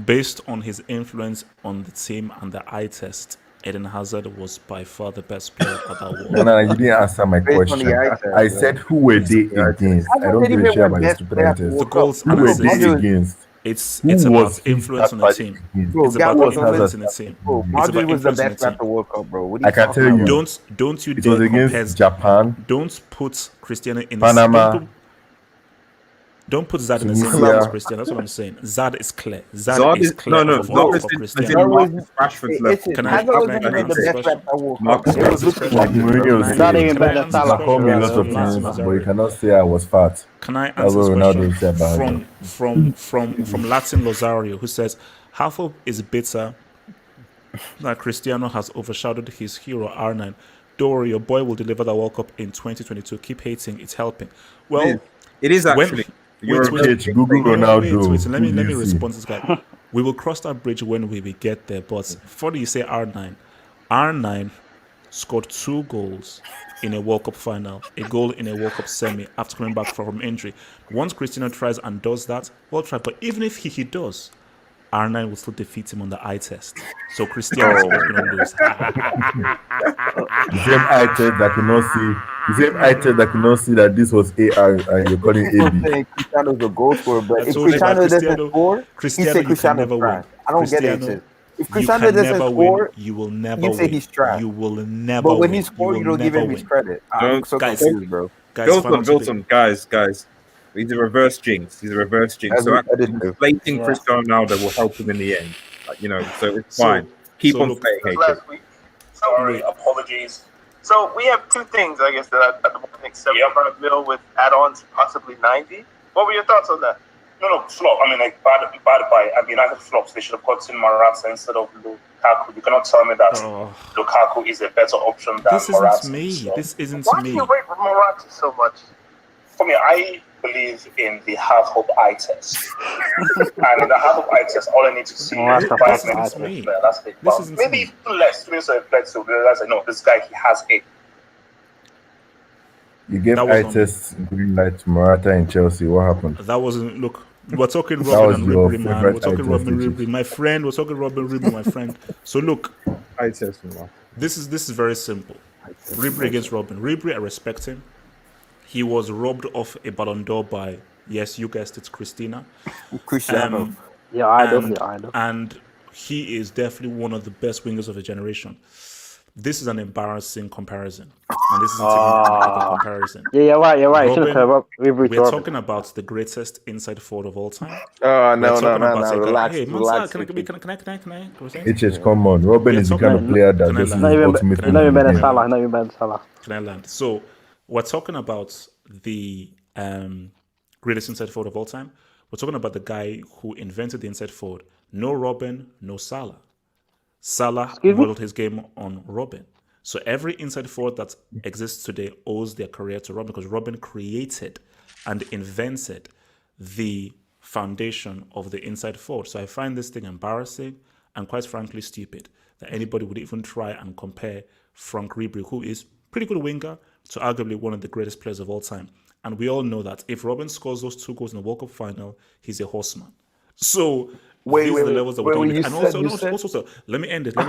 Based on his influence on the team and the eye test, Eden Hazard was by far the best player at that World Cup. No, you didn't answer my question. I said who were they against? I don't give a shit about the stupid eye test. The goals who were they against? It's about influence on the team. It's about influence in the team. Madrid was the best at the World Cup, bro. I can tell you. Don't you it was against Japan. Don't put Cristiano in Panama. Don't put Zad in the same level as Cristiano. That's what I'm saying. Zad is clear. Zad is clear. No. For Cristiano. Rashford's left. Can I Not even better Salah. Call me lots of things, but you cannot say I was fat. Can I answer this question from Latin Lozario, who says Halfo is bitter that Cristiano has overshadowed his hero R9. Don't worry, your boy will deliver the World Cup in 2022. Keep hating, it's helping. Well, it is actually. Google Ronaldo. Wait, let me respond to this guy. We will cross that bridge when we get there. But before you say R9 scored 2 goals in a World Cup final, a goal in a World Cup semi after coming back from injury. Once Cristiano tries and does that, well tried. But even if he does, R9 will still defeat him on the eye test. So Cristiano is going to lose. The same eye test that could not see that this was AR and you're calling AB. Cristiano's a goal scorer, but if Cristiano doesn't score, he said Cristiano never win. I don't get it. If You Cristiano can doesn't never score, win. You will never you say win. he's trash. You will never But when win. he You scores, will you don't give never him his win. credit. I'm Don't, so Guys, confused, bro. guys, fan to the Guys. He's a reverse jinx. He's a reverse jinx. So actually inflating Yeah. Cristiano Ronaldo will help him in the end. Like, you know, so it's So- fine. Keep so on look- playing, HH. last week. Sorry, apologies. So we have two things, I guess, that at the moment think 75 mil with add-ons, possibly 90. What were your thoughts on that? No, flop. I mean, like, bad buy. I mean, United flops. They should have gotten Morata instead of Lukaku. You cannot tell me that Lukaku is a better option than This Morata. isn't me. So, This isn't Why me. do you rate Morata so much? for me, I believe in the half hope eye test. And in the half hope eye test, all I need to see Oh, is that's 5 the minutes eye of test. player. That's it. This But isn't maybe me. even less, 2 minutes of play to realize that no, this guy, he has it. You gave That was on- ITES green light to Morata in Chelsea. What happened? That wasn't. Look, we're talking That Robben was and your Ribery, man. favorite We're talking ITES, Robben which is- Ribery, my friend. We're talking Robben Ribery, my friend. So look, ITES. this is very simple. Ribery against Robben. Ribery, I respect him. He was robbed of a Ballon d'Or by, yes, you guessed it, Cristiano. Cristiano. Yeah, idol. And he is definitely one of the best wingers of the generation. This is an embarrassing comparison, and this isn't even a comparison. Yeah, you're right. Shouldn't Robben, have Ribery to we're Robben. talking about the greatest inside forward of all time. Oh, We're no, talking no, about no, a guy- relax, Hey, man, relax. can I? HH, come on. Robben We're is the talking- kind of player that Can I this is land? Not his even, ultimate not even better win. than Salah. Not even better than Salah. Can I land? So we're talking about the greatest inside forward of all time. We're talking about the guy who invented the inside forward. No Robben, no Salah. Salah Excuse me? modeled his game on Robben. So every inside forward that exists today owes their career to Robben because Robben created and invented the foundation of the inside forward. So I find this thing embarrassing and quite frankly stupid that anybody would even try and compare Frank Ribery, who is pretty good winger, to arguably one of the greatest players of all time. And we all know that if Robben scores those 2 goals in the World Cup final, he's a horseman. So these are the levels that we're talking about. And also, let me end it. Let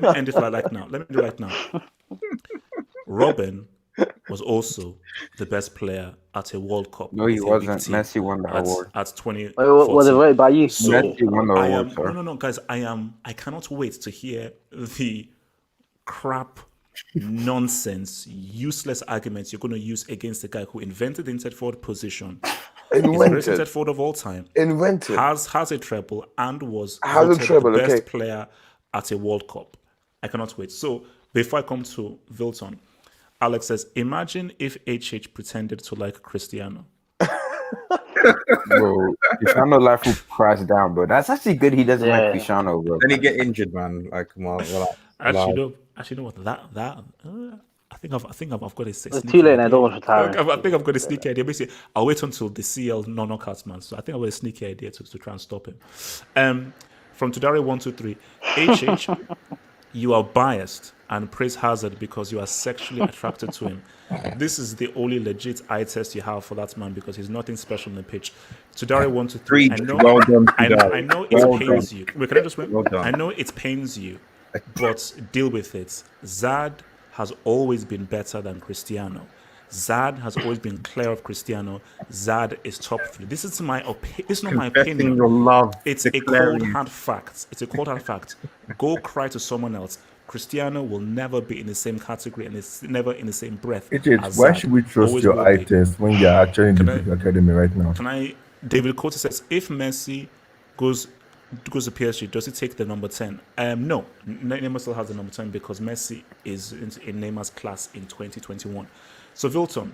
me end it right now. Let me do it right now. Robben was also the best player at a World Cup. No, he with a big wasn't. team Messi won the award. at 20. Wait, was it voted by you? So Messi won the I award, am sir. no, guys. I cannot wait to hear the crap, nonsense, useless arguments you're going to use against the guy who invented the inside forward position. He's the greatest inside forward of all time. Invented. Has a treble and was Has a voted treble, the best okay. player at a World Cup. I cannot wait. So before I come to Vilton, Alex says, imagine if HH pretended to like Cristiano. Bro, Cristiano life will crash down, bro. That's actually good. He doesn't like Cristiano, bro. Then he get injured, man. Like, come on, relax. Actually, know what? I think I've got a It's sneaky too late now. idea. Don't want to retire. I think I've got a sneaky idea. Basically, I'll wait until the CL knockouts, man. So I think I've got a sneaky idea to try and stop him. From Tudare123, HH, you are biased and praise Hazard because you are sexually attracted to him. This is the only legit eye test you have for that man because he's nothing special on the pitch. Tudare123, Well done, I know it Well pains done. you. Wait, can I just wait? Well done. I know it pains you, but deal with it. Zad has always been better than Cristiano. Zad has always been clear of Cristiano. Zad is top 3. This is my opinion. It's not my Confessing opinion. your love, It's a declaring cold it. hard fact. It's a cold hard fact. Go cry to someone else. Cristiano will never be in the same category and it's never in the same breath. HH, as why Zad. should we trust Always your will eye be. test when you're actually in the Can I- big academy right now? Can I? David Cote says, if Messi goes to PSG, does he take the number 10? No. Neymar still has the number 10 because Messi is in Neymar's class in 2021. So Vilton,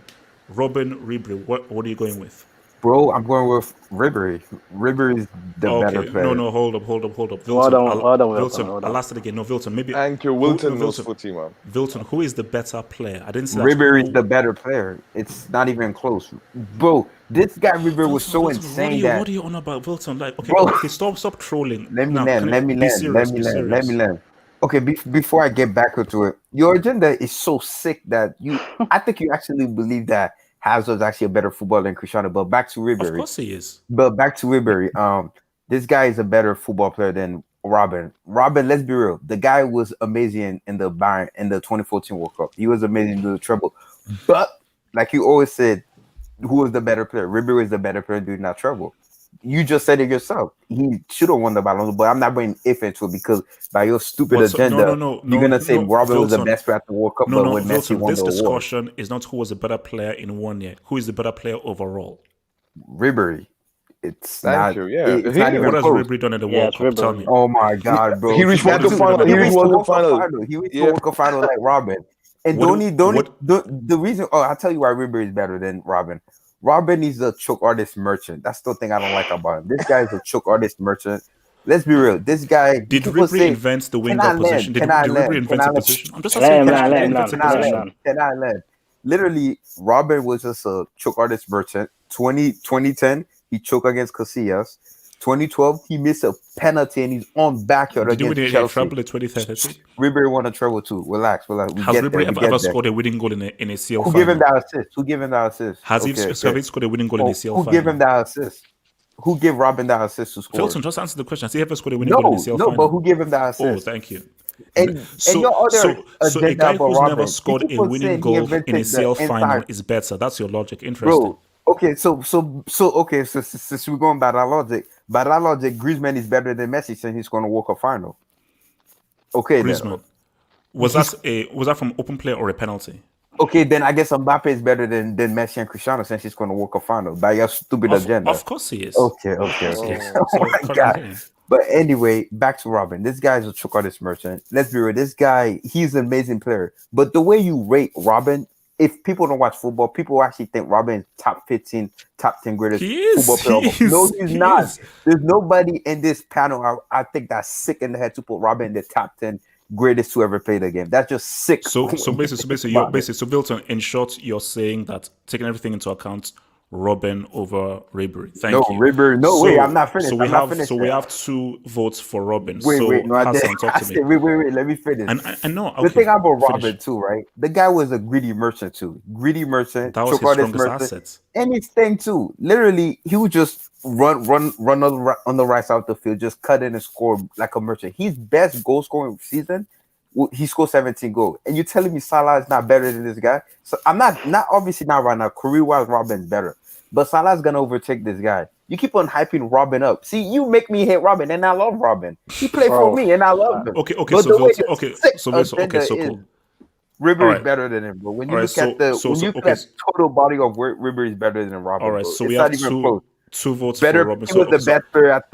Robben, Ribery, what are you going with? Bro, I'm going with Ribery. Ribery is the better player. No, hold up. Vilton, Well done, Wilton, Vilton, well done. I'll ask it again. No, Vilton, maybe. Thank you. Wilton knows Vilton, footy, man. Vilton, who is the better player? I didn't say that. Ribery is the better player. It's not even close. Bro, this guy Ribery was so Vilton, insane what that... are you on about, Vilton? Like, okay, Bro. okay, stop trolling. Let me Now, land. can Let you me be land. serious, Let be me land. Let me serious. land. Okay, before I get back into it, your agenda is so sick that I think you actually believe that Hazard's actually a better footballer than Cristiano. But back to Ribery. Of course he is. But back to Ribery. This guy is a better football player than Robben. Robben, let's be real. The guy was amazing in the Bayern in the 2014 World Cup. He was amazing in the treble. But like you always said, who was the better player? Ribery is the better player doing that treble. You just said it yourself. He should have won the Ballon d'Or, but I'm not bringing if into it because by your stupid agenda, you're gonna say Robben was the best player at the World Cup, but when Messi won the award. This discussion is not who was a better player in 1 year. Who is the better player overall? Ribery. It's not. Yeah. It's not even what has close. Ribery done in the World Cup? Tell me. Oh my God, bro! He reached World Cup final. He reached World Cup final. He reached World Cup final like Robben. And the reason. Oh, I'll tell you why Ribery is better than Robben. Robben is a choke artist merchant. That's the thing I don't like about him. This guy is a choke artist merchant. Let's be real. This guy did Ribery invent the winger position? Did Ribery invent the position? I'm just asking. Can I land? Literally, Robben was just a choke artist merchant. 2010, he choked against Casillas. 2012, he missed a penalty and he's on backyard against Chelsea. Did he treble in 2013? Ribery won a treble too. Relax. Has Ribery ever scored a winning goal in a CL final? Who gave him that assist? Has he scored a winning goal in a CL final? Who gave him that assist? Who gave Robben that assist to score? Filton, just answer the question. Has he ever scored a winning goal in a CL final? No, but who gave him that assist? Oh, thank you. So a guy who's never scored a winning goal in a CL final is better. That's your logic. Interesting. Bro, okay, so since we're going by that logic, Griezmann is better than Messi since he's going to walk a final. Okay, Griezmann. Was that from open play or a penalty? Okay, then I guess Mbappe is better than Messi and Cristiano since he's going to walk a final by your stupid agenda. Of course he is. Okay. Oh my God. But anyway, back to Robben. This guy is a choke artist merchant. Let's be real. This guy, he's an amazing player. But the way you rate Robben, if people don't watch football, people actually think Robben is top 15, top 10 greatest football player. No, he's not. There's nobody in this panel I think that's sick in the head to put Robben in the top 10 greatest to ever play the game. That's just sick. So basically, Bilton, in short, you're saying that taking everything into account, Robben over Ribery. Thank you. Ribery. Wait, I'm not finished. We have 2 votes for Robben. Wait, no, Hassan, talk to me. Wait, let me finish. And no, the thing about Robben too, right? The guy was a greedy merchant too. That was his strongest asset. Anything too. Literally, he would just run on the right side of the field, just cut in and score like a merchant. His best goal scoring season, he scored 17 goals. And you're telling me Salah is not better than this guy? So I'm not obviously not right now. Career-wise, Robben's better. But Salah's gonna overtake this guy. You keep on hyping Robben up. See, you make me hate Robben, and I love Robben. He played for me, and I love him. Okay, cool. Ribery is better than him, bro. When you look at the total body of work, Ribery is better than Robben. All right, bro. So we have 2 votes better, for Robben. He was the best player at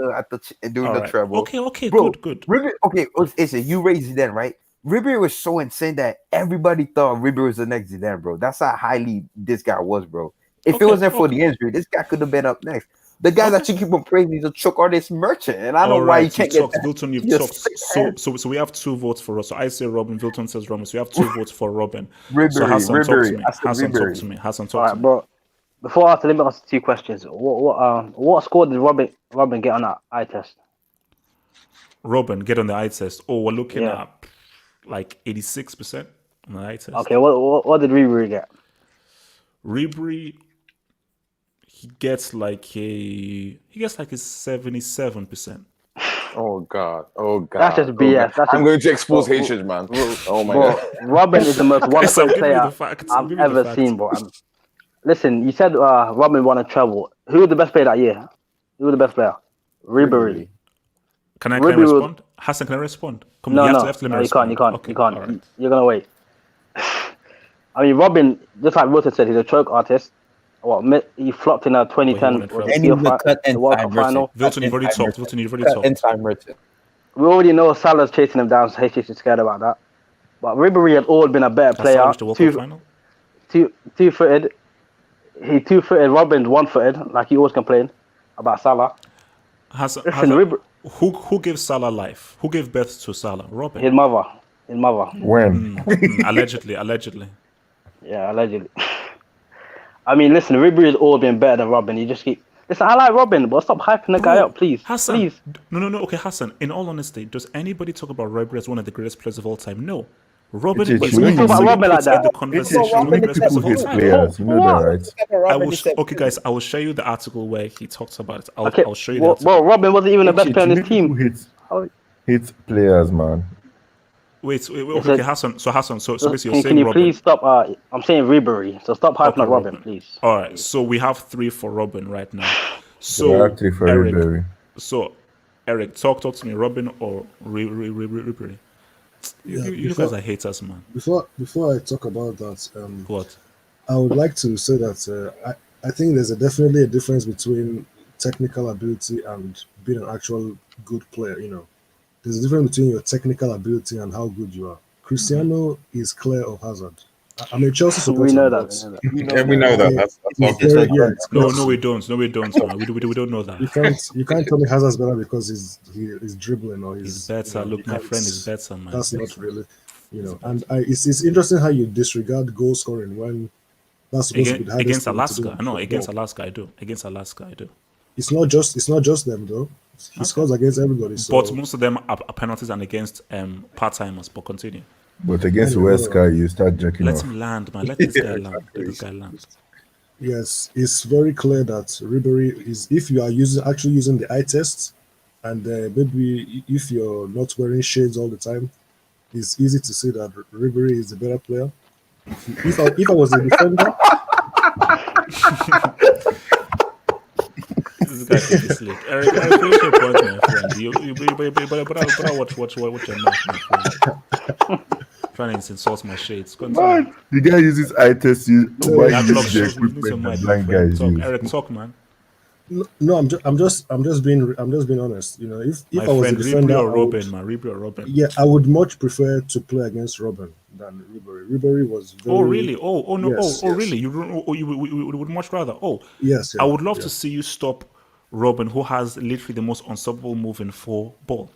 doing the treble. Okay, bro, good. Ribery, you raised Zidane, right? Ribery was so insane that everybody thought Ribery was the next Zidane, bro. That's how highly this guy was, bro. If it wasn't for the injury, this guy could have been up next. The guy that you keep on praising is a choke artist merchant, and I don't know why you can't get that. Vilton, you've talked. So we have 2 votes for us. So I say Robben, Vilton says Robben. So we have 2 votes for Robben. So Hassan, talk to me. Hassan, talk to me. Bro. Before I ask, let me ask 2 questions. What score did Robben get on that eye test? Robben get on the eye test. Oh, we're looking at like 86% on the eye test. Okay, what did Ribery get? Ribery, he gets like a 77%. Oh God. That's just BS. I'm going to expose hatred, man. Oh my God. Robben is the most wonderful player I've ever seen, bro. Listen, you said Robben won a treble. Who was the best player that year? Who was the best player? Ribery. Can I respond? Hassan, can I respond? Come on, you can't. Okay, you can't. Right. You're gonna wait. I mean, Robben, just like Wilson said, he's a choke artist. He flopped in a 2010 World Cup final. Vilton, you've already talked. We already know Salah's chasing him down, so HH is scared about that. But Ribery had always been a better player. Two-footed. He two-footed. Robben's one-footed, like he always complained about Salah. Who gave Salah life? Who gave birth to Salah? Robben. His mother. When? Allegedly. Yeah, allegedly. I mean, listen, Ribery has always been better than Robben. You just keep... Listen, I like Robben, but stop hyping the guy up, please. Hassan, please. No. Okay, Hassan, in all honesty, does anybody talk about Ribery as one of the greatest players of all time? No. Robben is talk about Robben like that. The conversation. Players, you know that, right? Okay, guys, I will show you the article where he talks about it. I'll show you that. Well, Robben wasn't even the best player on his team. Hits players, man. Wait, okay, Hassan. So basically, you're saying can you Robben. Please stop? I'm saying Ribery. So stop hyping on Robben, please. All right. So we have 3 for Robben right now. So Actually, for Eric, Ribery. so Eric, talk to me. Robin or Ribery? You guys are haters, man. Before I talk about that, What? I would like to say that I think there's definitely a difference between technical ability and being an actual good player. You know, there's a difference between your technical ability and how good you are. Cristiano is clear of hazard. I'm a Chelsea supporter. We know but that. We know that. That's it's very, yeah, it's No, clear. we don't. No, we don't, man. We don't know that. You can't tell me Hazard's better because he's dribbling or He's better. Look, my friend is better, man. That's not really, you know. And it's interesting how you disregard goal scoring when that's supposed to be the hardest against thing to Alaska. do in No, football. against Alaska, I do. Against Alaska, I do. It's not just them though. He scores against everybody. So. But most of them are penalties and against part timers. But continue. But against Wesker, you start jacking Let off. him land, man. Let this guy land. Let this guy land. Yes, it's very clear that Ribery is, if you are actually using the eye test, and maybe if you're not wearing shades all the time, it's easy to see that Ribery is the better player. If I was a defender, this guy is asleep. Eric, I finish your point, my friend. But I watch your mouth, my friend. Trying to insult my shades. Man, the guy uses eye test. Why That you clock use the shows me equipment some that mind, blind my friend. guys Talk, use? Eric, talk, man. no, I'm just being honest. You know, if My I was a friend, defender, Ribery or I would- Robben, man. Ribery or Robben. yeah, I would much prefer to play against Robben than Ribery. Ribery was very. Oh really? Oh no! Yes, Oh yes. really? You would much rather? Oh Yes, I yeah, would love yeah. to see you stop Robben, who has literally the most unstoppable move in four ball.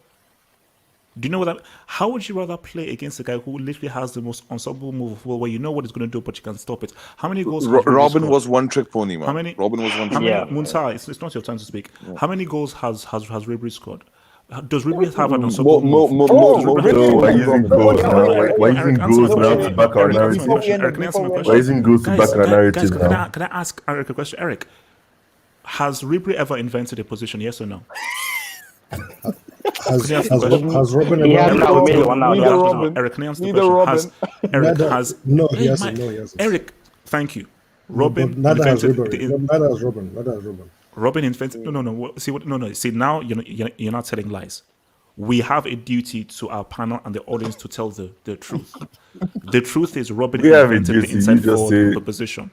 Do you know what that? How would you rather play against a guy who literally has the most unstoppable move of four, where you know what he's going to do, but you can stop it? How many goals? has Ribery Robin scored? was one trick pony, man. How many? Robin was one How trick many? pony. Munta, it's not your time to speak. How many goals has Ribery scored? Does Ribery have an unstoppable move? So we're using goals now. We're using goals now to back our narrative. Eric, can I answer my question? We're using goals to back our Guys, narrative now. can I ask Eric a question? Eric, has Ribery ever invented a position? Yes or no? Has Can I ask the question? Robben He ever? has now. We made it one now. Neither Yeah. Robin. Eric, can I answer the Neither question? Eric Neither- has no, he Hey, hasn't. No, he hasn't. Eric, thank you. But Robin neither has invented Ribery. Neither has Robben. Neither has Robben. Robin invented. No. See what? No. See now you're not telling lies. We have a duty to our panel and the audience to tell the truth. The truth is Robin We have a invented the duty, inside you just forward say- position.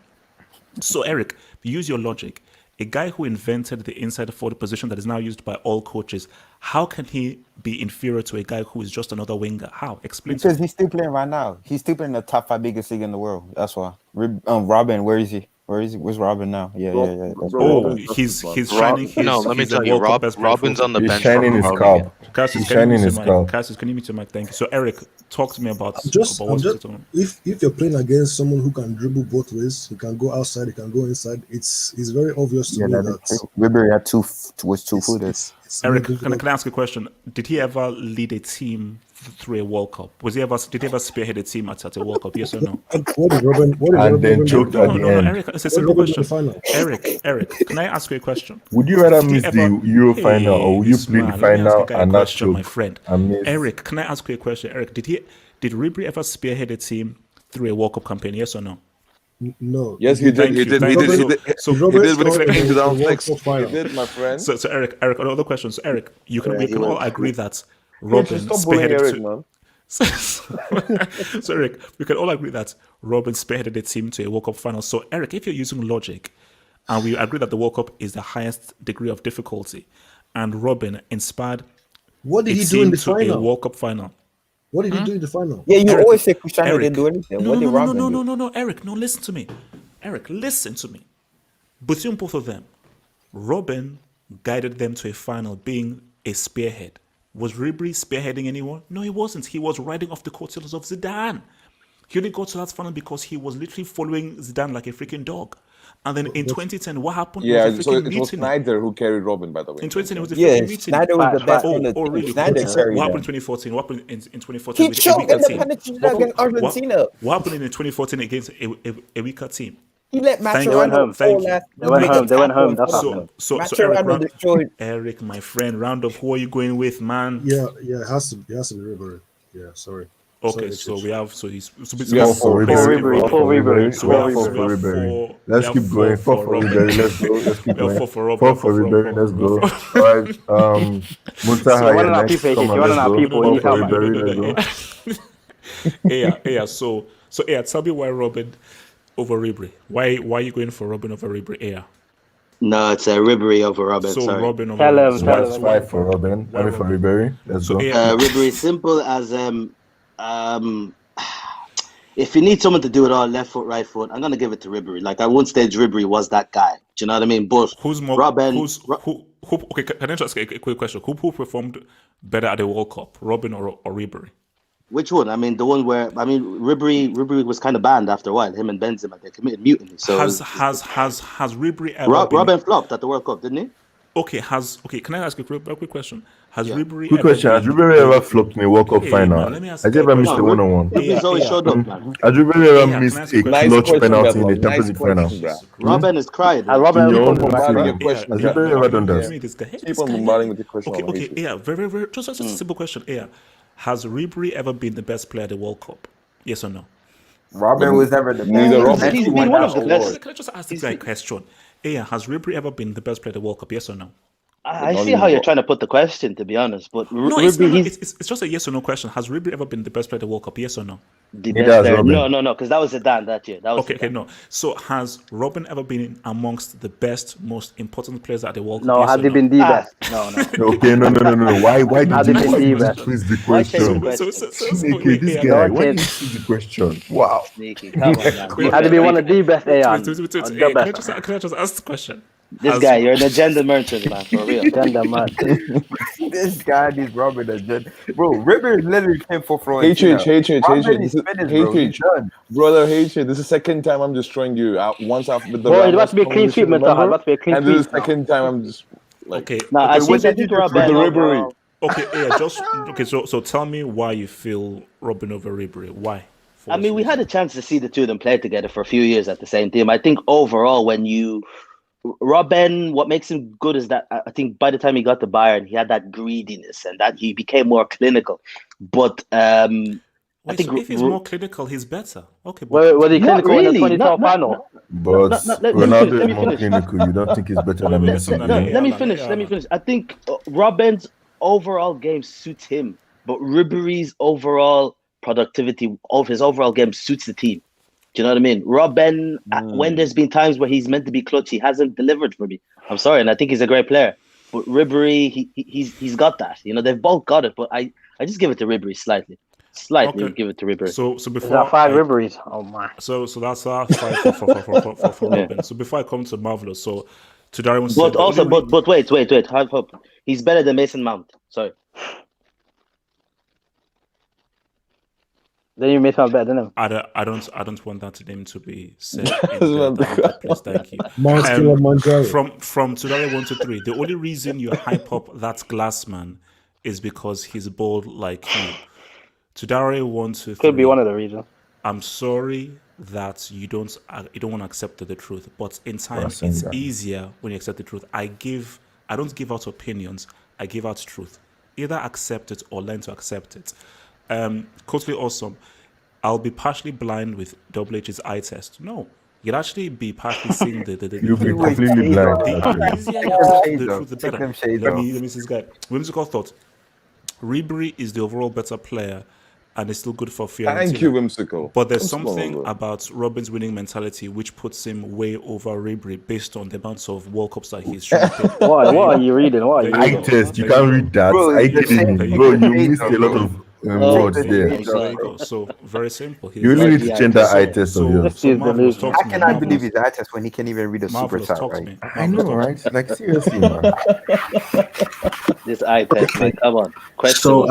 So Eric, use your logic. A guy who invented the inside forward position that is now used by all coaches, how can he be inferior to a guy who is just another winger? How? Explain to Because me. he's still playing right now. He's still playing the top 5 biggest league in the world. That's why. Robin, where is he? Where's Robin now? Yeah. That's Oh, he's shining his. No, let me he's a tell you, World Cup best player Robin's on the He's bench. shining his scalp. Cassius, He's can you shining mute his your mic? scalp. Cassius, can you mute your mic? Thank you. So Eric, talk to me about I'm just what's going on. if you're playing against someone who can dribble both ways, he can go outside, he can go inside. It's very obvious to me that Ribery had was two-footed. it's Eric, very can I difficult. ask a question? Did he ever lead a team through a World Cup? Did he ever spearhead a team at a World Cup? Yes or no? What did Robin? And then choked at the No, end. Eric, it's a What simple did Robin do in question. the final? Eric, can I ask you a question? Would you rather Did he miss ever- the Euro final, or would you this play the man, let me ask final the guy a and not question, my choke? friend. and miss? Eric, can I ask you a question? Eric, did Ribery ever spearhead a team through a World Cup campaign? Yes or no? No. Yes, he did. Thank He you, did. thank He you. did. He did. So He Robert did when he scored came in to the down World six. Cup He final. did, my friend. So Eric, another question. So Eric, we can he all went. agree that Coach, Robin stop bullying spearheaded. Eric, man. So Eric, we can all agree that Robin spearheaded the team to a World Cup final. So Eric, if you're using logic, and we agree that the World Cup is the highest degree of difficulty, and Robin inspired What did a he do in team the to a final? World Cup final. What did he do in the final? Yeah, you Eric, always say Cristiano Eric, didn't do anything. No, What did no, Robin do? no, Eric, no, listen to me. Eric, listen to me. Between both of them, Robin guided them to a final being a spearhead. Was Ribery spearheading anyone? No, he wasn't. He was riding off the coattails of Zidane. He only got to that final because he was literally following Zidane like a freaking dog. And then in 2010, what happened? Yeah, It was a so freaking it was mutiny. Snyder who carried Robin, by the way. In 2010, it was a Yeah, freaking mutiny. Snyder was the best Oh, in the oh, team. really? Snyder carried What happened them. in 2014? What happened in 2014 He with a choked weaker in the team? penalty against Argentina. What happened in 2014 against a weaker team? He let Thank you. They went home. Mascherano Thank fall you. last. They went home. They went home. That's So, happening. so Eric, Mascherano destroyed. Eric, my friend, round of who are you going with, man? Yeah, it has to be Ribery. Yeah, sorry. Okay, Sorry, so we have so he's so We have For basically Ribery, for Ribery, so we have four so we for have Ribery. four. Let's we keep have going. four Four for Robben. Ribery. Let's go. Let's keep We have going. four for Robben. Four for Ribery. Let's go. All right. Muntaha, You're you're running out next. people, Come you're on, running let's out go. people. Four You for can't. Ribery. Let's go. Yeah. So tell me why Robben over Ribery. Why are you going for Robben over Ribery? Yeah. No, it's a Ribery over Robben. So Sorry. Robben over Tell Ribery. him, So tell why- him. so why- Five for Robben. why For Robben? Ribery. Let's So go. Ribery, simple as if you need someone to do it all, left foot, right foot, I'm gonna give it to Ribery. Like at one stage, Ribery was that guy. Do you know what I mean? But Who's more? Robben? Who? Okay, can I just ask a quick question? Who performed better at the World Cup, Robben or Ribery? Which one? I mean, the one where Ribery was kind of banned after a while. Him and Benzema, they committed mutiny. So Has Ribery ever Robben flopped at the World Cup, didn't he? Okay, can I ask a quick question? Has Ribery Quick ever question: Has been- Ribery ever flopped in a World Cup Hey, final? man, let me ask Has you he ever a missed a question. one-on-one? Ribery's always showed up, man. Has Ribery ever missed can I ask a a question? clutch question, penalty in Bravo. the Champions League final? Robben has cried. Robben In your own has home cried. stadium. Your question, Has Jack. Ribery ever done Give that? me this guy. Hey, Keep this on guy, bombarding with the question. Okay, yeah, very, just a simple question. Yeah, has Ribery ever been the best player at the World Cup? Yes or no? Robin was never the best. Neither He's Robben. been won one that of the award. best. Can I just ask this guy a question? Yeah, has Ribery ever been the best player at the World Cup? Yes or no? I see how you're trying to put the question, to be honest. But No, it's Ribery, not. It's just a yes or no question. Has Ribery ever been the best player at the World Cup? Yes or no? the He best does, player. Robben. No, because that was Zidane that year. That was Okay, Zidane. no. So has Robben ever been amongst the best, most important players at the World Cup? No, Yes has or he no? been the best? No. Okay, no. Why Has did he you been the why best? twist the Why change the question? question? Okay, this yeah, guy. Don't Why did you change. twist the question? Wow. Sneaky. Come on, man. Wait, Has he been one of the best? Wait, Aeon? wait. Or Hey, the best? can I just ask the question? This guy, you're an agenda merchant, man, for real. Gender man. This guy needs Robin agenda. Bro, Ribery literally came for Hatred. Robin This is is finished, bro. He's hatred. done. Brother, hatred. This is the second time I'm destroying you. Once after with the Boy, it Ramos must be a clean sweep, conversation, Mr. It remember? must be a clean And this is sweep the now. second time I'm just like Okay. No, okay, I so think Robben. with the Ribery. Okay, yeah, just okay. So tell me why you feel Robben over Ribery. Why? I mean, we had a chance to see the two of them play together for a few years at the same team. I think overall, Robben, what makes him good is that I think by the time he got to Bayern, he had that greediness and that he became more clinical. But I think so if he's more clinical, he's better. Okay, but Was he Not clinical in the really. 2012 final? But let me Ronaldo finish, is more clinical. You don't think he's better than Wait, Messi? no, do you? Let me finish. I think Robben's overall game suits him, but Ribery's overall productivity of his overall game suits the team. Do you know what I mean? Robben, when there's been times where he's meant to be clutch, he hasn't delivered for me. I'm sorry, and I think he's a great player. But Ribery, he's got that. You know, they've both got it. But I just give it to Ribery slightly. Okay. Give it to Ribery. So Is before that 5 Riberys? Oh my. So that's our 5 for Robben. So before I come to Marvelous, so to Darren, But also, but wait. Have hope. He's better than Mason Mount. Sorry. Then you made sound better than him. I don't want that name to be said. Please, thank you. Mount Kilimanjaro. From Tudare 1 to 3, the only reason you hype up that Glassman is because he's bold like you. Tudare 1 to 3. Could be one of the reasons. I'm sorry that you don't want to accept the truth, but in time it's easier when you accept the truth. I don't give out opinions. I give out truth. Either accept it or learn to accept it. Totally awesome. I'll be partially blind with Double H's eye test. No, you'd actually be partially seeing the You'll be completely blind. The easier you accept the truth, the better. Let me see this guy. Whimsical thought. Ribery is the overall better player and it's still good for Fiorentina. Thank you, Whimsical. But there's something about Robben's winning mentality which puts him way over Ribery based on the amounts of World Cups that he's trying to play. What are you reading? Eye test. You can't read that. I kidding you. Bro, you missed a lot of words there. There you go. So very simple. You really need to change that eye test of yours. I cannot believe his eye test when he can't even read a super chat, right? I know, right? Like seriously, man. This eye test, man. Come on. So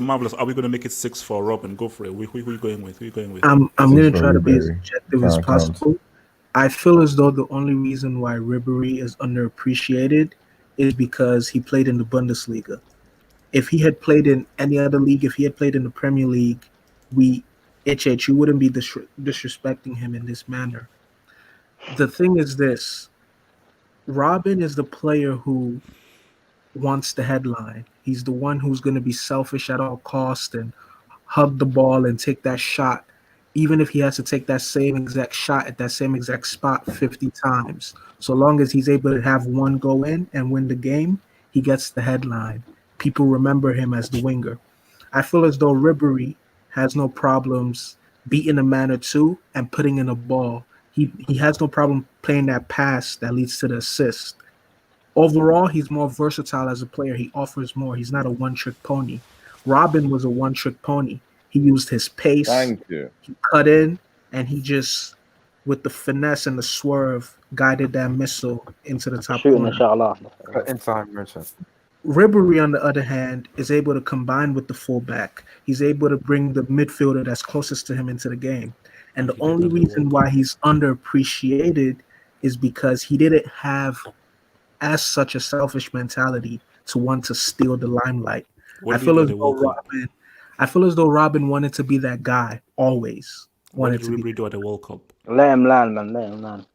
Marvelous. Are we going to make it 6 for Robben? Go for it. Who are you going with? I'm going to try to be as objective as possible. I feel as though the only reason why Ribery is underappreciated is because he played in the Bundesliga. If he had played in any other league, if he had played in the Premier League, you wouldn't be disrespecting him in this manner. The thing is this. Robben is the player who wants the headline. He's the one who's going to be selfish at all costs and hug the ball and take that shot, even if he has to take that same exact shot at that same exact spot 50 times. So long as he's able to have one go in and win the game, he gets the headline. People remember him as the winger. I feel as though Ribery has no problems beating a man or two and putting in a ball. He has no problem playing that pass that leads to the assist. Overall, he's more versatile as a player. He offers more. He's not a one-trick pony. Robben was a one-trick pony. He used his pace. Thank you. He cut in, and he just, with the finesse and the swerve, guided that missile into the top Shooting corner. the shot off. Inside merchant. Ribery, on the other hand, is able to combine with the fullback. He's able to bring the midfielder that's closest to him into the game. And the only reason why he's underappreciated is because he didn't have as such a selfish mentality to want to steal the limelight. I feel as though Robben wanted to be that guy always. What did Ribery do at the World Cup? Let him land, man. Let him land.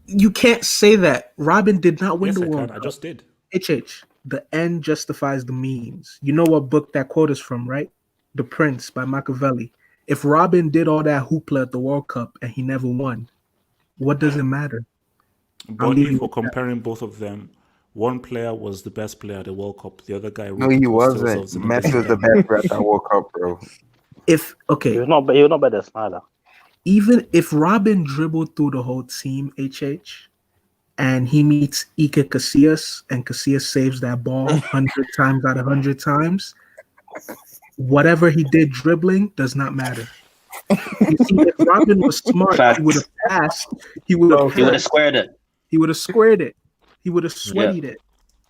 You can't say that. Robben did not win the World Cup. I just did. HH, the end justifies the means. You know what book that quote is from, right? The Prince by Machiavelli. If Robben did all that hoopla at the World Cup and he never won, what does it matter? But if we're comparing both of them, one player was the best player at the World Cup. The other guy, No, he wasn't. Messi was the best player at that World Cup, bro. He was not better than Snyder. Even if Robben dribbled through the whole team, HH, and he meets Iker Casillas, and Casillas saves that ball 100 times out of 100 times, whatever he did dribbling does not matter. You see, if Robben was smart, he would have passed. He would have squared it. He would have squared it. He would have sweated it,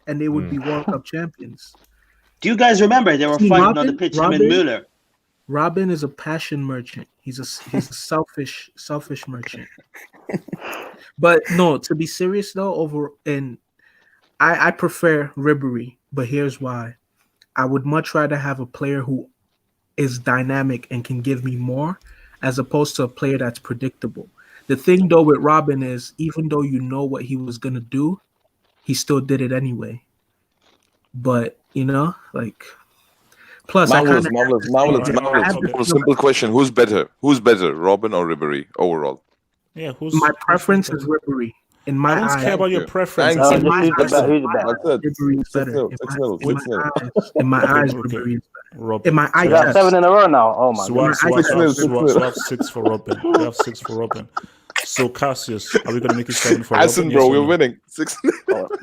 and they would be World Cup champions. Do you guys remember they were fighting on the pitch, him and Müller? Robben is a passion merchant. He's a selfish merchant. But no, to be serious though, I prefer Ribery, but here's why. I would much rather have a player who is dynamic and can give me more, as opposed to a player that's predictable. The thing though with Robben is, even though you know what he was gonna do, he still did it anyway. But plus marvelous. Simple question: Who's better? Robben or Ribery overall? Yeah, my preference is Ribery. In my eyes, I don't care about your preference. Who's the Ribery is better. In my eyes, Ribery is better. In my eyes, you have 7 in a row now. Oh my god. So I have 6 for Robben. We have 6 for Robben. So Cassius, are we going to make it 7 for Robben? Bro, we're winning 6.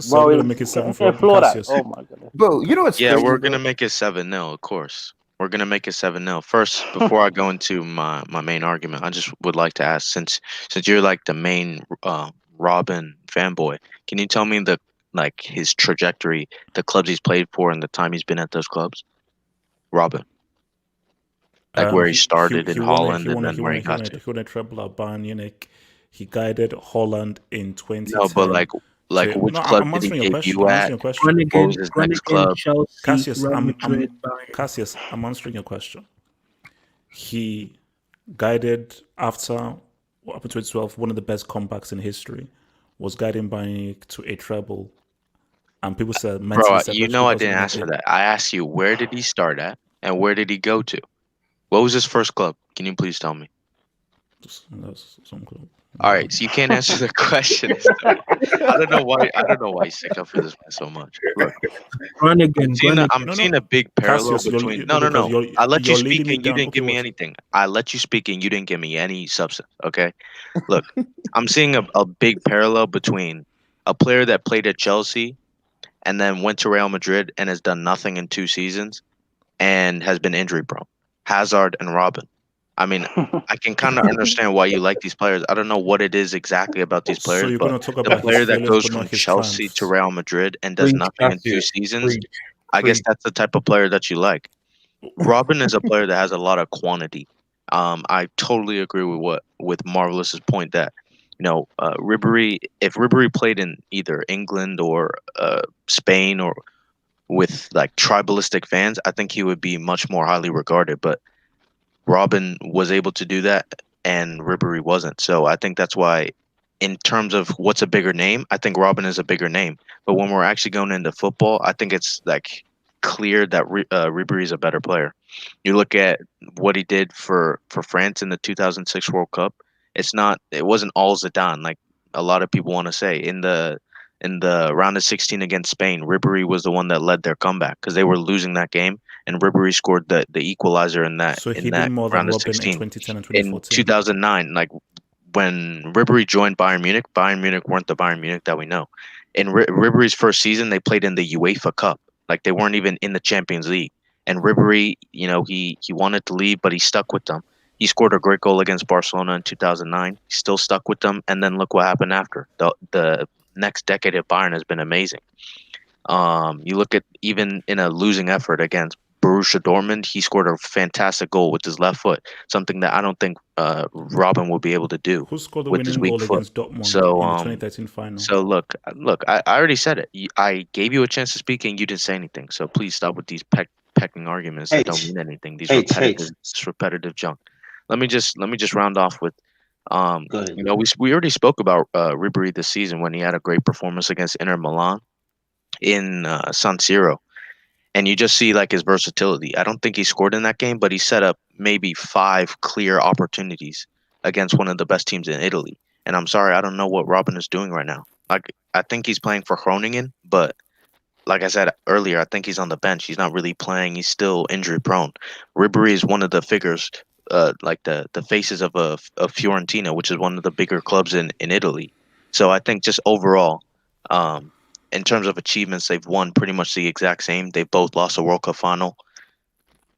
So we're going to make it 7 for Robben, Cassius. Oh my goodness. Bro, you know what's crazy, we're going to make it 7-0, of course. We're going to make it 7-0. First, before I go into my main argument, I just would like to ask, since you're like the main Robben fanboy, can you tell me his trajectory, the clubs he's played for and the time he's been at those clubs? Robben. Where he started in Holland and then where he got to. He won a treble at Bayern Munich. He guided Holland in 2010. No, but which club did he debut at? What was his next club? Cassius, I'm answering your question. He guided after up to 2012, one of the best comebacks in history, was guiding Bayern Munich to a treble. And people said, bro, I didn't ask for that. I asked you, where did he start at and where did he go to? What was his first club? Can you please tell me? Some club. All right, so you can't answer the question. I don't know why you stick up for this man so much. Look, I'm seeing a big parallel between. No. I let you speak and you didn't give me anything. I let you speak and you didn't give me any substance. Okay, look, I'm seeing a big parallel between a player that played at Chelsea and then went to Real Madrid and has done nothing in 2 seasons and has been injury prone. Hazard and Robben. I mean, I can kind of understand why you like these players. I don't know what it is exactly about these players, but the player that goes from Chelsea to Real Madrid and does nothing in 2 seasons, I guess that's the type of player that you like. Robben is a player that has a lot of quantity. I totally agree with Marvelous's point that, Ribery, if Ribery played in either England or Spain or with tribalistic fans, I think he would be much more highly regarded. But Robben was able to do that and Ribery wasn't. So I think that's why, in terms of what's a bigger name, I think Robben is a bigger name. But when we're actually going into football, I think it's clear that Ribery is a better player. You look at what he did for France in the 2006 World Cup. It wasn't all Zidane like a lot of people want to say. In the round of 16 against Spain, Ribery was the one that led their comeback because they were losing that game, and Ribery scored the equalizer in that So he did more than round of Robben in 16. 2010 and In 2014. 2009, like when Ribery joined Bayern Munich weren't the Bayern Munich that we know. In Ribery's first season, they played in the UEFA Cup. Like they weren't even in the Champions League. And Ribery, he wanted to leave, but he stuck with them. He scored a great goal against Barcelona in 2009. He still stuck with them, and then look what happened after. The next decade at Bayern has been amazing. You look at even in a losing effort against Borussia Dortmund, he scored a fantastic goal with his left foot, something that I don't think Robben will be able to do. Who scored the with his winning weak goal foot. against Dortmund So, in the 2013 final? So look, I already said it. I gave you a chance to speak and you didn't say anything. So please stop with these pecking arguments that don't mean anything. These repetitive junk. Let me just round off with, we already spoke about Ribery this season when he had a great performance against Inter Milan in San Siro. And you just see like his versatility. I don't think he scored in that game, but he set up maybe 5 clear opportunities against one of the best teams in Italy. And I'm sorry, I don't know what Robben is doing right now. Like, I think he's playing for Groningen, but like I said earlier, I think he's on the bench. He's not really playing. He's still injury prone. Ribery is one of the figures, like the faces of Fiorentina, which is one of the bigger clubs in Italy. So I think just overall, in terms of achievements, they've won pretty much the exact same. They both lost a World Cup final.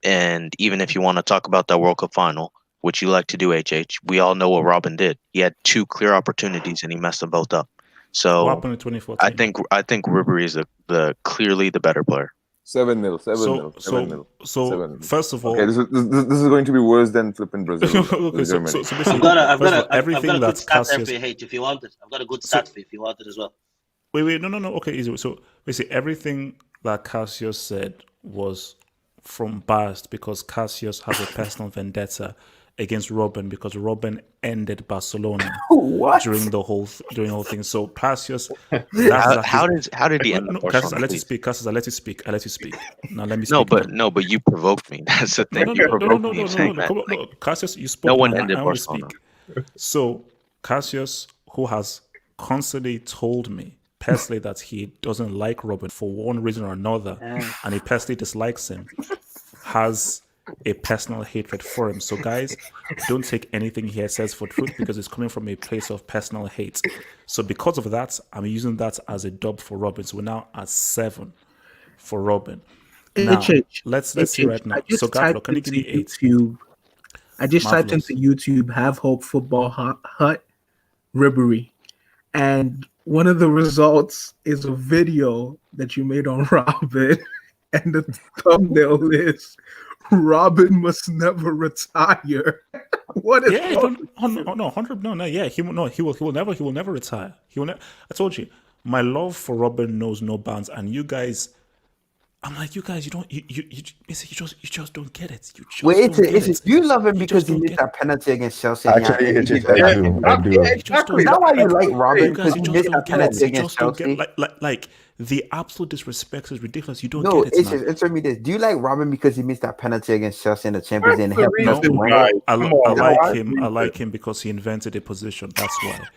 And even if you want to talk about that World Cup final, which you like to do, HH, we all know what Robben did. He had 2 clear opportunities and he messed them both up. So What happened in 2014? I think Ribery is the clearly the better player. 7-0, 7-0. So first of all, okay, this is going to be worse than flipping Brazil. Okay, so basically, I've got a everything good that stat there Cassius. for you, H, if you want it. I've got a good stat for you if you want it as well. Wait, no. Okay, easy. So basically, everything that Cassius said was from biased because Cassius has a personal vendetta against Robben because Robben ended Barcelona during the whole thing. So Cassius, how did he end no, Barcelona? Cassius, I let you speak. Cassius, I let you speak. Now let me speak. No, but you provoked me. That's the thing. No. Cassius, you spoke. No one now, ended I Barcelona. Speak. So Cassius, who has constantly told me personally that he doesn't like Robben for one reason or another, and he personally dislikes him, has a personal hatred for him. So guys, don't take anything he says for truth because it's coming from a place of personal hate. So because of that, I'm using that as a dub for Robben. So we're now at 7 for Robben. Now let's see right now. So Gatlo, can you give me 8? YouTube. I just typed into YouTube "Have Hope Football Hut Ribery," and one of the results is a video that you made on Robben, and the thumbnail is "Robben must never retire." What is? Yeah, no, 100. No, yeah, he will never retire. I told you, my love for Robben knows no bounds, and you guys. I'm like, you guys, you just don't get it. Wait, do you love him because he missed that penalty against Chelsea? Actually, I do. Is that why you like Robben? Because he missed that penalty against Chelsea? Like the absolute disrespect is ridiculous. You don't No, get it. No, answer me this. Do you like Robben because he missed that penalty against Chelsea in the Champions League and helped us to win? I like him because he invented a position. That's why.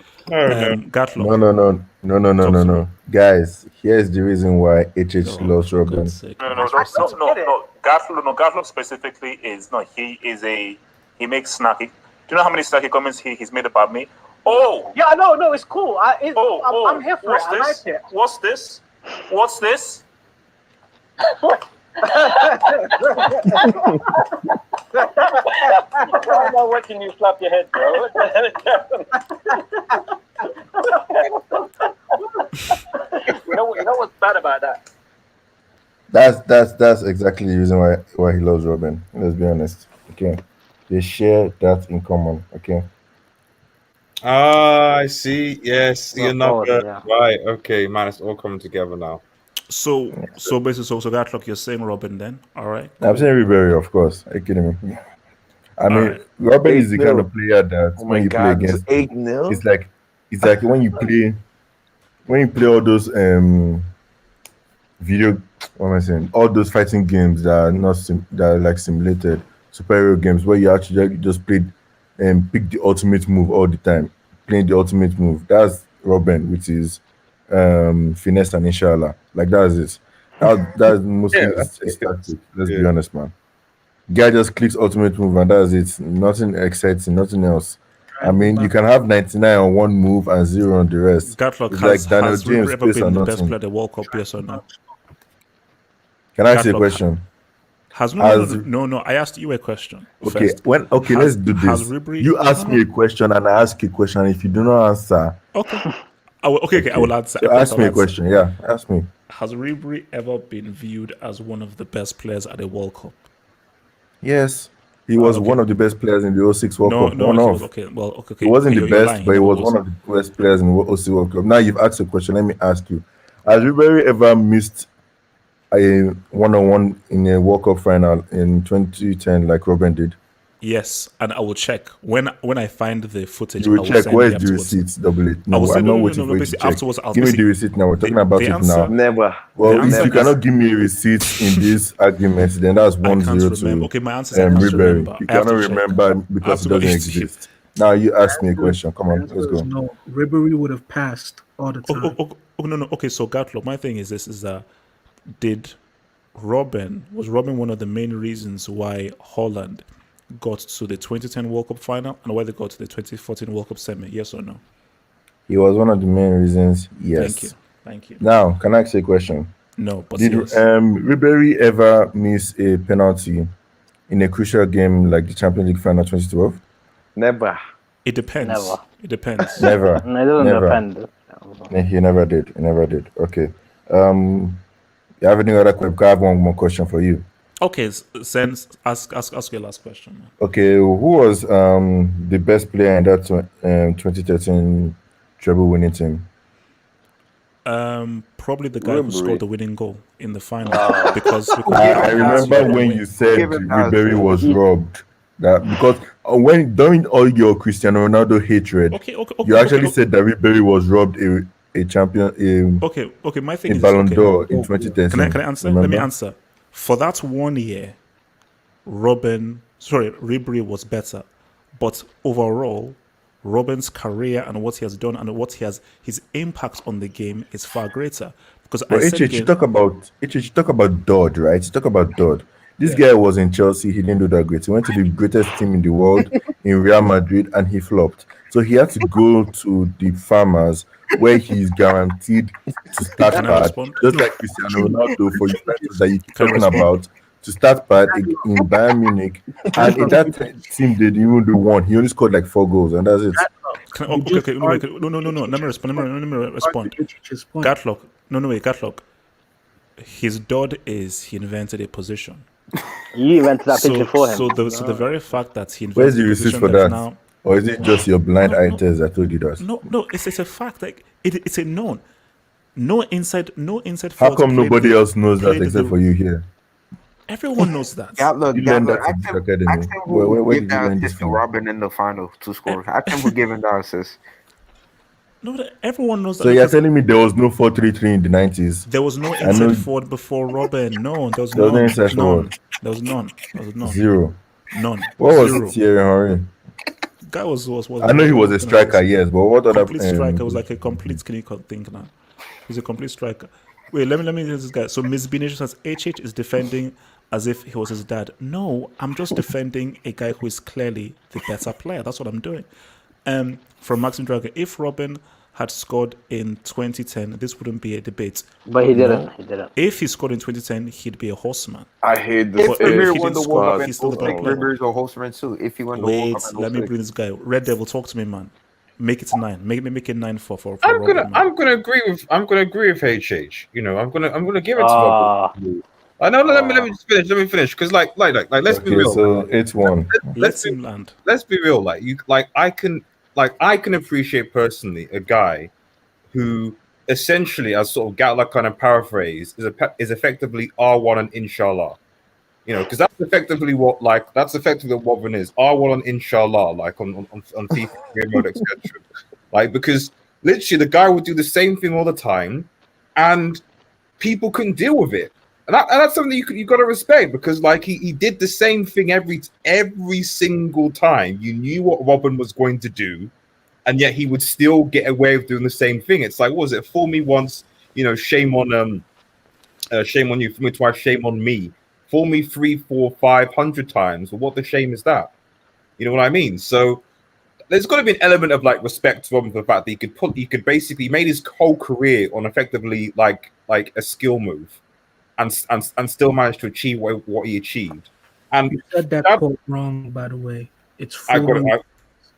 Gatlo. No. Guys, here's the reason why HH loves Robben. No. Gatlo specifically is he makes snacky. Do you know how many snacky comments he's made about me? Oh yeah, no, it's cool. I'm here for it. I like it. What's this? Where can you slap your head, bro? You know what's bad about that? That's exactly the reason why he loves Robben. Let's be honest. Okay, they share that in common. Okay. I see. Yes, you're not right. Okay, man, it's all coming together now. So basically, so Gatlock, you're saying Robben then? All right. I'm saying Ribery, of course. Are you kidding me? I mean, Robben is the kind of player that when you play against, 8-0. it's like when you play all those video what am I saying? All those fighting games that are not that are like simulated superhero games where you actually just played and pick the ultimate move all the time, playing the ultimate move. That's Robben, which is finesse and inshallah. Like that's it. That's mostly his tactic. Let's be honest, man. Guy just clicks ultimate move and that's it. Nothing exciting, nothing else. I mean, you can have 99 on one move and 0 on the rest. Gatlock, It's has like Daniel Ribery James ever plays been and the best nothing. player at the World Cup? Yes or no? Can I ask you a Gatlock, question? No. I asked you a question. Okay, First. let's do Has this. Ribery, You ask me a question and I ask you a question. And if you do not answer, okay, I will answer. So ask me a question. Yeah, ask me. Has Ribery ever been viewed as one of the best players at the World Cup? Yes, he was one of the best players in the 06 World Cup. No, One he of. was, okay. Well, okay. He wasn't the You're best, lying. but he was one of the best players in the 06 World Cup. Now you've asked a question. Let me ask you: has Ribery ever missed a one-on-one in a World Cup final in 2010 like Robben did? Yes, and I will check when I find the footage. You will I will check. send Where's you the afterwards. receipts? Double it. I No, will say, I'm no, not waiting for you to basically check. afterwards, I'll Give me the basically- receipt now. We're talking about it answer- now. Never. Well, The if answer you is- cannot give me a receipt in this argument, then that's I 1-0 can't remember. to Okay, my answer is I can't Ribery. remember. You I have cannot to check. remember I have because to it go doesn't into it. exist. Now you ask me a question. Come on, let's go. No, Ribery would have passed all the time. No. Okay, so Gatlock, my thing is this: is that was Robben one of the main reasons why Holland got to the 2010 World Cup final and why they got to the 2014 World Cup semi? Yes or no? He was one of the main reasons. Yes. Thank you. Now, can I ask you a question? No, but did yes. Ribery ever miss a penalty in a crucial game like the Champions League final 2012? Never. It depends. Never. It depends. Never. No, it doesn't Never. depend. No, he never did. He never did. Okay. You have any other question? I have one more question for you. Okay, Sense, ask your last question. Man. Okay, who was the best player in that 2013 treble winning team? Probably the guy who scored the winning goal in the final. because I remember when you said Ribery was robbed. That because during all your Cristiano Ronaldo hatred, you actually said that Ribery was robbed a champion. Okay. My thing a is Ballon okay. d'Or in 2013. Can I answer? Remember? Let me answer. For that 1 year, Ribery was better, but overall, Robben's career and what he has done and his impact on the game is far greater. Because you talk about Dodd, right? You talk about Dodd. This guy was in Chelsea. He didn't do that great. He went to the greatest team in the world in Real Madrid, and he flopped. So he had to go to the Farmers, where he's guaranteed to start bad, just like Cristiano Ronaldo for Juventus that you keep talking about, to start bad in Bayern Munich. And in that team, they didn't even do one. He only scored like 4 goals, and that's it. Okay. No. Let me respond. Gatlock. Gatlock. His Dodd is he invented a position. You invented that picture for him. So the very fact that he invented Where's the a receipt position for that's that? now, Or is it just your blind eye test that told you that? No, it's a fact. Like it's a known. No inside. How come nobody else knows that except for you here? Everyone knows that. Look, You learned that at the academy. Where did you learn this from? Robben in the final to score. Ask him who gave him the assist. No, everyone knows that. So you're telling me there was no 4-3-3 in the 90s? There was no inside forward before Robben. No, there was none. There was none. Zero. None. What was Zero. Thierry Henry? Guy was I know he was a striker, yes, but what other complete striker? Was like a complete clinical thing now. He's a complete striker. Wait, let me hear this guy. So Miss Bination says HH is defending as if he was his dad. No, I'm just defending a guy who is clearly the better player. That's what I'm doing. From Maxim Dragon, if Robben had scored in 2010, this wouldn't be a debate. But he didn't. He didn't. If he scored in 2010, he'd be a horseman. I hate this. If Ribery won the World Cup, he's still the better player. Ribery's a horseman too. If he won the World Wait, Cup, let me bring this guy. Red Devil, talk to me, man. Make it 9. Make it 9 for I'm Robben, gonna agree with HH. You know, I'm gonna give it to Robben. I know. Let me just finish. Let me finish because like let's be real. So it's 1. Let's him land. Let's be real. I can appreciate personally a guy who essentially, as sort of Gatlock kind of paraphrase, is effectively R1 and Inshallah. You know, because that's effectively what Robben is. R1 and Inshallah, like on FIFA game mode, etc. Like, because literally the guy would do the same thing all the time, and people couldn't deal with it. And that's something you got to respect, because like he did the same thing every single time. You knew what Robben was going to do, and yet he would still get away with doing the same thing. It's like, what was it? Fool me once, shame on you. Fool me twice, shame on me. Fool me 3, 4, 500 times. Well, what the shame is that? You know what I mean? So there's got to be an element of like respect from the fact that he could basically made his whole career on effectively like a skill move, and still managed to achieve what he achieved. And you said that quote wrong, by the way. It's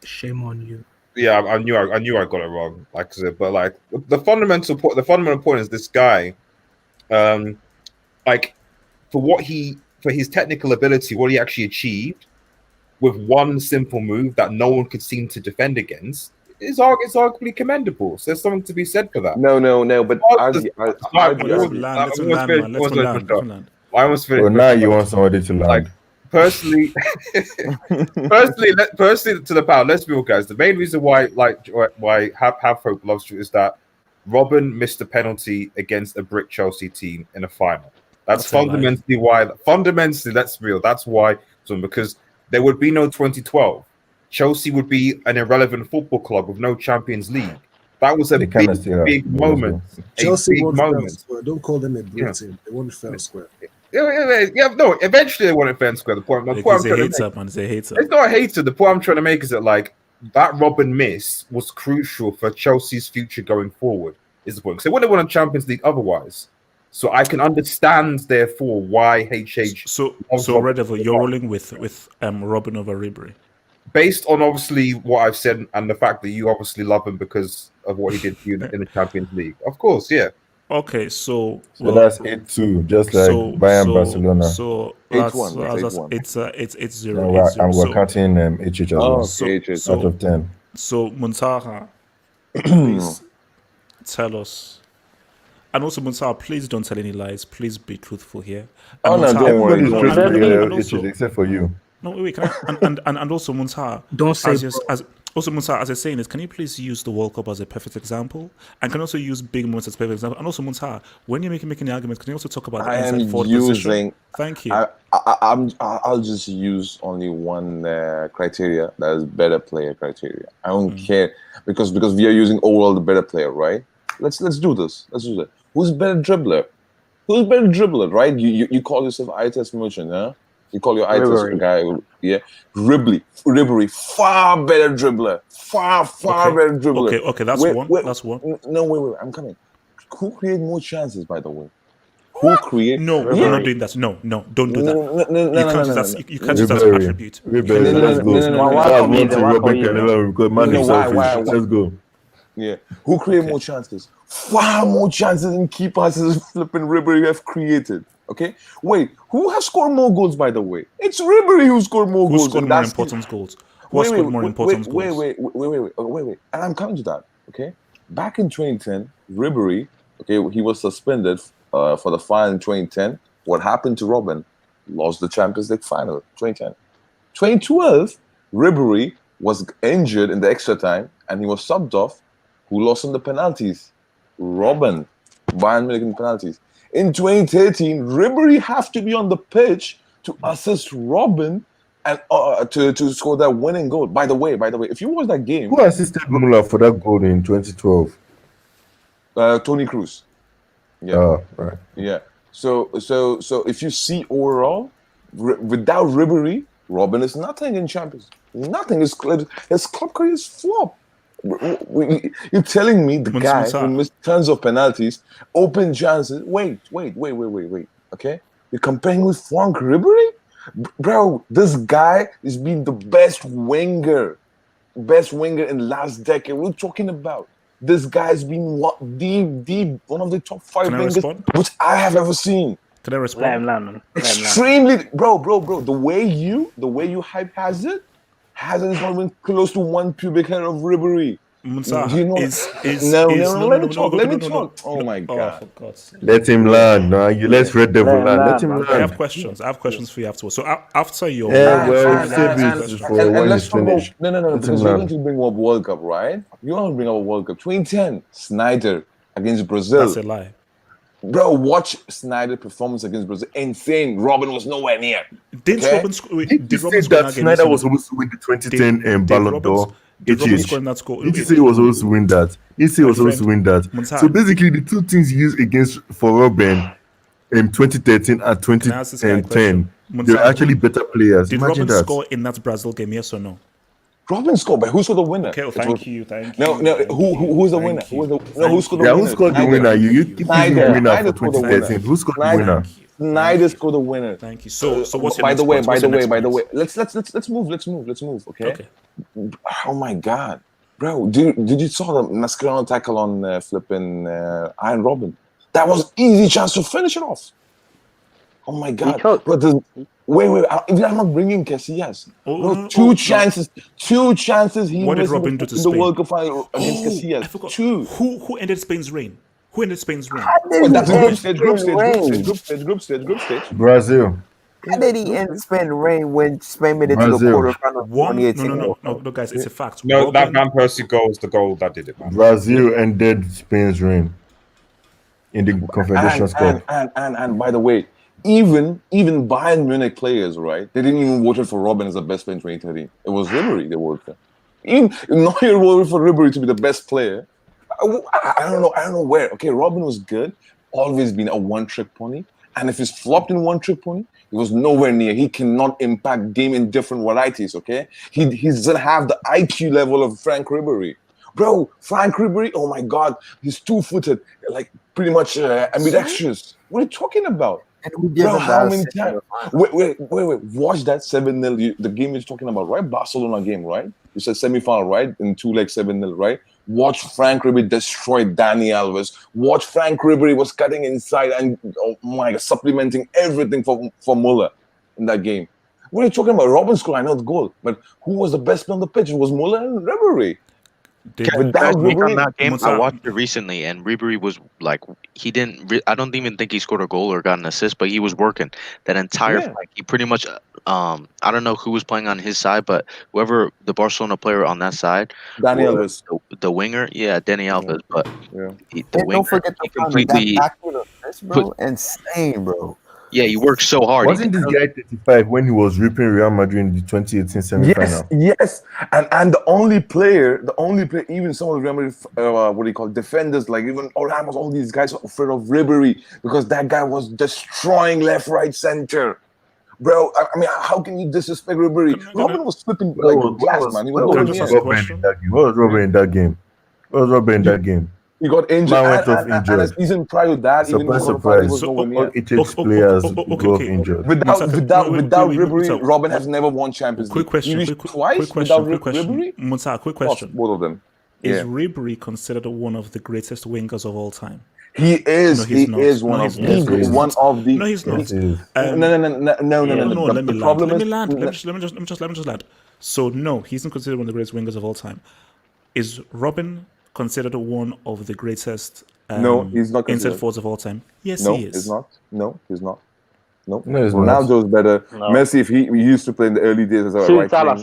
shame on you. Yeah, I knew I got it wrong. Like I said, but like the fundamental point is this guy, like for his technical ability, what he actually achieved with one simple move that no one could seem to defend against is arguably commendable. So there's something to be said for that. No, but Let's land. I almost finished. Well, now you want somebody to land. Like, personally, to the power. Let's be real, guys. The main reason why Have Hope loves you is that Robben missed a penalty against a brick Chelsea team in a final. That's fundamentally why. Fundamentally, let's be real. That's why. Because there would be no 2012. Chelsea would be an irrelevant football club with no Champions League. That was a big moment. Chelsea won fair and square. Don't call them a brick team. They won fair and square. Yeah, no. Eventually, they won it fair and square. The point I'm trying to make. It's a hater. It's not a hater. The point I'm trying to make is that like that Robben miss was crucial for Chelsea's future going forward. Is the point? Because they wouldn't have won a Champions League otherwise. So I can understand, therefore, why HH. So Red Devil, you're rolling with Robben over Ribery, based on obviously what I've said and the fact that you obviously love him because of what he did for you in the Champions League. Of course, yeah. Okay, so that's 8-2, just like Bayern Barcelona. So 8-1. It's 0. And we're counting HH as well. Out of 10. So Muntaha, please tell us. And also, Muntaha, please don't tell any lies. Please be truthful here. And no, don't worry. Except for you. No, wait. Can I, and also, Muntaha, don't say. Muntaha, as you're saying this, can you please use the World Cup as a perfect example, and can also use big moments as a perfect example? And also, Muntaha, when you're making the arguments, can you also talk about the inside forward position? Thank you. I'll just use only one criteria, that is better player criteria. I don't care because we are using overall the better player, right? Let's do this. Let's do that. Who's better dribbler? Right? You call yourself eye test merchant, huh? You call your eye test guy, yeah. Ribery, far better dribbler. Far better dribbler. Okay, that's one. That's one. No, wait, I'm coming. Who create more chances, by the way? Who create? No, we're not doing that. No, don't do that. No. You can't use that as an attribute. Let's go. Let's go. Yeah. Who create more chances? Far more chances than key passes flipping Ribery have created. Okay? Wait, who has scored more goals, by the way? It's Ribery who scored more goals. Who scored more important goals? Who has scored more important goals? Wait. And I'm coming to that. Okay? Back in 2010, Ribery, okay, he was suspended for the final in 2010. What happened to Robben? Lost the Champions League final, 2010. 2012, Ribery was injured in the extra time and he was subbed off. Who lost on the penalties? Robben. Bayern Munich in penalties. In 2013, Ribery have to be on the pitch to assist Robben and to score that winning goal. By the way, if you watch that game, who assisted Muller for that goal in 2012? Toni Kroos. Yeah. Oh, right. Yeah. So if you see overall, without Ribery, Robben is nothing in Champions. Nothing. His club career is flop. You're telling me the guy who missed tons of penalties, open chances. Wait. Okay, you're comparing with Frank Ribery, bro. This guy has been the best winger in last decade. We're talking about this guy's been one of the top 5 wingers which I have ever seen. Can I respond? Extremely, bro. The way you hype Hazard is not even close to one pubic hair of Ribery. Let me talk. Oh my god. Let him learn. No, let's Red Devil learn. Let him learn. I have questions for you afterwards. So after your save for when it's finished. No. Because we're going to bring up World Cup, right? You want to bring up a World Cup 2010 Snyder against Brazil. That's a lie. Bro, watch Snyder's performance against Brazil. Insane. Robben was nowhere near. Did Okay? Robben score? Wait, Did did you Robben say score in that that game? Snyder Yes or was no? supposed to win the 2010 Ballon d'Or? Did Robben HH? score in that score? Did you say he was supposed to win that? He said he My was supposed to friend, win that. Monta, So basically, the two things used against for Robben in 2013 and can I ask this guy a question? 2010, they're Monta, actually better players. did Imagine Robben that. score in that Brazil game? Yes or no? Robben scored, but who scored the winner? Okay, well, It was- thank you. No, who's the winner? Who scored the Yeah, winner? who scored the Snyder. winner? You keep using Snyder. winner Snyder for scored the winner. 2013. Who scored the Snyder. winner? Snyder scored the winner. Thank you. So what's your by next the way, point? by What's the your way, next by the way, point? let's move. Okay. Okay. Oh my God, bro! Did you saw the Mascherano tackle on flipping Iron Robben? That was easy chance to finish it off. Oh my God! But wait! I'm not bringing Casillas. Bro, two chances he What did missed Robben in do to the Spain? World Cup final against I Casillas. forgot. Two. Who ended Spain's reign? Who ended Spain's reign? Oh, that's group stage. Brazil. How did he end Spain reign when Spain made it to the Brazil. quarterfinal of 2018? No, guys, it's a fact. No, that Robben- Van Persie goal was the goal that did it, man. Brazil ended Spain's reign in the Confederations Cup. And by the way, even Bayern Munich players, right? They didn't even vote for Robben as the best player in 2013. It was Ribery they voted for. Even Neuer voted for Ribery to be the best player. I don't know where. Okay, Robben was good. Always been a one-trick pony. And if he's flopped in one-trick pony, he was nowhere near. He cannot impact game in different varieties, okay? He doesn't have the IQ level of Frank Ribery. Bro, Frank Ribery, oh my God, he's two-footed, like pretty much ambidextrous. What are you talking about? Bro, how many times? Wait. Watch that 7-0. The game you're talking about, right? Barcelona game, right? It's a semi-final, right? In 2-leg 7-0, right? Watch Frank Ribery destroy Dani Alves. Watch Frank Ribery was cutting inside and oh my God, supplementing everything for Muller in that game. What are you talking about? Robben scored, I know the goal, but who was the best player on the pitch? It was Muller and Ribery. Without On Ribery, that game, I watched it recently, and Ribery was like, he didn't. I don't even think he scored a goal or got an assist, but he was working that entire fight. He pretty much, I don't know who was playing on his side, but whoever the Barcelona player on that side, Dani Alves, the winger, Dani Alves, but the And winger, don't forget he the that completely, backfoot of this, bro. Insane, bro. he worked so hard. Wasn't this guy 35 when he was ripping Real Madrid in the 2018 semi-final? Yes, and the only player, even some of the Real Madrid, what do you call it, defenders, like even Ramos, all these guys are afraid of Ribery because that guy was destroying left, right, center. Bro, I mean, how can you disrespect Ribery? Robben was flipping like glass, man. He was What nowhere was near. Robben in that game? What was Robben in that game? What was Robben in that game? He got injured. Man went off And a injured. season prior to that, even in the quarterfinals, he was nowhere near. All HX players go off injured. Without Ribery, Robben has never won Champions League. Quick question. He Quick reached twice question. without Ribery. Monta, quick Lost question. both of them. Is Yeah. Ribery considered one of the greatest wingers of all time? He is. No, he's He not. is No, one he's of not. the. He's One not. of the. No, he's not. No. Let me The land. problem Let me is. land. Let me just land. So no, he's not considered one of the greatest wingers of all time. Is Robben considered one of the greatest? No, he's not inside considered. forwards of all time. Yes, No, he is. he's not. No, he's not. No, No, he's Ronaldo's better. No. Messi, if he used to play in the early days as a right wing, Salah.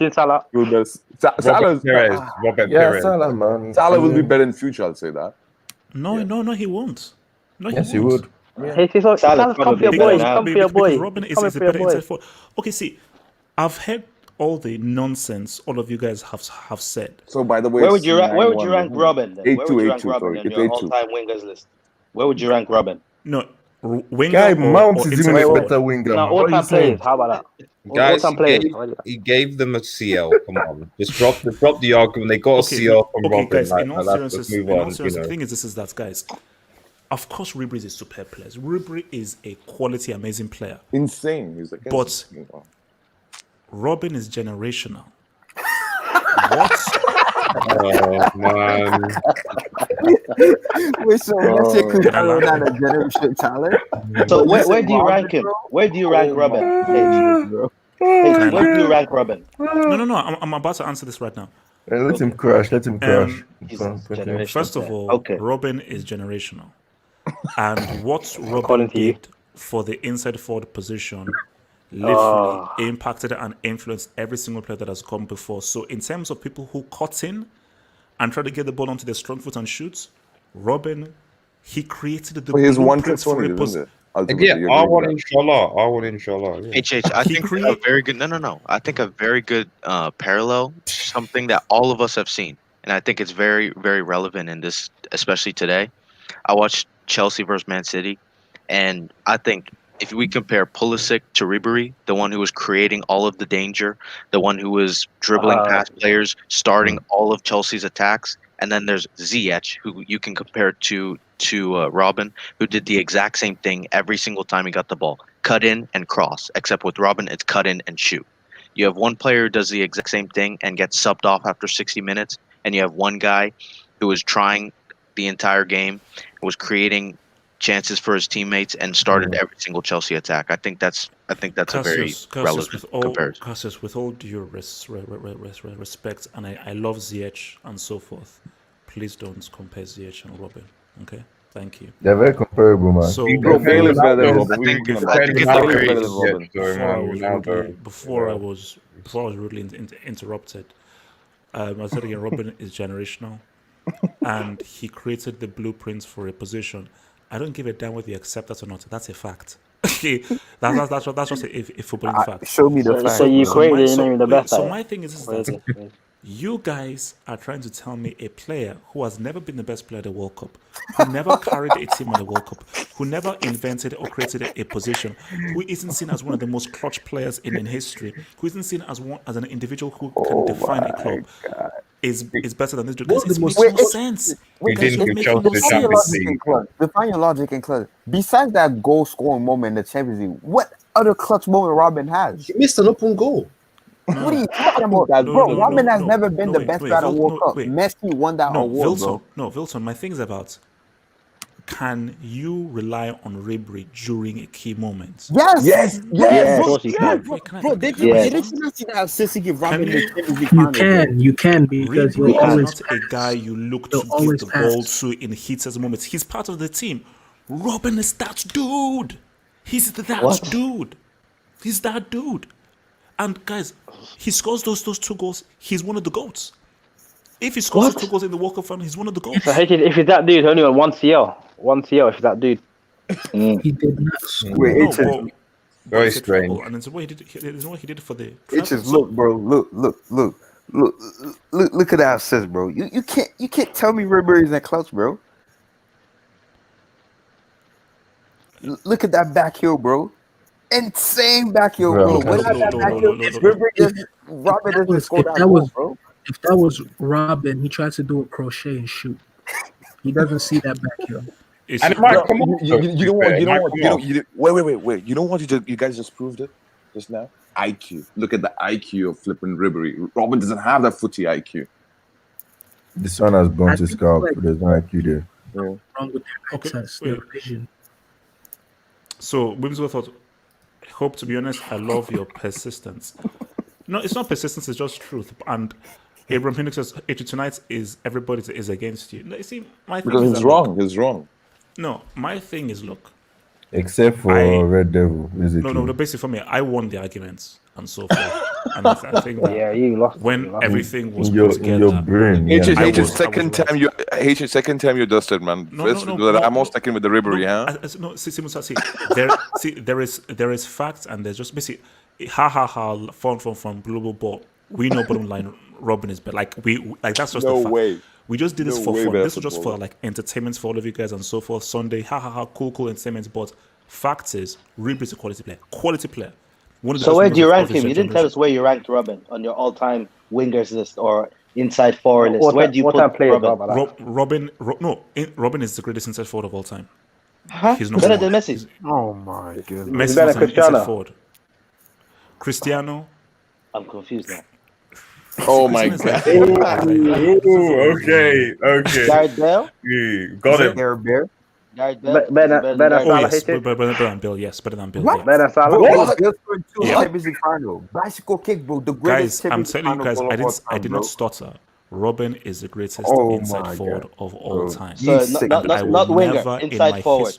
he would be- Salah's- Salah, man. Salah will be better in future. I'll say that. No, he won't. No, Yes, he won't. would. Salah's come for your boy. Come for your boy. Because Robben Come is a for your better boy. inside forward. Okay, see, I've heard all the nonsense all of you guys have said. So by the way, Where would you rank 9-1, Robben? Then? Where would you rank 8-2, Robben sorry. in It's your 8-2. all-time wingers list? Where would you rank Robben? No, winger Guy, or Mount is inside even a forward? better winger. No, man. What are you all-time saying? players. How about that? Guys, All-time players. he gave them a CL. Come on, just drop the argument. They got a CL from Robben. guys. Like, In all let's seriousness, move on. the thing is, this is that, guys. Of course, Ribery is a superb player. Ribery is a quality, amazing player. Insane. He's like, But Robben is generational. What? Oh man! Wait, so Messi could follow that a generation talent? So where do you rank him? Where do you rank Robben? Hey, where do you rank Robben? No. I'm about to answer this right now. Let him crash. Let him crash. First of all, Robben is generational. And what According Robben to you. did for the inside forward position literally impacted and influenced every single player that has come before. So in terms of people who cut in and try to get the ball onto their strong foot and shoot, Robben He created the His one blueprint trick for a Tony, isn't it? Yeah, I1 inshallah. I1 inshallah. Yeah. HH, I think a very good no. I think a very good parallel, something that all of us have seen, and I think it's very, very relevant in this, especially today. I watched Chelsea versus Man City, and I think if we compare Pulisic to Ribery, the one who was creating all of the danger, the one who was dribbling past players, starting all of Chelsea's attacks, and then there's Ziyech, who you can compare to Robben, who did the exact same thing every single time he got the ball, cut in and cross. Except with Robben, it's cut in and shoot. You have one player who does the exact same thing and gets subbed off after 60 minutes, and you have one guy who was trying the entire game, was creating chances for his teammates, and started every single Chelsea attack. I think that's a very relevant comparison. Cassius, with all due respect, and I love Ziyech and so forth, please don't compare Ziyech and Robben. Okay, thank you. They're very comparable, man. So Bale is better than Robben. I think Bale it's is better than Robben. Before I was rudely interrupted, I said again, Robben is generational, and he created the blueprints for a position. I don't give a damn whether you accept that or not. That's a fact. Okay, that's just a footballing fact. Show me the fact. So you created the best. So my thing is that you guys are trying to tell me a player who has never been the best player at the World Cup, who never carried a team at the World Cup, who never invented or created a position, who isn't seen as one of the most clutch players in history, who isn't seen as an individual who can define a club, is better than this dude. Guys, it makes no sense. Define your logic in clutch. Besides that goal scoring moment in the Champions League, what other clutch moment Robben has? He missed an open goal. What are you talking about, bro? Robben has never been the best player at the World Cup. Messi won that award, bro. Wilson, my thing is about, can you rely on Ribery during a key moment? Yes. Bro, they didn't see that Sissy give Robben the Champions League. You can because Ribery you're always is not a guy you look to give the ball to in heated moments. He's part of the team. Robben is that dude. He's that dude. He's that dude. And guys, he scores those 2 goals. He's one of the GOATs. If he scores 2 goals in the World Cup final, he's one of the GOATs. So if he's that dude, only on 1 CL. 1 CL if he's that dude. He did not score. Wait, very strange. And it's what he did for the. It's just look, bro. Look at that assist, bro. You can't tell me Ribery's in clutch, bro. Look at that back heel, bro. Insane back heel, bro. Robben doesn't score that goal, bro. If that was Robben, he tries to do a crochet and shoot. He doesn't see that back heel. You know what? You guys just proved it just now. IQ. Look at the IQ of flipping Ribery. Robben doesn't have that footy IQ. This one has burnt his scalp, but there's no IQ there. Wrong with their access, their vision. So, Whimsy thought, hope, to be honest, I love your persistence. No, it's not persistence, it's just truth. And Abraham Phoenix says, tonight is everybody is against you. No, you see, my thing because is he's wrong. He's wrong. No, my thing is, look. Except for Red Devil, basically. No, basically for me, I won the arguments and so forth. And I think that you lost. When everything was put together. Your brain. Second time you dusted, man. I'm all sticking with the Ribery, there is facts and there's just basically fun, global ball. We know bottom line Robben is better. That's just the fact. Way. We just did this for fun. This was just for entertainment for all of you guys and so forth. Sunday, cool entertainment. But fact is, Ribery is a quality player. So where do you rank him? You didn't tell us where you ranked Robben on your all-time wingers list or inside forward list. Where do you put Robben? Robben is the greatest inside forward of all time. He's not better than Messi. Oh my goodness! Messi better than Cristiano. Forward. Cristiano. I'm confused now. Oh my god! Okay. Gareth Bale. Got it. Gareth Bale. Better than Bill. Yes, better than Bill. What? Better than Salah. Bicycle kick, bro. The greatest. Guys, I'm telling you guys, I did not stutter. Robben is the greatest inside forward of all time. So not winger, inside forward.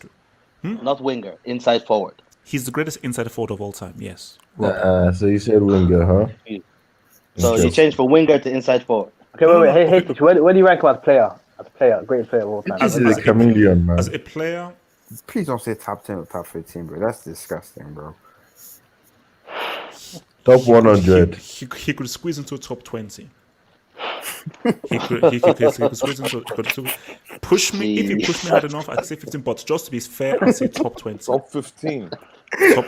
Not winger, inside forward. He's the greatest inside forward of all time. Yes. So you said winger, huh? So you changed from winger to inside forward. Okay, wait. Hey, where do you rank him as player? As a player, great player of all time. This is a chameleon, man. As a player, Please don't say top 10 or top 15, bro. That's disgusting, bro. Top 100. He could squeeze into top 20. He could squeeze into. Push me. If you push me hard enough, I'd say 15. But just to be fair, I'd say top 20. Top 15.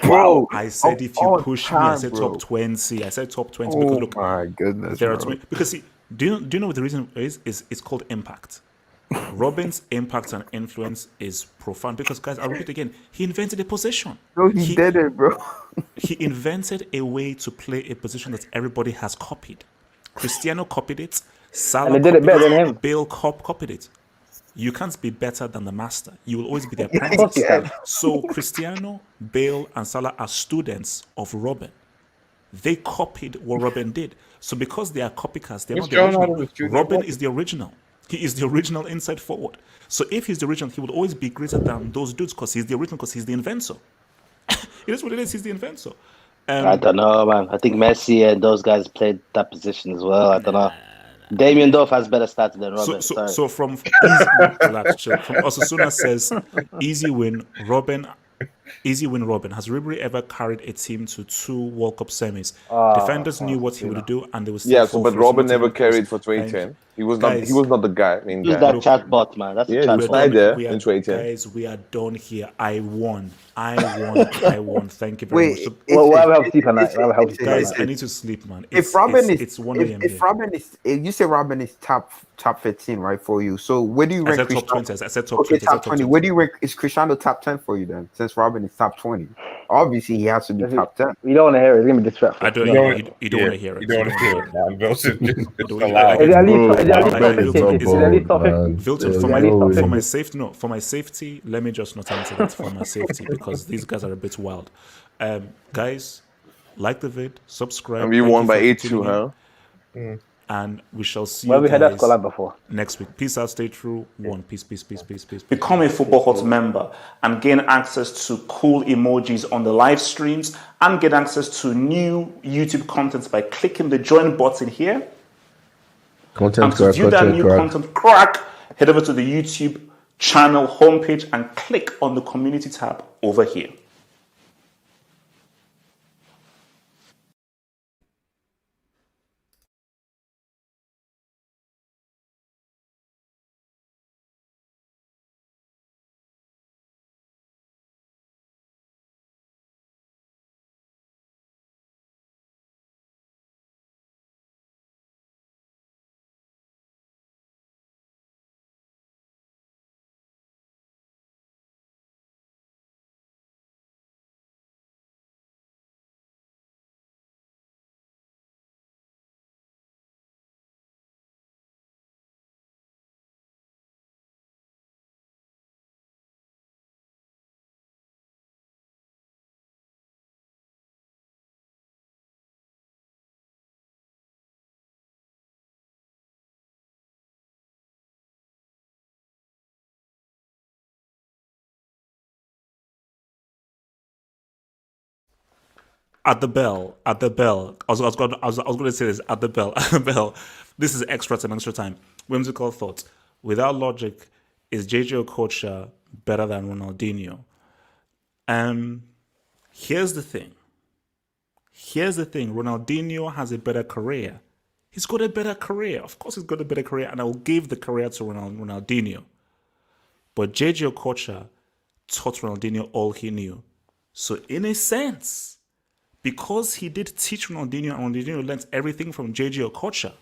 Bro, I said if you push me, I time, said bro. top 20. I said top 20 Oh because look, my goodness, there are bro. because see, do you know what the reason is? It's called impact. Robben's impact and influence is profound because, guys, I'll repeat again, he invented a position. No, he did it, bro. He invented a way to play a position that everybody has copied. Cristiano copied it. Salah And they did it better than him. Bale copied it. You can't be better than the master. You will always be the apprentice. So Cristiano, Bale, and Salah are students of Robben. They copied what Robben did. So because they are copycats, they're not the original. Robben is the original. He is the original inside forward. So if he's the original, he will always be greater than those dudes because he's the original, because he's the inventor. It is what it is. He's the inventor. I don't know, man. I think Messi and those guys played that position as well. I don't know. Damien Duff has better stats than Robben. So from Osasuna says, easy win, Robben. Easy win, Robben. Has Ribery ever carried a team to 2 World Cup semis? Defenders knew what he would do, and they would still fall but for Robben it. never carried for 2010. He was not. He was not the guy. I mean, Who's that chatbot, man? That's a he was chatbot. right there We are, in 2010. guys, we are done here. I won. I won. Thank you very much. So, We'll have sleep at night. We'll have sleep at guys, night. I need to sleep, man. If Robben is, it's 1 a.m. if here. Robben is, if you say Robben is top 15, right, for you. So where do you I rank said top Cristiano? 20. I said top Okay, 20. I said top top 20. 20. Where do you rank? Is Cristiano top 10 for you then? Since Robben is top 20, obviously he has to be top 10. You don't want to hear it. It's gonna be disrespectful. I don't. You don't want to hear it. You don't want to hear it, man. Wilson, just Don't allow hear it. Is it at least- is it at least I- top I- 15? look, Is it at least top 15? Wilton, Is for it my at least top 15? for my safety, let me just not answer that for my safety because these guys are a bit wild. Guys, like the vid, subscribe. And we Thank won you by for 8-2, tuning in. huh? And we shall see Where you we had that guys scoreline before. next week. Peace out, stay true. One. Peace. Become a Football Hut member and gain access to cool emojis on the live streams and get access to new YouTube content by clicking the join button here. And to view that new content crack, head over to the YouTube channel homepage and click on the community tab over here. At the bell. I was going to say this. At the bell. This is extra time. Whimsical thoughts. Without logic, is JJ Okocha better than Ronaldinho? Here's the thing. Ronaldinho has a better career. He's got a better career. Of course, he's got a better career, and I will give the career to Ronaldinho. But JJ Okocha taught Ronaldinho all he knew. So, in a sense, because he did teach Ronaldinho and Ronaldinho learned everything from JJ Okocha,